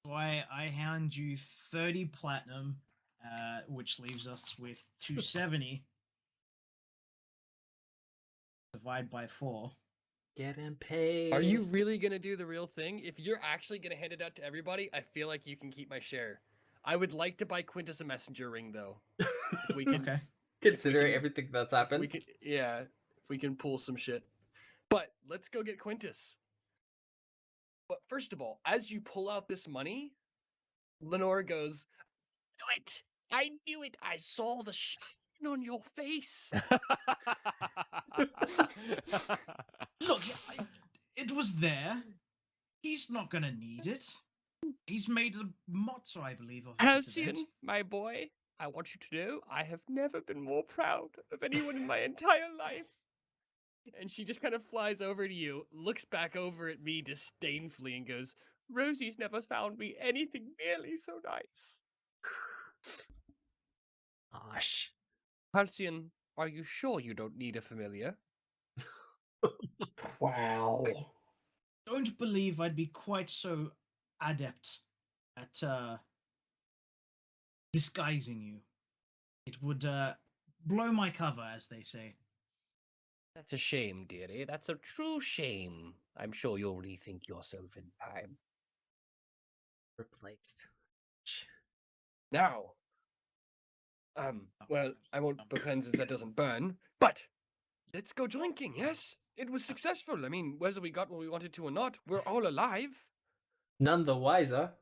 So I hand you 30 platinum, which leaves us with 270. Divide by 4. Getting paid. Are you really going to do the real thing? If you're actually going to hand it out to everybody, I feel like you can keep my share. I would like to buy Quintus a messenger ring, though. If we can, Okay. Considering everything that's happened? we can, yeah, if we can pull some shit. But let's go get Quintus. But first of all, as you pull out this money, Lenore goes, "Knew it! I knew it! I saw the shine on your face." Look, it was there. He's not going to need it. He's made a motto, I believe, of this event. Halcyon, my boy, I want you to know I have never been more proud of anyone in my entire life. And she just kind of flies over to you, looks back over at me disdainfully, and goes, "Rosie's never found me anything nearly so nice." Gosh. Halcyon, are you sure you don't need a familiar? Wow. Don't believe I'd be quite so adept at disguising you. It would blow my cover, as they say. That's a shame, dearie. That's a true shame. I'm sure you'll rethink yourself in time. Replaced. Now, well, I won't pretend that doesn't burn, but let's go drinking, yes? It was successful. I mean, whether we got what we wanted to or not, we're all alive. None the wiser.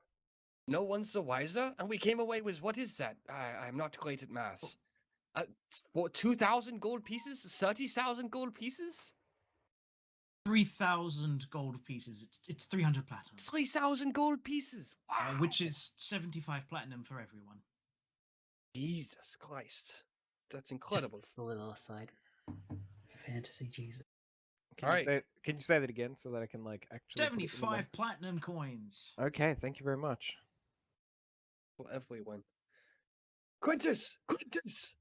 No one's the wiser, and we came away with, what is that? I'm not great at maths. 2,000 gold pieces? 30,000 gold pieces? 3,000 gold pieces. It's 300 platinum. 3,000 gold pieces. Wow. Which is 75 platinum for everyone. Jesus Christ. That's incredible. Just a little aside. Fantasy Jesus. Can you say that again so that I can like actually? 75 platinum coins. Okay, thank you very much. For everyone. Quintus! Quintus!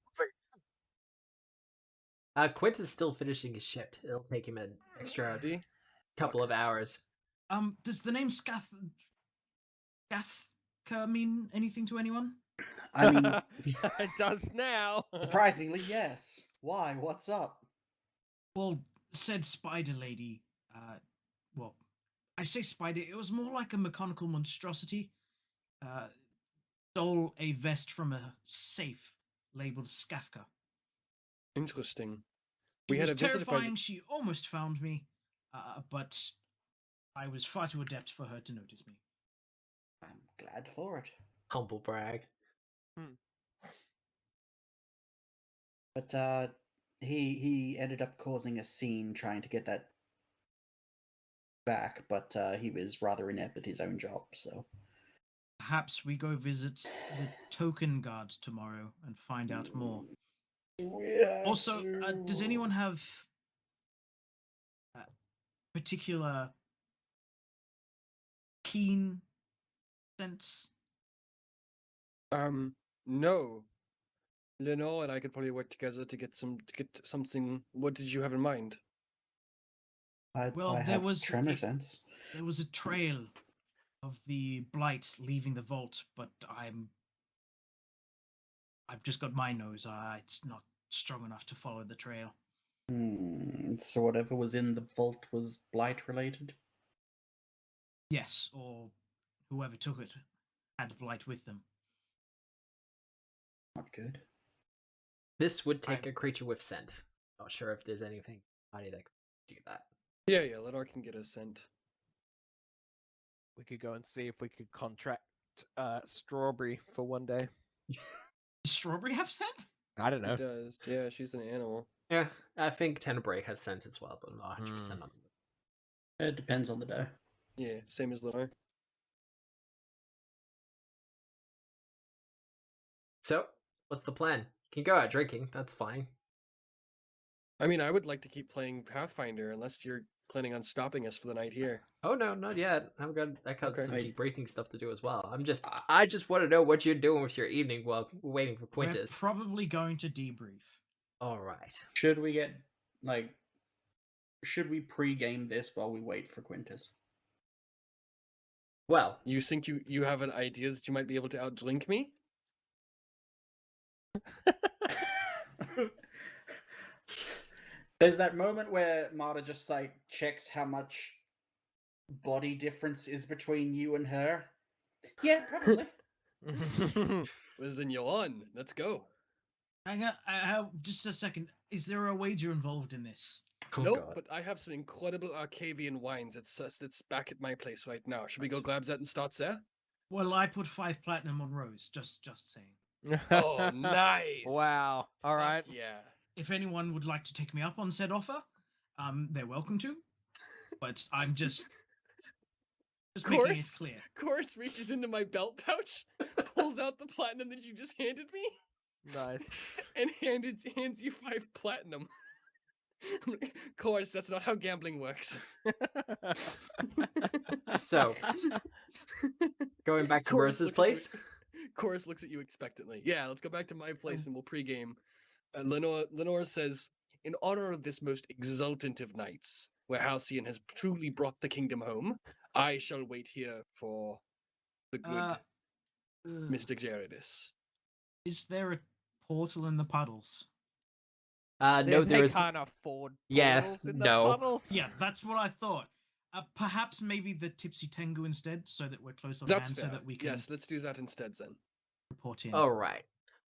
Quint is still finishing his shift. It'll take him an extra couple of hours. Does the name Scathka mean anything to anyone? I mean, It does now. surprisingly, yes. Why? What's up? Well, said spider lady, well, I say spider, it was more like a mechanical monstrosity. Stole a vest from a safe labeled Skafka. Interesting. She We had was a visit terrifying, she almost found me, but I was far too adept for her to notice me. I'm glad for it. Humble brag. But he ended up causing a scene trying to get that back, but he was rather inept at his own job, so Perhaps we go visit the token guard tomorrow and find out more. Also, does anyone have particular keen sense? No. Lenore and I could probably work together to get something. What did you have in mind? I There have was tremor sense. There was a trail of the blight leaving the vault, but I've just got my nose. It's not strong enough to follow the trail. So whatever was in the vault was blight related? Yes, or whoever took it had blight with them. Not good. This would take a creature with scent. Not sure if there's anything that could do that. Yeah, Lenore can get a scent. We could go and see if we could contract Strawberry for one day. Does Strawberry have scent? I don't know. It does. Yeah, she's an animal. Yeah, I think Tenebrae has scent as well, but I'm not 100% on it. It depends on the day. Yeah, same as Lenore. So, what's the plan? Can go out drinking, that's fine. I mean, I would like to keep playing Pathfinder unless you're planning on stopping us for the night here. Oh no, not yet. I got Okay. some debriefing stuff to do as well. I just want to know what you're doing with your evening while waiting for We're Quintus. probably going to debrief. All right. Should we pre-game this while we wait for Quintus? Well, You think you have an idea that you might be able to outdrink me? There's that moment where Marta just checks how much body difference is between you and her. Yeah, probably. Was then you're on. Let's go. Hang on, just a second. Is there a wager involved in this? oh nope, God. but I have some incredible Arcavian wines that's back at my place right now. Should we go grab that and start there? Well, I put 5 platinum on Rose. Just saying. Oh, nice! Wow. All Fuck right. yeah. If anyone would like to take me up on said offer, they're welcome to. But I'm just making it Course. clear. Chorus reaches into my belt pouch, pulls out the platinum that you just handed me, Nice. and hands you 5 platinum. Chorus, that's not how gambling works. So, going back to Chorus Rose's looks at place? Chorus looks at you expectantly. Yeah, let's go back to my place and we'll pregame. Lenore says, in honor of this most exultant of nights, where Halcyon has truly brought the kingdom home, I shall wait here for the good Mr. Gerardus. Is there a portal in the puddles? No, there they is. can't afford Yeah, portals in the no. puddles. Yeah, that's what I thought. Perhaps maybe the Tipsy Tengu instead, so that we're close on That's hand, fair. so that we can Yes, let's do that instead then. report in. All right.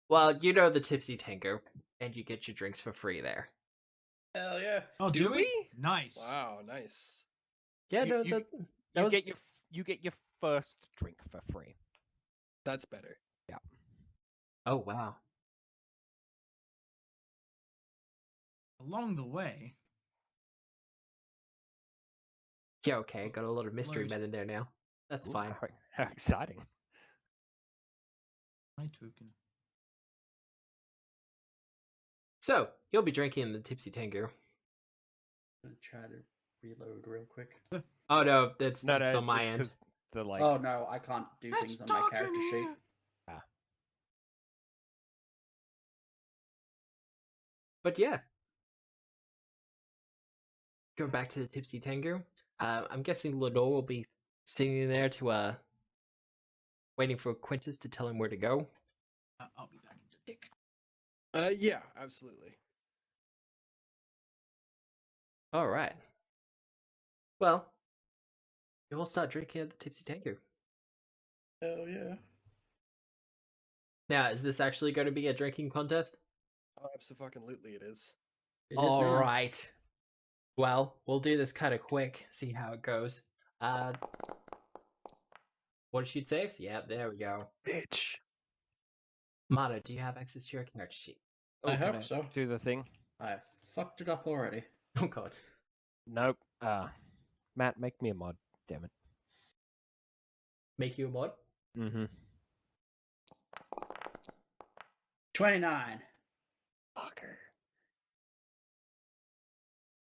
Well, you know the Tipsy Tango, and you get your drinks for free there. Hell yeah. Oh, Do do we? Nice. Wow, nice. Yeah, no, You that was. You get your first drink for free. That's better. Oh wow. Along the way, Yeah, okay. Got a lot of mystery Loads. men in there now. That's Ooh, fine. How exciting. my token. So you'll be drinking the Tipsy Tango. I'm gonna try to reload real quick. Oh no, that's No, on my it's end. 'cause the like. Oh no, I can't do things on my character sheet. But yeah, go back to the Tipsy Tango. I'm guessing Lenore will be sitting there to waiting for Quintus to tell him where to go. I'll be back in a tick. Yeah, absolutely. All right. Well, you all start drinking at the Tipsy Tango. Hell yeah. Now, is this actually going to be a drinking contest? Oh, absolutely it is. It is All now. right. Well, we'll do this kind of quick. See how it goes. What did she say? Yeah, there we go. Bitch. Mata, do you have access to your character sheet? I can hope so. Do the thing. I fucked it up already. Oh god. Nope. Matt, make me a mod. Damn it. Make you a mod? Mm-hmm. 29. Fucker.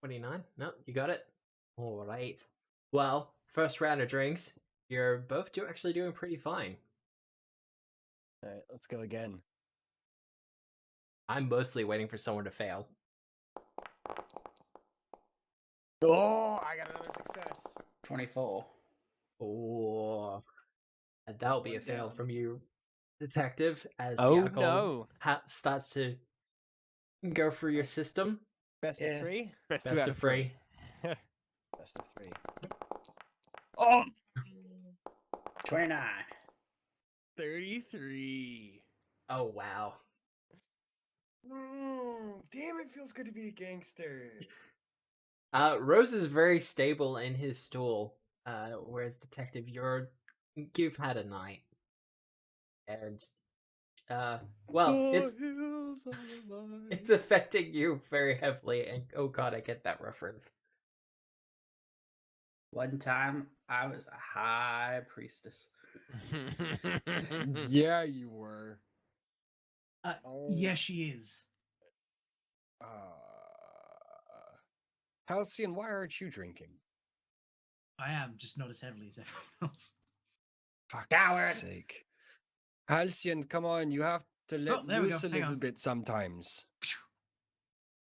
29? No, you got it? Alright. Well, first round of drinks. You're both actually doing pretty fine. Alright, let's go again. I'm mostly waiting for someone to fail. Oh, I got another success. 24. Oh, and that'll be a One fail down. from you, detective, as Oh the alcohol no. starts to go through your system. Best Yeah. of 3? Best two Best out of three. Best of 3. Oh! 29. 33. Oh wow. Damn, it feels good to be a gangster. Rose is very stable in his stool, whereas detective, you've had a night. and well, it's affecting you very heavily. And oh god, I get that reference. One time, I was a high priestess. Yeah, you were. Oh. Yes, she is. Halcyon, why aren't you drinking? I am, just not as heavily as everyone else. Fuck's Coward. sake. Halcyon, come on, you have to let there we go, loose a hang little on. bit sometimes.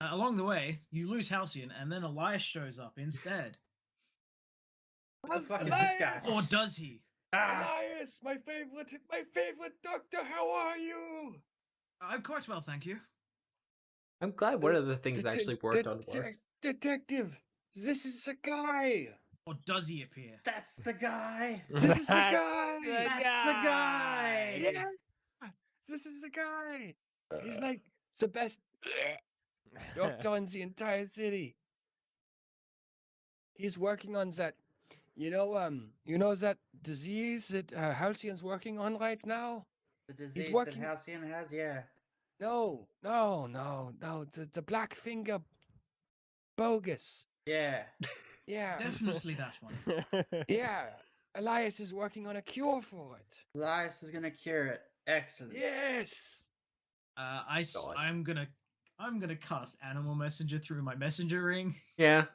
Along the way, you lose Halcyon, and then Elias shows up instead. What the fuck is this guy? Or does he? Elias, my favorite doctor, how are you? I'm quite well, thank you. I'm glad one of the things that actually worked on worked. Detective, this is the guy. Or does he appear? That's the guy. This is the guy. That's the guy. Yeah, this is the guy. He's like the best doctor in the entire city. He's working on that. You know that disease that Halcyon's working on right now? The disease working- that Halcyon has, yeah. No. The black finger bogus. Yeah. Yeah. Definitely that one. Yeah. Elias is working on a cure for it. Elias is gonna cure it. Excellent. Yes. God. I'm gonna cast Animal Messenger through my messenger ring. Yeah.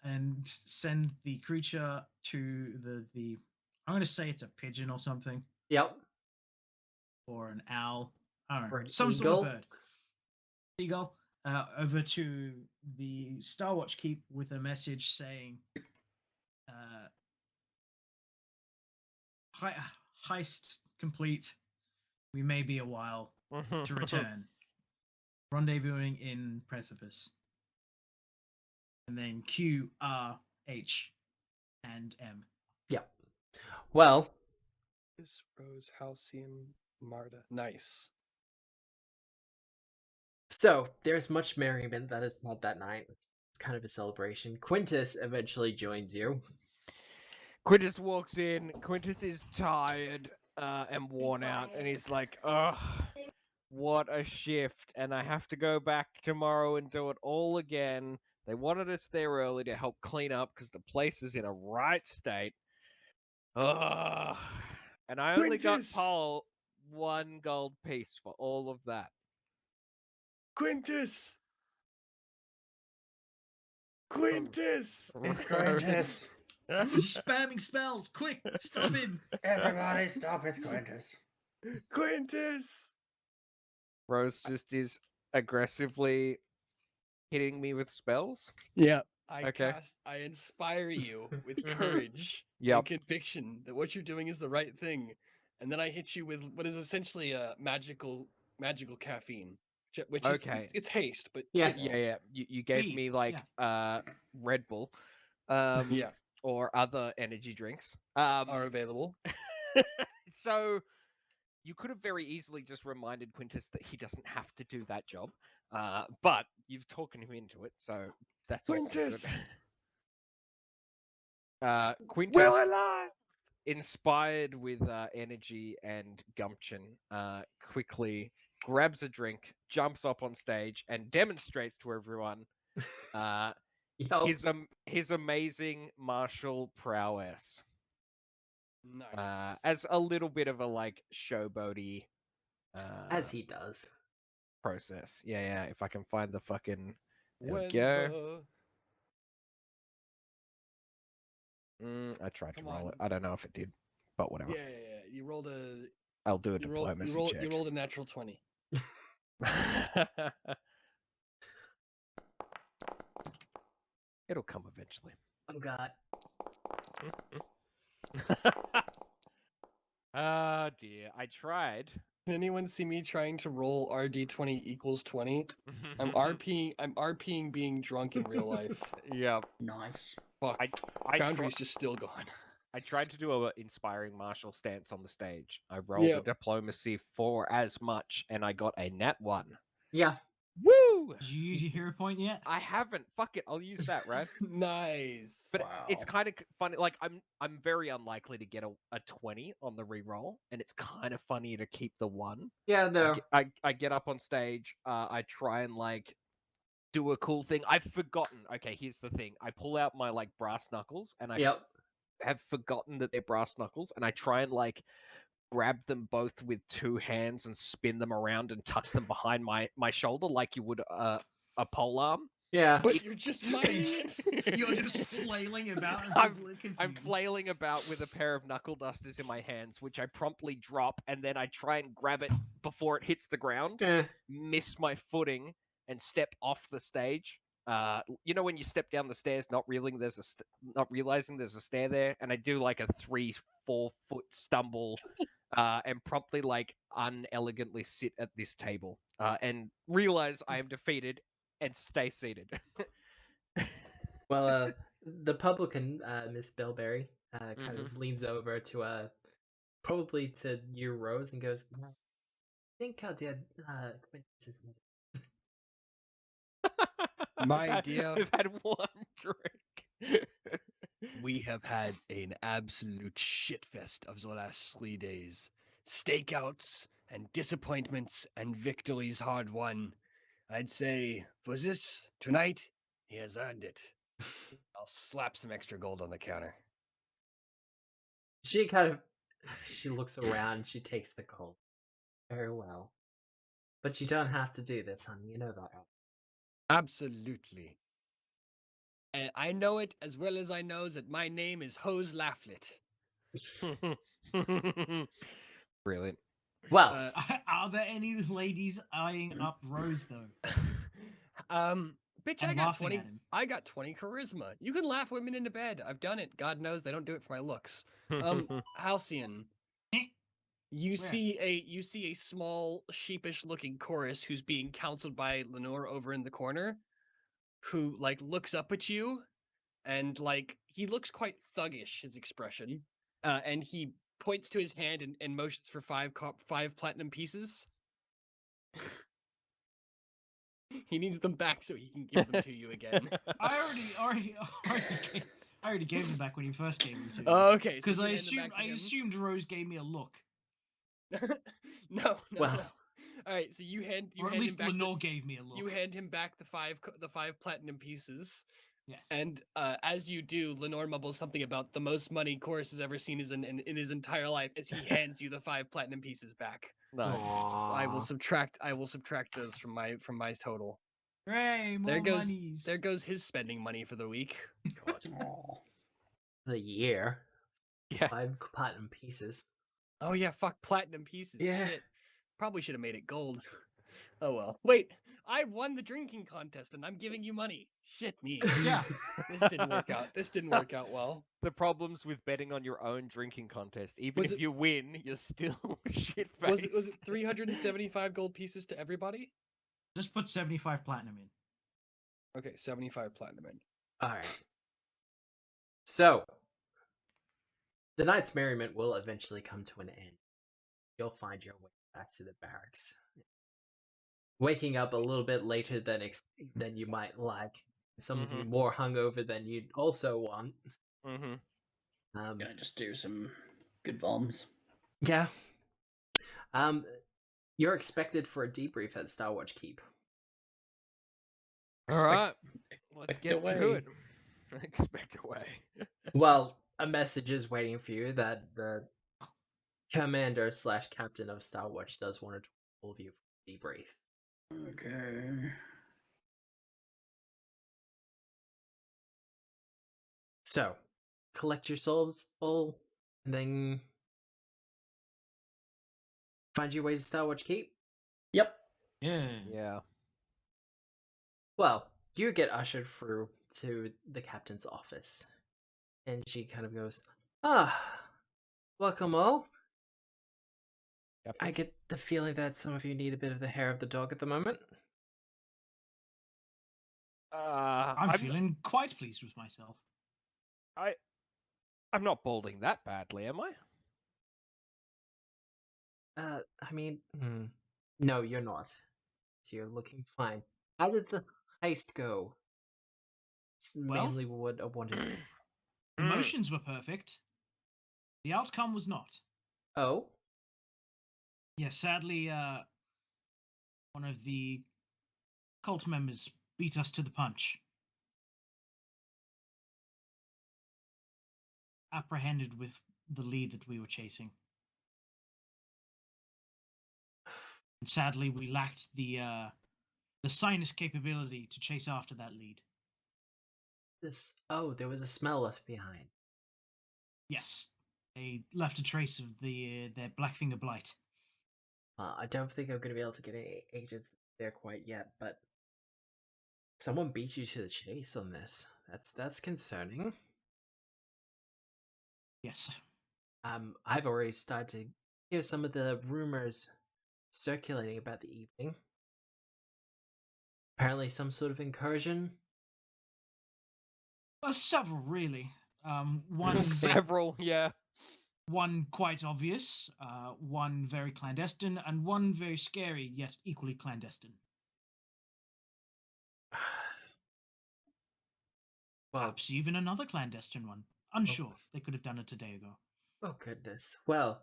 And send the creature to the I'm gonna say it's a pigeon or something, Yep. or an owl. I don't know, Or an some sort eagle? of bird. Seagull. Over to the Starwatch Keep with a message saying, heist complete. We may be a while to return. Rendezvousing in Precipice. And then Q, R, H, and M. Yep. Well, This Rose, Halcyon, Marta. Nice. so there's much merriment that is had that night. It's kind of a celebration. Quintus eventually joins you. Quintus walks in. Quintus is tired and worn out, and he's like, ugh, what a shift. And I have to go back tomorrow and do it all again. They wanted us there early to help clean up because the place is in a right state. Ugh. And I only got Quintus! Paul 1 gold piece for all of that. Quintus! Quintus! It's Quintus. He's spamming spells! Quick! Stop him! Everybody stop, it's Quintus. Quintus! Rose just is aggressively hitting me with spells. Yeah. Okay. I inspire you with courage Yep. and conviction that what you're doing is the right thing. And then I hit you with what is essentially a magical caffeine. Which is Okay. it's haste, but Yeah. Yeah. You gave Speed, me like Red Bull, yeah, or other energy drinks. are available. So you could have very easily just reminded Quintus that he doesn't have to do that job, but you've talked him into it, so that's also Quintus! good. Quintus, We're alive! inspired with energy and gumption, quickly grabs a drink, jumps up on stage, and demonstrates to everyone Yo. his amazing martial prowess. Nice. As a little bit of a like showboaty As he does. process. Yeah. If I can find the fucking there we When go. I tried to Come roll on. it. I don't know if it did, but whatever. Yeah. You rolled a I'll do a you rolled, diplomacy you rolled, check. you rolled a natural 20. It'll come eventually. Oh god. Oh dear. I tried. Can anyone see me trying to roll RD20 equals 20? I'm RPing being drunk in real life. Yeah. Nice. Fuck. I Foundry's just still gone. I tried to do a inspiring martial stance on the stage. I rolled a diplomacy for as much, and I got a nat 1. Yeah. Woo! Did you use your hero point yet? I haven't. Fuck it. I'll use that, right? Nice. But Wow. it's kind of funny. Like I'm very unlikely to get a 20 on the reroll, and it's kind of funny to keep the 1. Yeah, no. I get up on stage. I try and like do a cool thing. I've forgotten. Okay, here's the thing. I pull out my like brass knuckles, and I Yep. have forgotten that they're brass knuckles, and I try and like grab them both with 2 hands and spin them around and tuck them behind my shoulder like you would a pole arm. Yeah. But you're just mining it. You're just flailing about and I'm- people are confused. I'm flailing about with a pair of knuckle dusters in my hands, which I promptly drop, and then I try and grab it before it hits the ground, Eh. miss my footing, and step off the stage. You know when you step down the stairs, not realizing there's a stair there, and I do like a 3-4 foot stumble, and promptly like unelegantly sit at this table, and realize I am defeated and stay seated. Well, the publican, Miss Bellberry, kind Mhm. of leans over to probably to you, Rose, and goes, "I think our dear acquaintance is." My dear- We've had 1 drink. We have had an absolute shitfest of the last 3 days. Stakeouts and disappointments and victories hard won. I'd say for this tonight, he has earned it. I'll slap some extra gold on the counter. She kind of she looks around. She takes the cold. Very well, but you don't have to do this, honey. You know that. Right? Absolutely. And I know it as well as I know that my name is Hose Laughlett. Brilliant. Well, Are there any ladies eyeing up Rose though? Bitch, And I got laughing 20. at him. I got 20 charisma. You can laugh women into bed. I've done it. God knows they don't do it for my looks. Halcyon, Eh, you Where? see a small sheepish looking chorus who's being counseled by Lenore over in the corner, who like looks up at you, and like he looks quite thuggish, his expression, and he points to his hand and motions for 5 platinum pieces. He needs them back so he can give them to you again. I already gave them back when you first gave them to me. Oh, okay. Because you I hand them assumed back to him? assumed Rose gave me a look, No. Well. No. All right. So you hand or at him least back Lenore gave me a look. you hand him back the 5 platinum pieces, Yes. and as you do, Lenore mumbles something about the most money Chorus has ever seen in his entire life as he hands you the 5 platinum pieces back. Nice. I will Aw. subtract those from my total. Hooray, more monies. There goes his spending money for the week. God. Aw. The year. Yeah. 5 platinum pieces. Oh yeah, fuck platinum pieces. Yeah. Shit. Probably should have made it gold. Oh well. Wait, I won the drinking contest and I'm giving you money. Shit me. Yeah. This didn't work out. This didn't work out well. The problems with betting on your own drinking contest. Even Was if it- you win, you're still shit Was it 375 gold pieces to everybody? Just put 75 platinum in. Okay, 75 platinum in. Alright. So, the night's merriment will eventually come to an end. You'll find your way back to the barracks. Waking up a little bit later than you might like. Some of you more hungover than you'd also want. Mm-hmm. I'm gonna just do some good voms. Yeah. You're expected for a debrief at Starwatch Keep. All right. Let's expect get away. to it. Expect away. Well, a message is waiting for you that the commander/captain of Starwatch does want to talk to all of you for a debrief. Okay. So, collect your souls all, and then find your way to Starwatch Keep. Yep. Yeah. Yeah. Well, you get ushered through to the captain's office, and she kind of goes, welcome all. Captain? I get the feeling that some of you need a bit of the hair of the dog at the moment. I'm feeling quite pleased with myself. I'm not balding that badly, am I? I mean, no, you're not. So you're looking fine. How did the heist go? It's Well- mainly what I wanted. The motions were perfect. The outcome was not. Oh, Yes, sadly, one of the cult members beat us to the punch. Apprehended with the lead that we were chasing. And sadly, we lacked the sinus capability to chase after that lead. this. Oh, there was a smell left behind. Yes, they left a trace of their Blackfinger blight. I don't think I'm going to be able to get any agents there quite yet, but someone beat you to the chase on this. That's concerning. Yes. I've already started to hear some of the rumors circulating about the evening. Apparently, some sort of incursion. Several, really. One Several, yeah. one quite obvious, one very clandestine, and one very scary yet equally clandestine. Well, Perhaps even another clandestine one. Unsure. They could have done it a day ago. oh goodness. Well,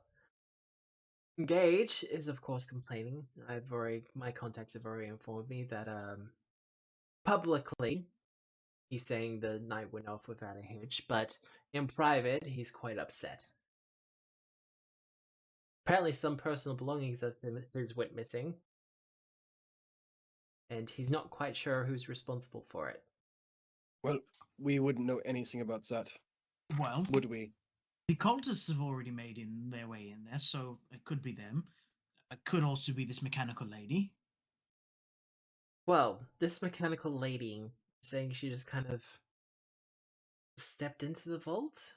Gage is of course complaining. My contacts have already informed me that publicly he's saying the night went off without a hitch, but in private he's quite upset. Apparently some personal belongings of his went missing, and he's not quite sure who's responsible for it. Well, we wouldn't know anything about that, Well, would we? the cultists have already made in their way in there, so it could be them. It could also be this mechanical lady. Well, this mechanical lady saying she just kind of stepped into the vault?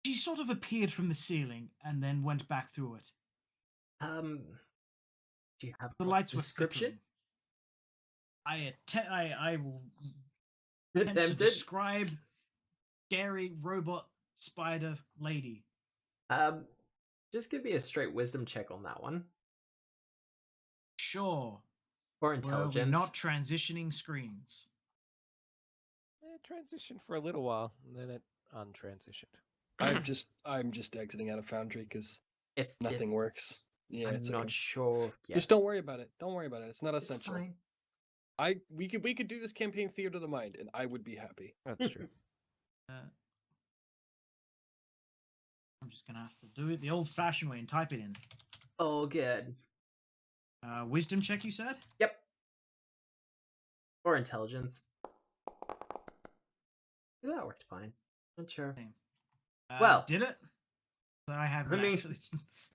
She sort of appeared from the ceiling and then went back through it. Do you have The a lights were description? flickering. I will attempt to Attempted? describe scary robot spider lady. Just give me a straight wisdom check on that one. Sure. Or Were we intelligence. not transitioning screens? It transitioned for a little while, and then it untransitioned. I'm just exiting out of Foundry because It's nothing works. Yeah, I'm it's not okay. sure yet. Just don't worry about it. Don't worry about it. It's not It's essential. fine. We could do this campaign Theater of the Mind, and I would be happy. That's true. I'm just gonna have to do it the old-fashioned way and type it in. Oh, good. Wisdom check, you said? Yep. Or intelligence. Yeah, that worked fine. Not sure. Same. Well- did it? So I have I mean- actually.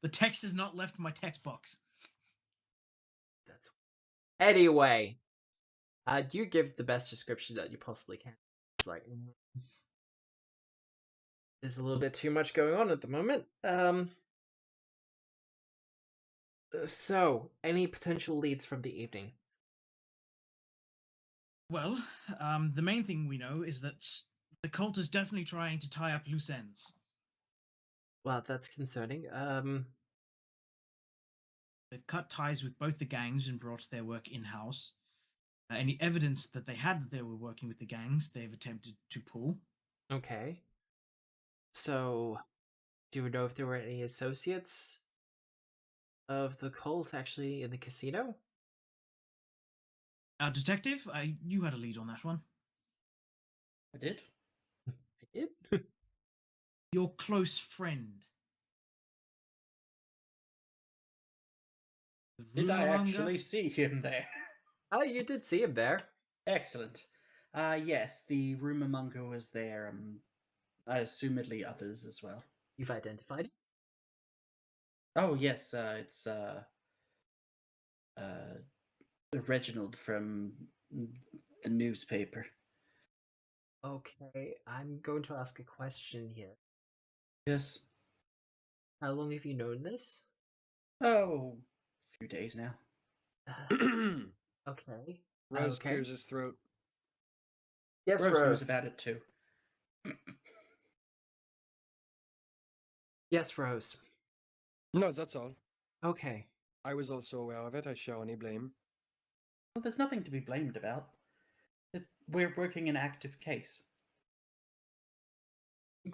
The text has not left my text box. That's anyway. You give the best description that you possibly can. It's like there's a little bit too much going on at the moment. So, any potential leads from the evening? Well, the main thing we know is that the cult is definitely trying to tie up loose ends. Well, that's concerning. They've cut ties with both the gangs and brought their work in-house. Any evidence that they had that they were working with the gangs, they've attempted to pull. Okay. So, do you know if there were any associates of the cult actually in the casino? Detective, you had a lead on that one. I did. I did. Your close friend. The Did I rumormonger? actually see him there? Oh, you did see him there. Excellent. Yes, the rumor monger was there. Assumedly others as well. You've identified him? Oh yes, it's Reginald from the newspaper. Okay, I'm going to ask a question here. Yes. How long have you known this? Oh, a few days now. Okay. Rose Okay. clears his throat. Yes, Rose knows Rose. about it too. Yes, Rose. No, that's all. Okay. I was also aware of it. I show any blame. Well, there's nothing to be blamed about. We're working an active case.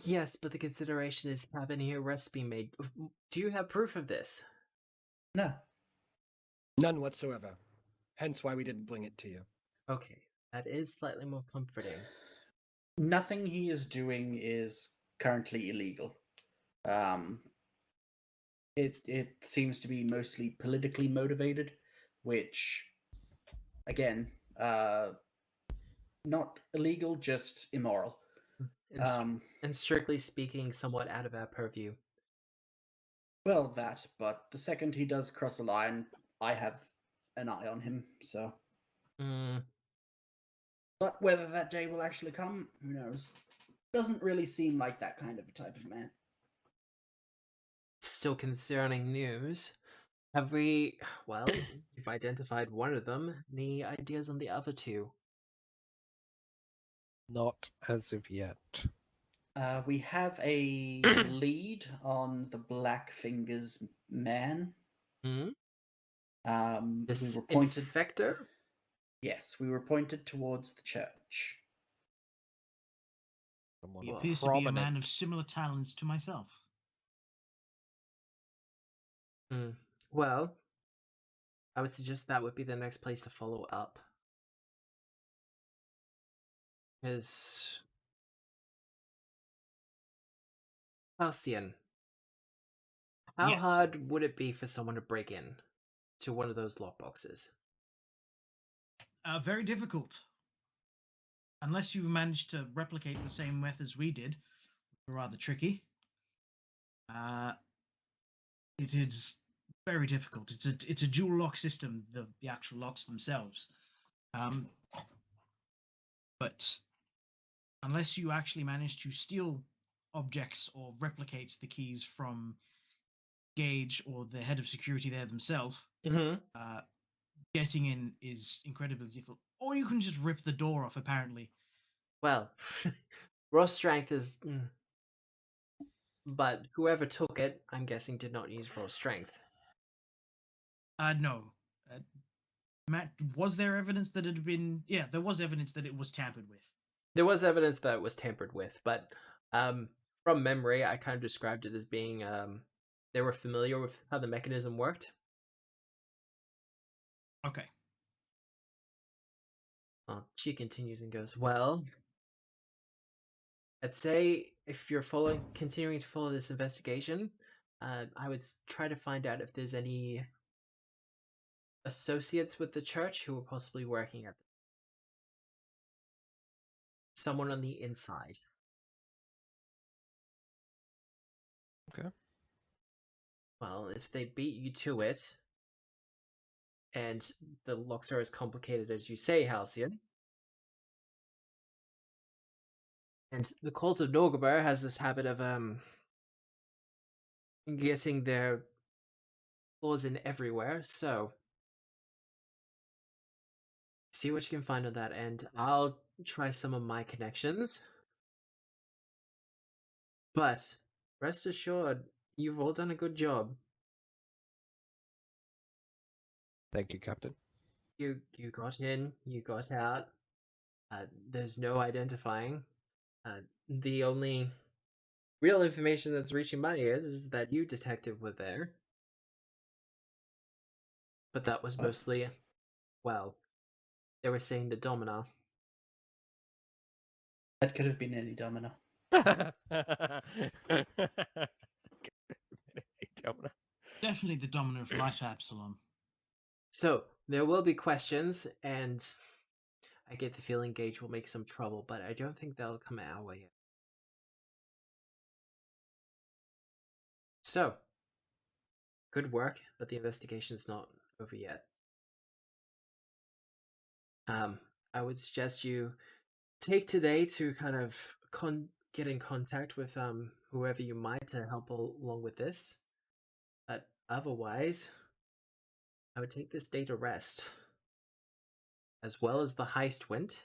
Yes, but the consideration is have any arrests been made. Do you have proof of this? No. None whatsoever. Hence why we didn't bring it to you. Okay, that is slightly more comforting. Nothing he is doing is currently illegal. It seems to be mostly politically motivated, which, again, not illegal, just immoral. And strictly speaking, somewhat out of our purview. Well, that, but the second he does cross a line, I have an eye on him, so. Mm, But whether that day will actually come, who knows? Doesn't really seem like that kind of a type of man. still concerning news. Have we... Well, you've identified one of them. Any ideas on the other two? Not as of yet. We have a lead on the Black Fingers man. Hmm? We This were pointed. infector? Yes, we were pointed towards the church. Someone He Well, appears to be a prominent. man of similar talents to myself. Hmm. Well, I would suggest that would be the next place to follow up. Because... Halcyon. How Yes. hard would it be for someone to break in to one of those lockboxes? Very difficult. Unless you've managed to replicate the same methods we did, rather tricky. It is very difficult. It's a dual lock system, the actual locks themselves. But unless you actually manage to steal objects or replicate the keys from Gage or the head of security there themselves, Mm-hmm. getting in is incredibly difficult. Or you can just rip the door off, apparently. Well, raw strength is... But whoever took it, I'm guessing, did not use raw strength. No. Matt, was there evidence that it had been... Yeah, there was evidence that it was tampered with. There was evidence that it was tampered with, but from memory, I kind of described it as being they were familiar with how the mechanism worked. Okay. She continues and goes, well, I'd say if you're continuing to follow this investigation, I would try to find out if there's any associates with the church who are possibly working at someone on the inside. Okay. Well, if they beat you to it, and the locks are as complicated as you say, Halcyon, and the cult of Nogaber has this habit of getting their claws in everywhere, so see what you can find on that end. I'll try some of my connections. But rest assured, you've all done a good job. Thank you, Captain. You got in, you got out. There's no identifying. The only real information that's reaching my ears is that you, detective, were there. But that was mostly, well, they were saying the domino. That could have been any domino. Definitely the domino of light, Absalom. So, there will be questions, and I get the feeling Gage will make some trouble, but I don't think they'll come our way yet. So, good work, but the investigation's not over yet. I would suggest you take today to kind of get in contact with whoever you might to help along with this. But otherwise, I would take this day to rest. As well as the heist went.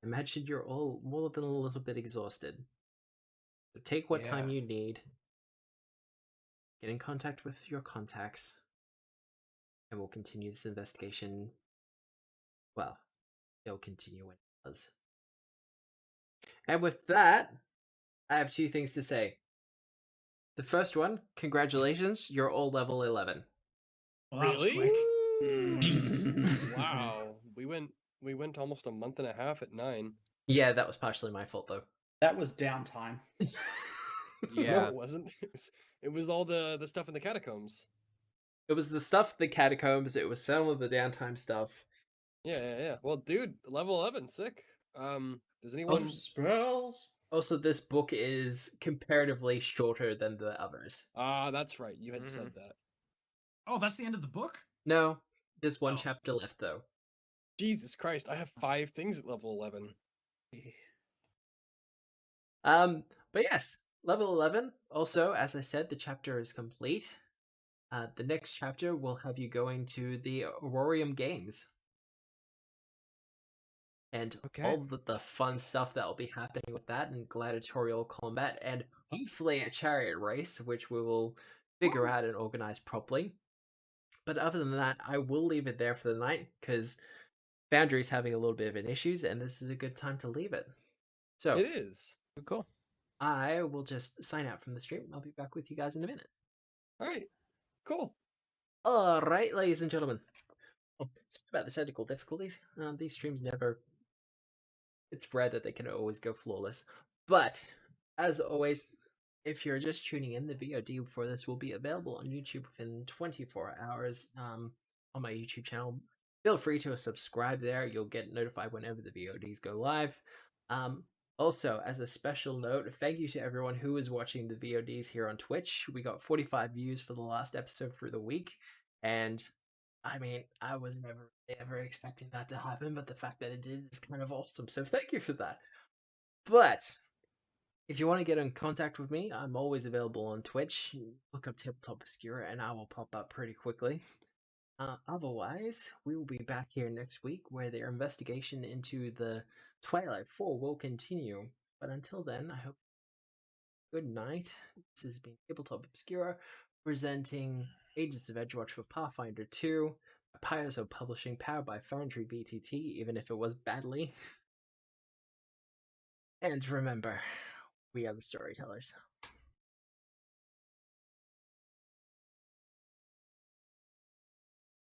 Imagine you're all more than a little bit exhausted. So take what time you need. get in contact with your contacts, and we'll continue this investigation. Well, it'll continue when it does. And with that, I have two things to say. The first one, congratulations, you're all level 11. Well, that was Really? quick. Jeez. Wow. We went almost a month and a half at 9. Yeah, that was partially my fault, though. That was downtime. No, Yeah. it wasn't. It was all the stuff in the catacombs. It was the stuff in the catacombs, it was some of the downtime stuff. Yeah. Well, dude, level 11, sick. Does anyone? Spells. Also, this book is comparatively shorter than the others. Ah, that's right. You had Mhm. said that. Oh, that's the end of the book? No, there's one Oh. chapter left, though. Jesus Christ, I have 5 things at level 11. But yes, level 11. Also, as I said, the chapter is complete. The next chapter will have you going to the Aurorium Games. And Okay. all the fun stuff that will be happening with that, and gladiatorial combat, and hopefully a chariot race, which we will figure out and organize properly. But other than that, I will leave it there for the night, because Foundry's having a little bit of an issues, and this is a good time to leave it. So, It is. Cool. I will just sign out from the stream. I'll be back with you guys in a minute. All right. Cool. Alright, ladies and gentlemen. Oh, sorry about the technical difficulties. These streams never... It's rare that they can always go flawless. But, as always, if you're just tuning in, the VOD for this will be available on YouTube within 24 hours on my YouTube channel. Feel free to subscribe there. You'll get notified whenever the VODs go live. Also, as a special note, thank you to everyone who is watching the VODs here on Twitch. We got 45 views for the last episode for the week, and I mean, I was never ever expecting that to happen, but the fact that it did is kind of awesome, so thank you for that. But if you want to get in contact with me, I'm always available on Twitch. Look up Tabletop Obscura and I will pop up pretty quickly. Otherwise, we will be back here next week where their investigation into the Twilight 4 will continue. But until then, I hope good night. This has been Tabletop Obscura presenting Agents of Edgewatch with Pathfinder 2, Paizo Publishing, powered by Foundry BTT, even if it was badly. And remember, we are the storytellers.